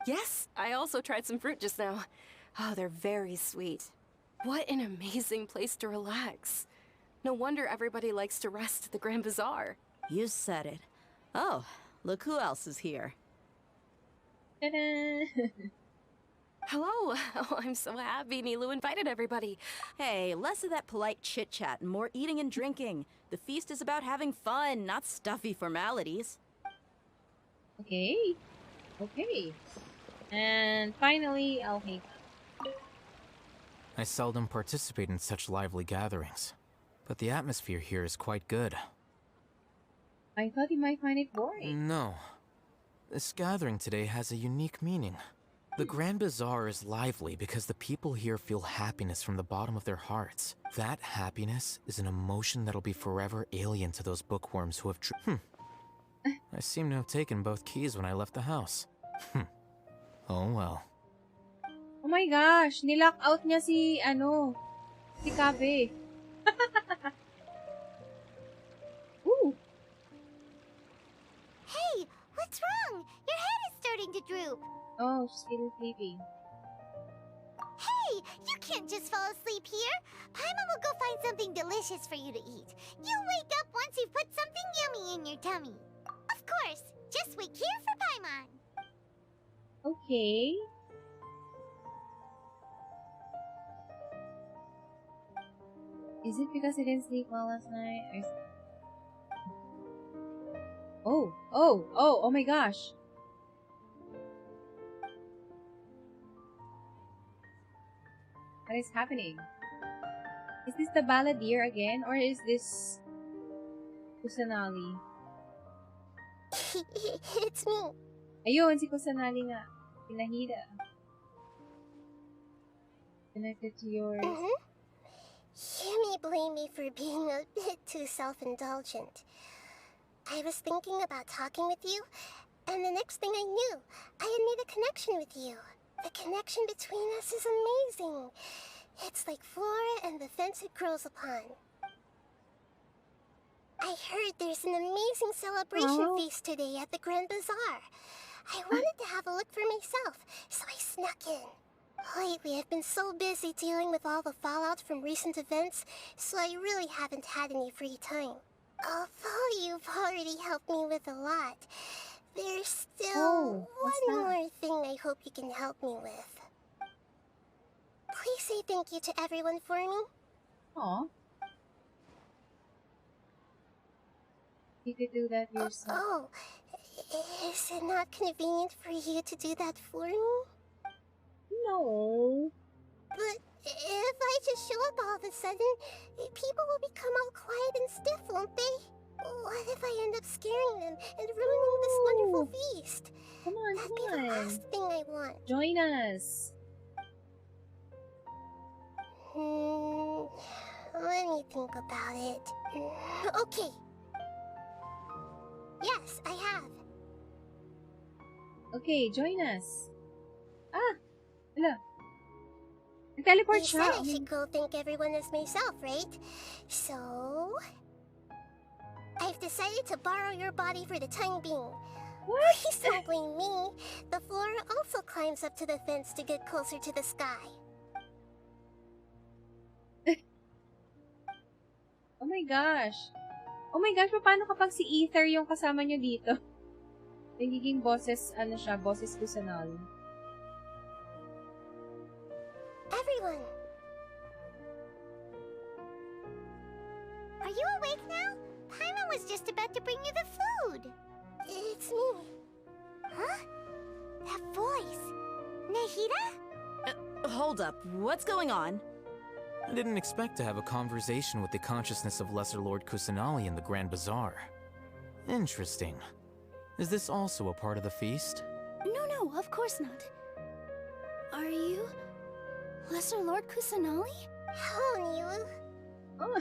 Yes, I also tried some fruit just now. Oh, they're very sweet. What an amazing place to relax. No wonder everybody likes to rest at the Grand Bazaar. You said it. Oh, look who else is here. Ta-da! Hello. Oh, I'm so happy Nilou invited everybody. Hey, less of that polite chit-chat and more eating and drinking. The feast is about having fun, not stuffy formalities. Okay. Okay. And finally, I'll hang up. I seldom participate in such lively gatherings, but the atmosphere here is quite good. I thought you might find it boring. No. This gathering today has a unique meaning. The Grand Bazaar is lively because the people here feel happiness from the bottom of their hearts. That happiness is an emotion that'll be forever alien to those bookworms who have I seem to have taken both keys when I left the house. Oh well. Oh my gosh, nilock out niya si Kabe. Ooh. Hey, what's wrong? Your head is starting to droop. Oh, she's getting sleepy. Hey, you can't just fall asleep here. Paimon will go find something delicious for you to eat. You'll wake up once you've put something yummy in your tummy. Of course, just wait here for Paimon. Okay. Is it because I didn't sleep well last night? Oh my gosh. What is happening? Is this the balladeer again, or is this Kusanali? It's me. Ayun, si Kusanali nga. Pinahida. Connected to yours. You may blame me for being a bit too self-indulgent. I was thinking about talking with you, and the next thing I knew, I had made a connection with you. The connection between us is amazing. It's like flora and the fence it grows upon. I heard there's an amazing celebration feast today at the Grand Bazaar. I wanted to have a look for myself, so I snuck in. Lately, I've been so busy dealing with all the fallout from recent events, so I really haven't had any free time. Although you've already helped me with a lot, there's still one more thing I hope you can help me with. Please say thank you to everyone for me. Aw. You could do that yourself. Is it not convenient for you to do that for me? No. But if I just show up all of a sudden, people will become all quiet and stiff, won't they? What if I end up scaring them and ruining this wonderful feast? Come on, That'd be the last thing I want. Join us. Let me think about it. Okay. Yes, I have. Okay, join us. Ah! Hello. Teleport You said I should go thank everyone as myself, right? So... I've decided to borrow your body for the time being. What? Please don't blame me. The flora also climbs up to the fence to get closer to the sky. Oh my gosh. Oh my gosh, paano kapag si Ether yung kasama nyo dito? Nagiging boses, ano siya, boses Kusanal. Everyone! Are you awake now? Paimon was just about to bring you the food. It's me. Huh? That voice. Nahida? Hold up. What's going on? I didn't expect to have a conversation with the consciousness of Lesser Lord Kusanali in the Grand Bazaar. Interesting. Is this also a part of the feast? No, of course not. Are you... Lesser Lord Kusanali? Hello, Nilu. Oh.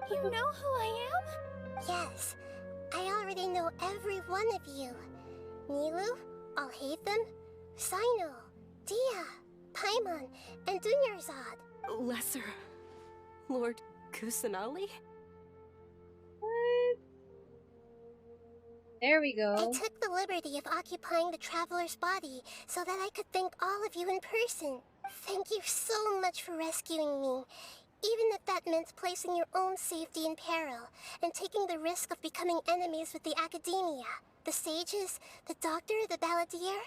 You know who I am? Yes. I already know every one of you. Nilu, Alhaitham, Sino, Dia, Paimon, and Dunyarzad. Lesser Lord Kusanali? What? There we go. I took the liberty of occupying the traveler's body so that I could thank all of you in person. Thank you so much for rescuing me, even if that meant placing your own safety in peril and taking the risk of becoming enemies with the academia, the sages, the doctor, the balladeer,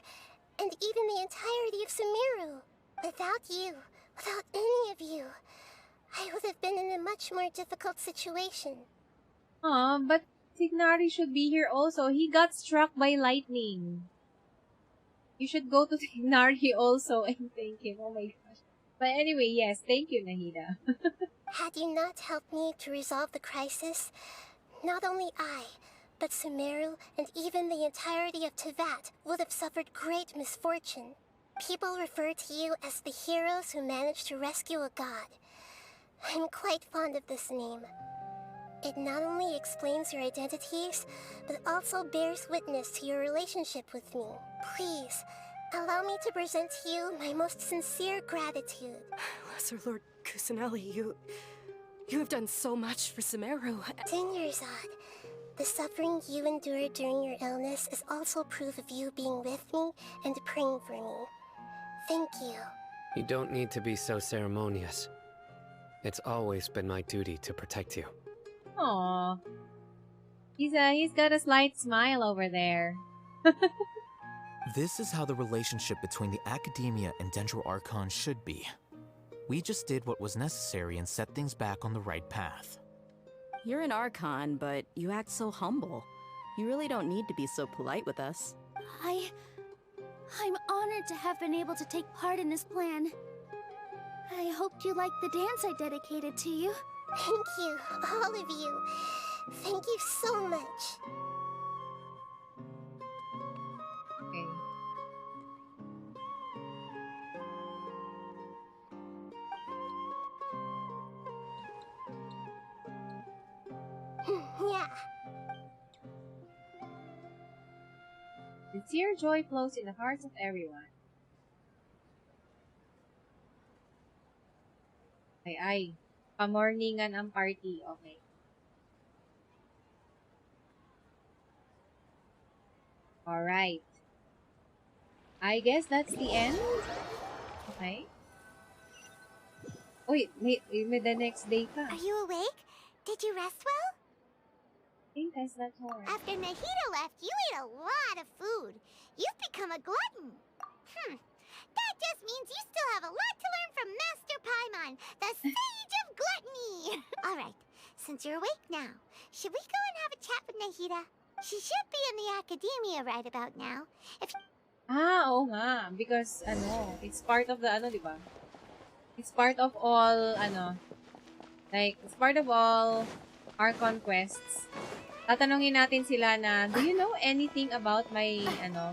and even the entirety of Sumeru. Without you, without any of you, I would have been in a much more difficult situation. Aw, but Tignari should be here also. He got struck by lightning. You should go to Tignari also and thank him. Oh my gosh. But anyway, yes, thank you, Nahida. Had you not helped me to resolve the crisis, not only I, but Sumeru and even the entirety of Tevat would have suffered great misfortune. People refer to you as the heroes who managed to rescue a god. I'm quite fond of this name. It not only explains your identities, but also bears witness to your relationship with me. Please, allow me to present to you my most sincere gratitude. Lesser Lord Kusanali, you have done so much for Sumeru. Dunyarzad, the suffering you endured during your illness is also proof of you being with me and praying for me. Thank you. You don't need to be so ceremonious. It's always been my duty to protect you. Aww. He's got a slight smile over there. This is how the relationship between the Academia and Dendro Archon should be. We just did what was necessary and set things back on the right path. You're an Archon, but you act so humble. You really don't need to be so polite with us. I'm honored to have been able to take part in this plan. I hoped you liked the dance I dedicated to you. Thank you, all of you. Thank you so much. Okay. Yeah. Sincere joy flows in the hearts of everyone. Ay. Pamorningan ang party. Okay. Alright. I guess that's the end of Okay. Wait, may the next day pa. Are you awake? Did you rest well? I think that's not hard. After Nahida left, you ate a lot of food. You've become a glutton. That just means you still have a lot to learn from Master Paimon, the Sage of Gluttony. All right, since you're awake now, should we go and have a chat with Nahida? She should be in the academia right about now. Oo nga. Because, it's part of the, di ba? It's part of all, it's part of all Archon quests. Tatanungin natin sila na, do you know anything about my,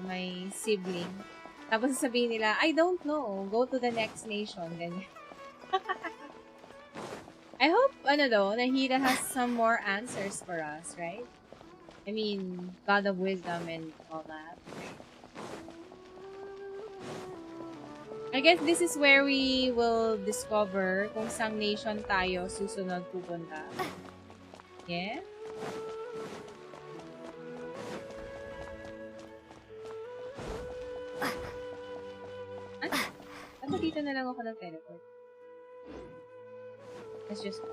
my sibling? Tapos sasabihin nila, I don't know. Go to the next nation. Ganyan. I hope, Nahida has some more answers for us, right? I mean, God of Wisdom and all that. I guess this is where we will discover kung sang nation tayo susunod pupunta. Yeah? Ano dito na lang ako ng teleport? Let's just go.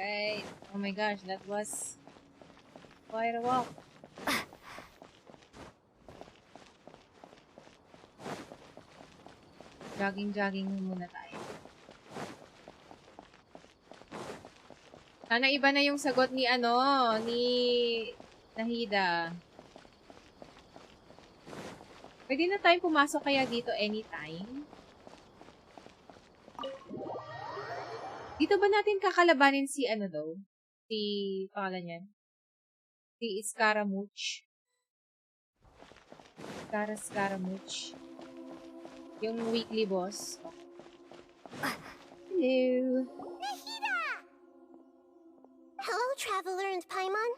Right. Oh my gosh, that was quite a walk. Jogging muna tayo. Sana iba na yung sagot ni Nahida. Pwede na tayong pumasok kaya dito anytime? Dito ba natin kakalabanin si pangalan niyan? Si Scaramouche. Scaramouche. Yung weekly boss. Hello. Nahida! Hello, Traveler and Paimon.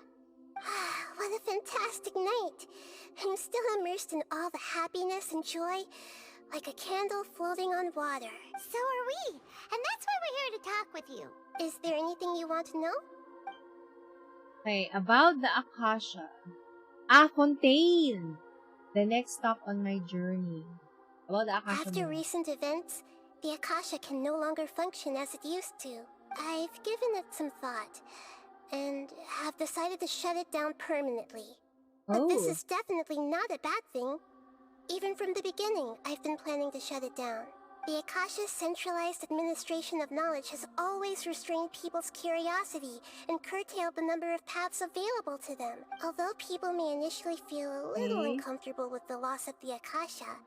What a fantastic night. I'm still immersed in all the happiness and joy, like a candle floating on water. So are we, and that's why we're here to talk with you. Is there anything you want to know? Okay, about the Akasha. Fontaine! The next stop on my journey. About the Akasha. After recent events, the Akasha can no longer function as it used to. I've given it some thought, and have decided to shut it down permanently. But this is definitely not a bad thing. Even from the beginning, I've been planning to shut it down. The Akasha's centralized administration of knowledge has always restrained people's curiosity and curtailed the number of paths available to them. Although people may initially feel a little uncomfortable with the loss of the Akasha,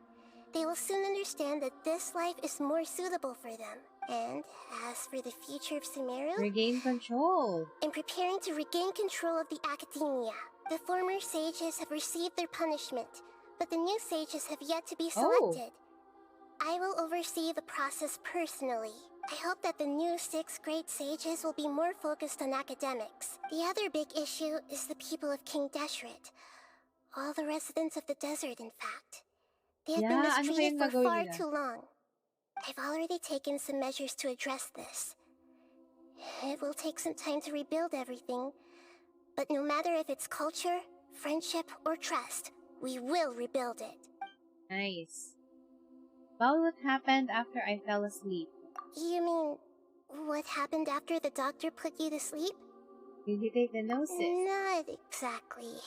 they will soon understand that this life is more suitable for them. And as for the future of Sumeru, regain control. I'm preparing to regain control of the academia. The former sages have received their punishment, but the new sages have yet to be selected. I will oversee the process personally. I hope that the new 6 great sages will be more focused on academics. The other big issue is the people of King Deshret. All the residents of the desert, in fact. They have been mistreated for far too long. I've already taken some measures to address this. It will take some time to rebuild everything, but no matter if it's culture, friendship, or trust, we will rebuild it. Nice. About what happened after I fell asleep. You mean, what happened after the doctor put you to sleep? Did you take the gnosis? Not exactly.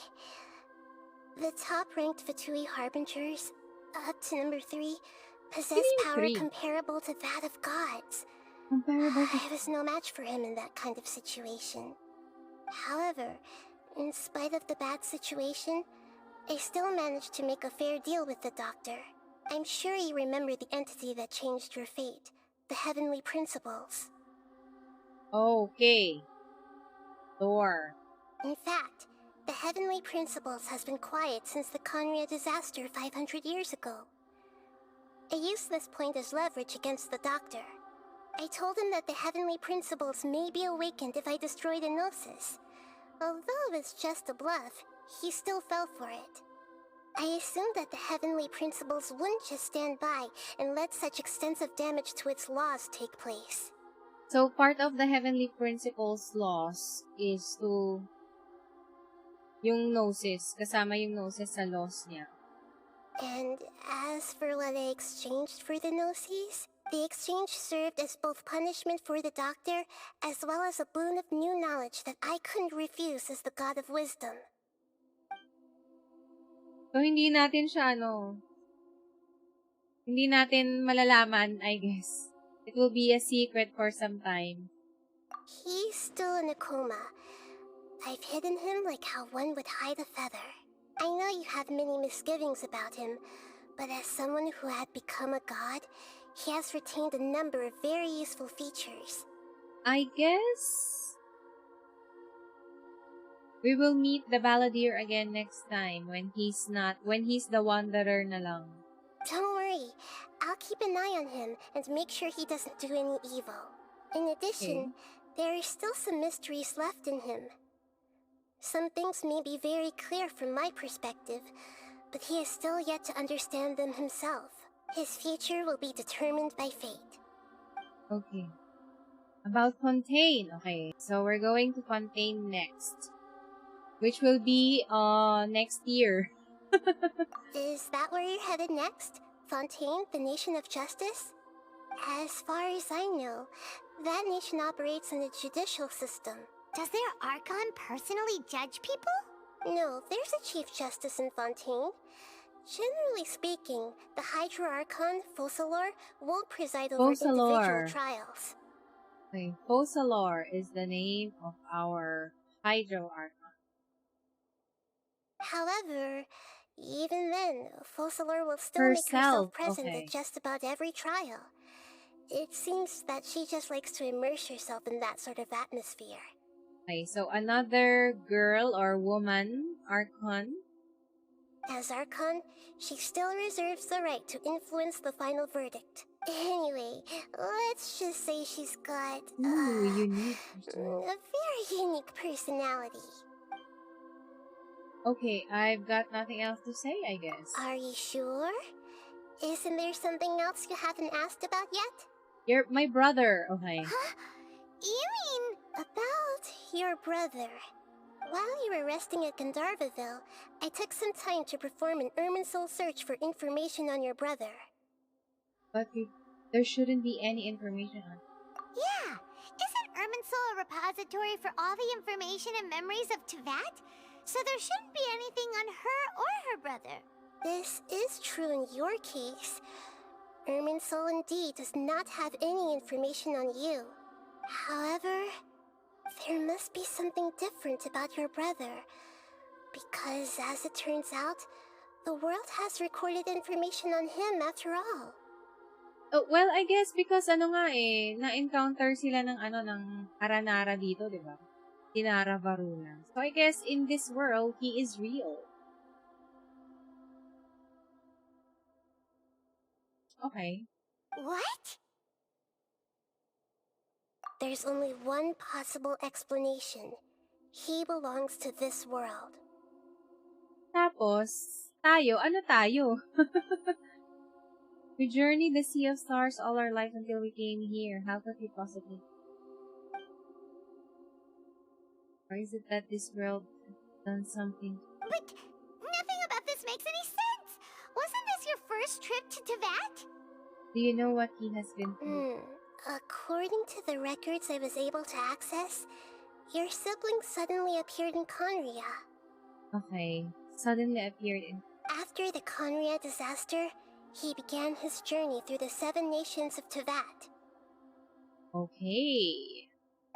The top-ranked Fatui Harbingers, up to number 3, possess power comparable to that of gods. I was no match for him in that kind of situation. However, in spite of the bad situation, I still managed to make a fair deal with the doctor. I'm sure you remember the entity that changed your fate, the Heavenly Principles. Okay. Thor. In fact, the Heavenly Principles has been quiet since the Conria disaster 500 years ago. I used this point as leverage against the doctor. I told him that the heavenly principles may be awakened if I destroy the Gnosis. Although it's just a bluff, he still fell for it. I assumed that the heavenly principles wouldn't just stand by and let such extensive damage to its laws take place. So part of the heavenly principles laws is to yung Gnosis, kasama yung Gnosis sa laws niya. And as for what I exchanged for the Gnosis, the exchange served as both punishment for the doctor as well as a boon of new knowledge that I couldn't refuse as the God of Wisdom. So hindi natin siya hindi natin malalaman, I guess. It will be a secret for some time. He's still in a coma. I've hidden him like how one would hide a feather. I know you have many misgivings about him, but as someone who had become a god, he has retained a number of very useful features. I guess we will meet the Balladeer again next time when he's the Wanderer na lang. Don't worry, I'll keep an eye on him and make sure he doesn't do any evil. In addition, there are still some mysteries left in him. Some things may be very clear from my perspective, but he has still yet to understand them himself. His future will be determined by fate. Okay. About Fontaine. Okay, so we're going to Fontaine next. Which will be next year. Is that where you're headed next? Fontaine, the nation of justice? As far as I know, that nation operates in a judicial system. Does their Archon personally judge people? No, there's a Chief Justice in Fontaine. Generally speaking, the Hydro Archon, Focalor, won't preside over individual trials. Okay, Focalor is the name of our Hydro Archon. However, even then, Focalor will still make herself present at just about every trial. It seems that she just likes to immerse herself in that sort of atmosphere. Okay, so another girl or woman, Archon. As Archon, she still reserves the right to influence the final verdict. Anyway, let's just say she's got unique a very unique personality. Okay, I've got nothing else to say, I guess. Are you sure? Isn't there something else you haven't asked about yet? You're my brother, okay. Huh? You mean about your brother? While you were resting at Gandharvaville, I took some time to perform an Irminsul search for information on your brother. But there shouldn't be any information on. Yeah! Isn't Irminsul a repository for all the information and memories of Teyvat? So there shouldn't be anything on her or her brother. This is true in your case. Irminsul indeed does not have any information on you. However, there must be something different about your brother. Because as it turns out, the world has recorded information on him after all. Oh, well, I guess because na-encounter sila ng Aranara dito, di ba? Dinara Varuna. So I guess in this world, he is real. Okay. What? There's only one possible explanation. He belongs to this world. Tapos, tayo? Ano tayo? We journeyed the sea of stars all our life until we came here. How could we possibly? Or is it that this world has done something? But nothing about this makes any sense! Wasn't this your first trip to Teyvat? Do you know what he has been through? According to the records I was able to access, your sibling suddenly appeared in Conria. Okay, suddenly appeared in... After the Conria disaster, he began his journey through the 7 nations of Teyvat. Okay.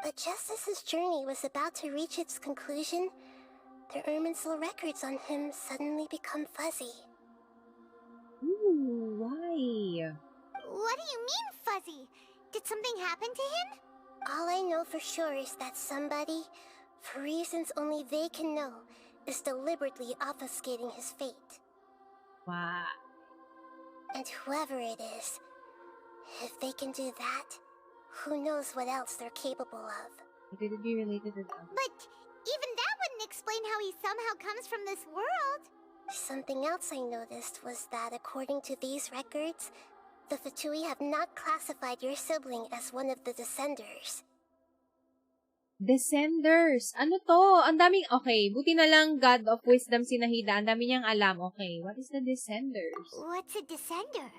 But just as his journey was about to reach its conclusion, the Irminsul records on him suddenly become fuzzy. Ooh, why? What do you mean, fuzzy? Did something happen to him? All I know for sure is that somebody, for reasons only they can know, is deliberately obfuscating his fate. Wow. And whoever it is, if they can do that, who knows what else they're capable of. Could it be related to them? But even that wouldn't explain how he somehow comes from this world. Something else I noticed was that according to these records, the Fatui have not classified your sibling as one of the Descenders. Descenders! Ano to? Ang daming, okay, buti na lang God of Wisdom si Nahida. Ang dami niyang alam. Okay, what is the Descenders? What's a Descender?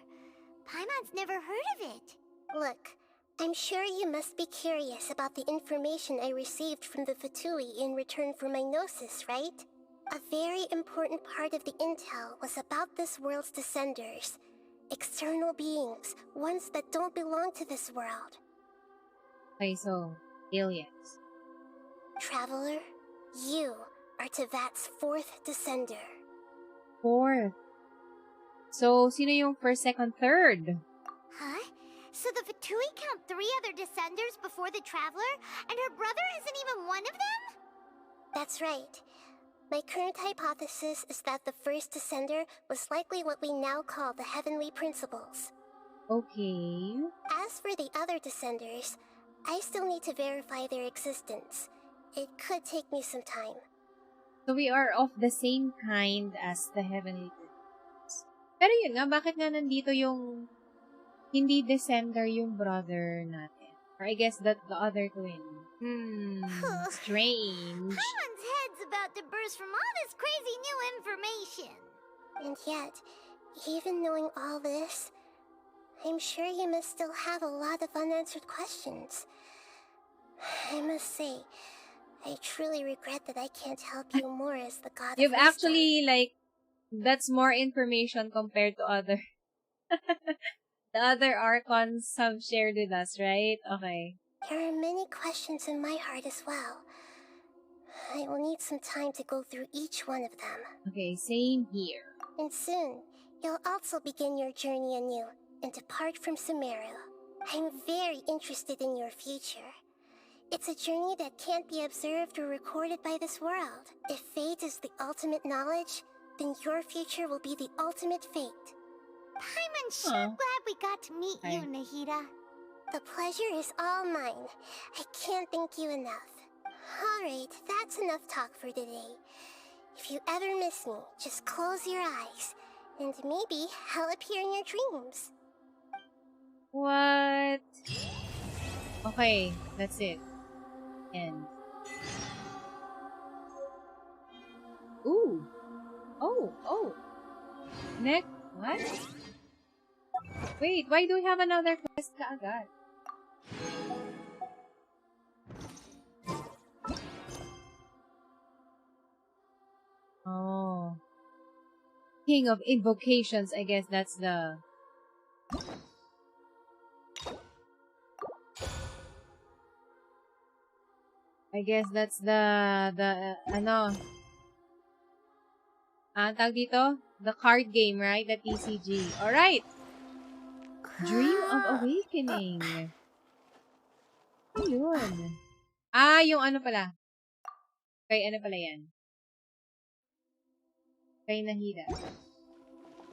Paimon's never heard of it. Look, I'm sure you must be curious about the information I received from the Fatui in return for my gnosis, right? A very important part of the intel was about this world's Descenders. External beings, ones that don't belong to this world. Okay, so, aliens. Traveler, you are Tevat's 4th Descender. 4th. So, sino yung 1st, 2nd, 3rd? Huh? So the Fatui count 3 other Descenders before the Traveler, and her brother isn't even one of them? That's right. My current hypothesis is that the 1st Descender was likely what we now call the Heavenly Principles. Okay. As for the other Descenders, I still need to verify their existence. It could take me some time. So we are of the same kind as the Heavenly Principles. Pero yun nga, bakit nga nandito yung hindi Descender yung brother natin? Or I guess that the other twin. Strange. Paimon's head's about to burst from all this crazy new information. And yet, even knowing all this, I'm sure you must still have a lot of unanswered questions. I must say, I truly regret that I can't help you more as the god You've of wisdom. actually, like, that's more information compared to other the other Archons have shared with us, right? Okay. There are many questions in my heart as well. I will need some time to go through each one of them. Okay, same here. And soon, you'll also begin your journey anew and depart from Sumeru. I'm very interested in your future. It's a journey that can't be observed or recorded by this world. If fate is the ultimate knowledge, then your future will be the ultimate fate. Paimon's sure glad we got to meet you, Nahida. The pleasure is all mine. I can't thank you enough. Alright, that's enough talk for today. If you ever miss me, just close your eyes, and maybe I'll appear in your dreams. What? Okay, that's it. End. Ooh. Oh. Next, what? Wait, why do we have another quest kaagad? Oh. King of Invocations, I guess that's the... I guess that's the ano? Tawag dito? The card game, right? The TCG. Alright! Dream of Awakening. Ano yun? Yung ano pala. Kay ano pala yan? Kay Nahida.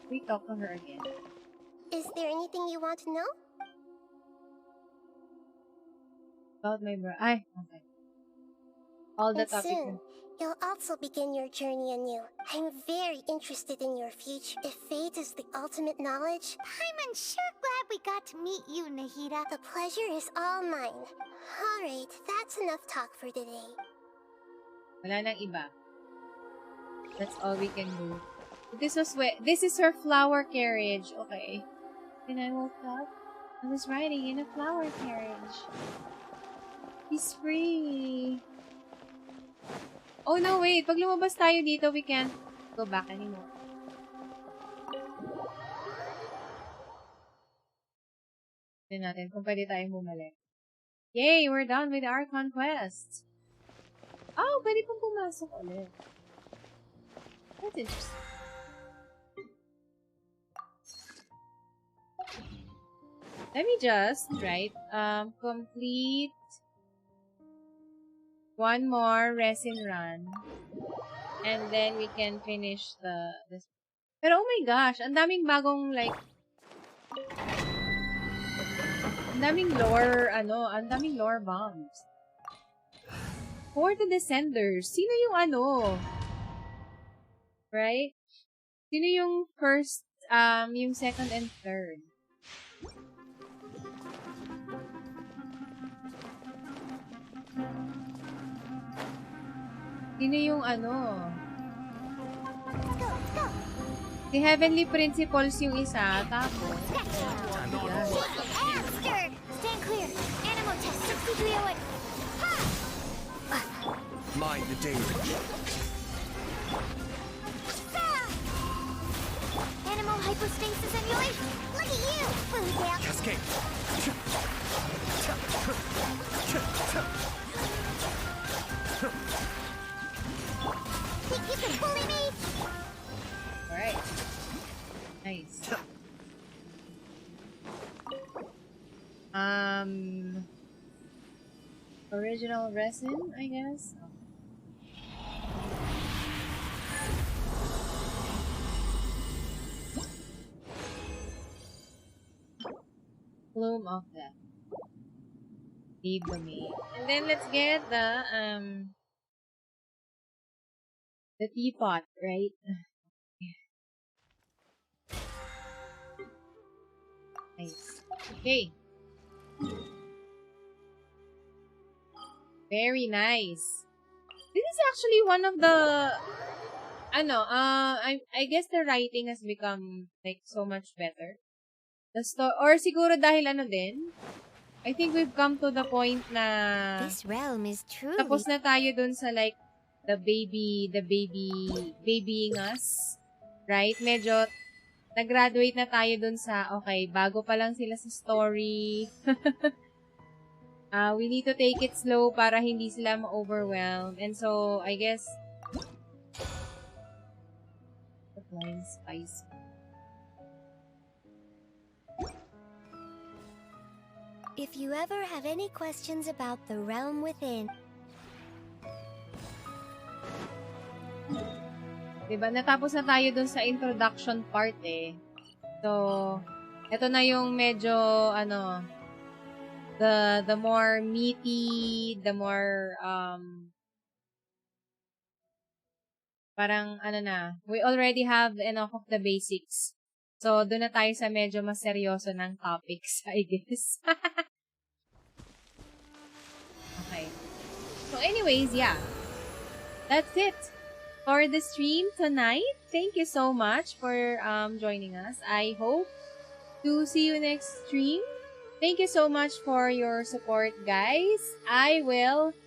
We talk to her again. Is there anything you want to know? About my bro. Ay, okay. All the And topics. soon, you'll also begin your journey anew. I'm very interested in your future. If fate is the ultimate knowledge, Paimon's sure glad we got to meet you, Nahida. The pleasure is all mine. Alright, that's enough talk for today. Wala nang iba. That's all we can do. This is her flower carriage. Okay. When I woke up, I was riding in a flower carriage. He's free. Oh no, wait. Pag lumabas tayo dito, we can't go back anymore. Tignan natin kung pwede tayong bumalik. Yay! We're done with the Archon quest. Oh, pwede pong pumasok ulit. That's interesting. Let me just write, complete one more resin run. And then we can finish this. Pero oh my gosh, ang daming bagong like Ang daming lore, ang daming lore bombs. For the Descenders. Sino yung right? Sino yung first, yung second and third? Sino yung Si Heavenly Principles yung isa, tapos... Stirred! Stand clear! Animal test 6308! Mind the danger. Animal hypostasis emulation! Look at you, Foodtail! Cascade. Think you can bully me? Alright. Nice. Original resin, I guess. Plume of Death. Leave the main. And then let's get the teapot, right? Nice. Okay. Very nice. This is actually one of the I guess the writing has become like so much better. Or siguro dahil din, I think we've come to the point na This realm is truly... Tapos na tayo dun sa like babying us. Right? Medyo nag-graduate na tayo dun sa okay, bago pa lang sila sa story. We need to take it slow para hindi sila ma-overwhelm. And so, I guess the blind spice. If you ever have any questions about the realm within... Diba? Natapos na tayo dun sa introduction part eh. So, eto na yung medyo, the more meaty, the more, parang, we already have enough of the basics. So, doon na tayo sa medyo mas seryoso ng topics, I guess. Okay. So, anyways, yeah. That's it for the stream tonight. Thank you so much for joining us. I hope to see you next stream. Thank you so much for your support, guys. I will...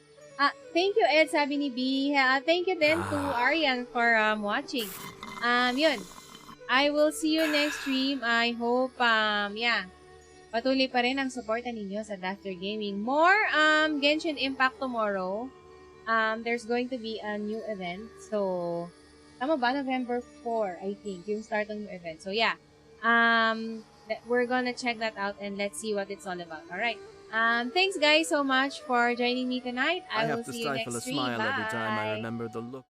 thank you, Ed, sabi ni B. Thank you then to Arian for watching. Yun. I will see you next stream. I hope, patuloy pa rin ang suporta ninyo sa Duster Gaming. More Genshin Impact tomorrow. There's going to be a new event. So, tama ba? November 4, I think, yung start ng new event. So, yeah. We're gonna check that out and let's see what it's all about. Alright. Thanks, guys, so much for joining me tonight. I will see you next stream. I have to stifle a smile every time I Bye. remember the look.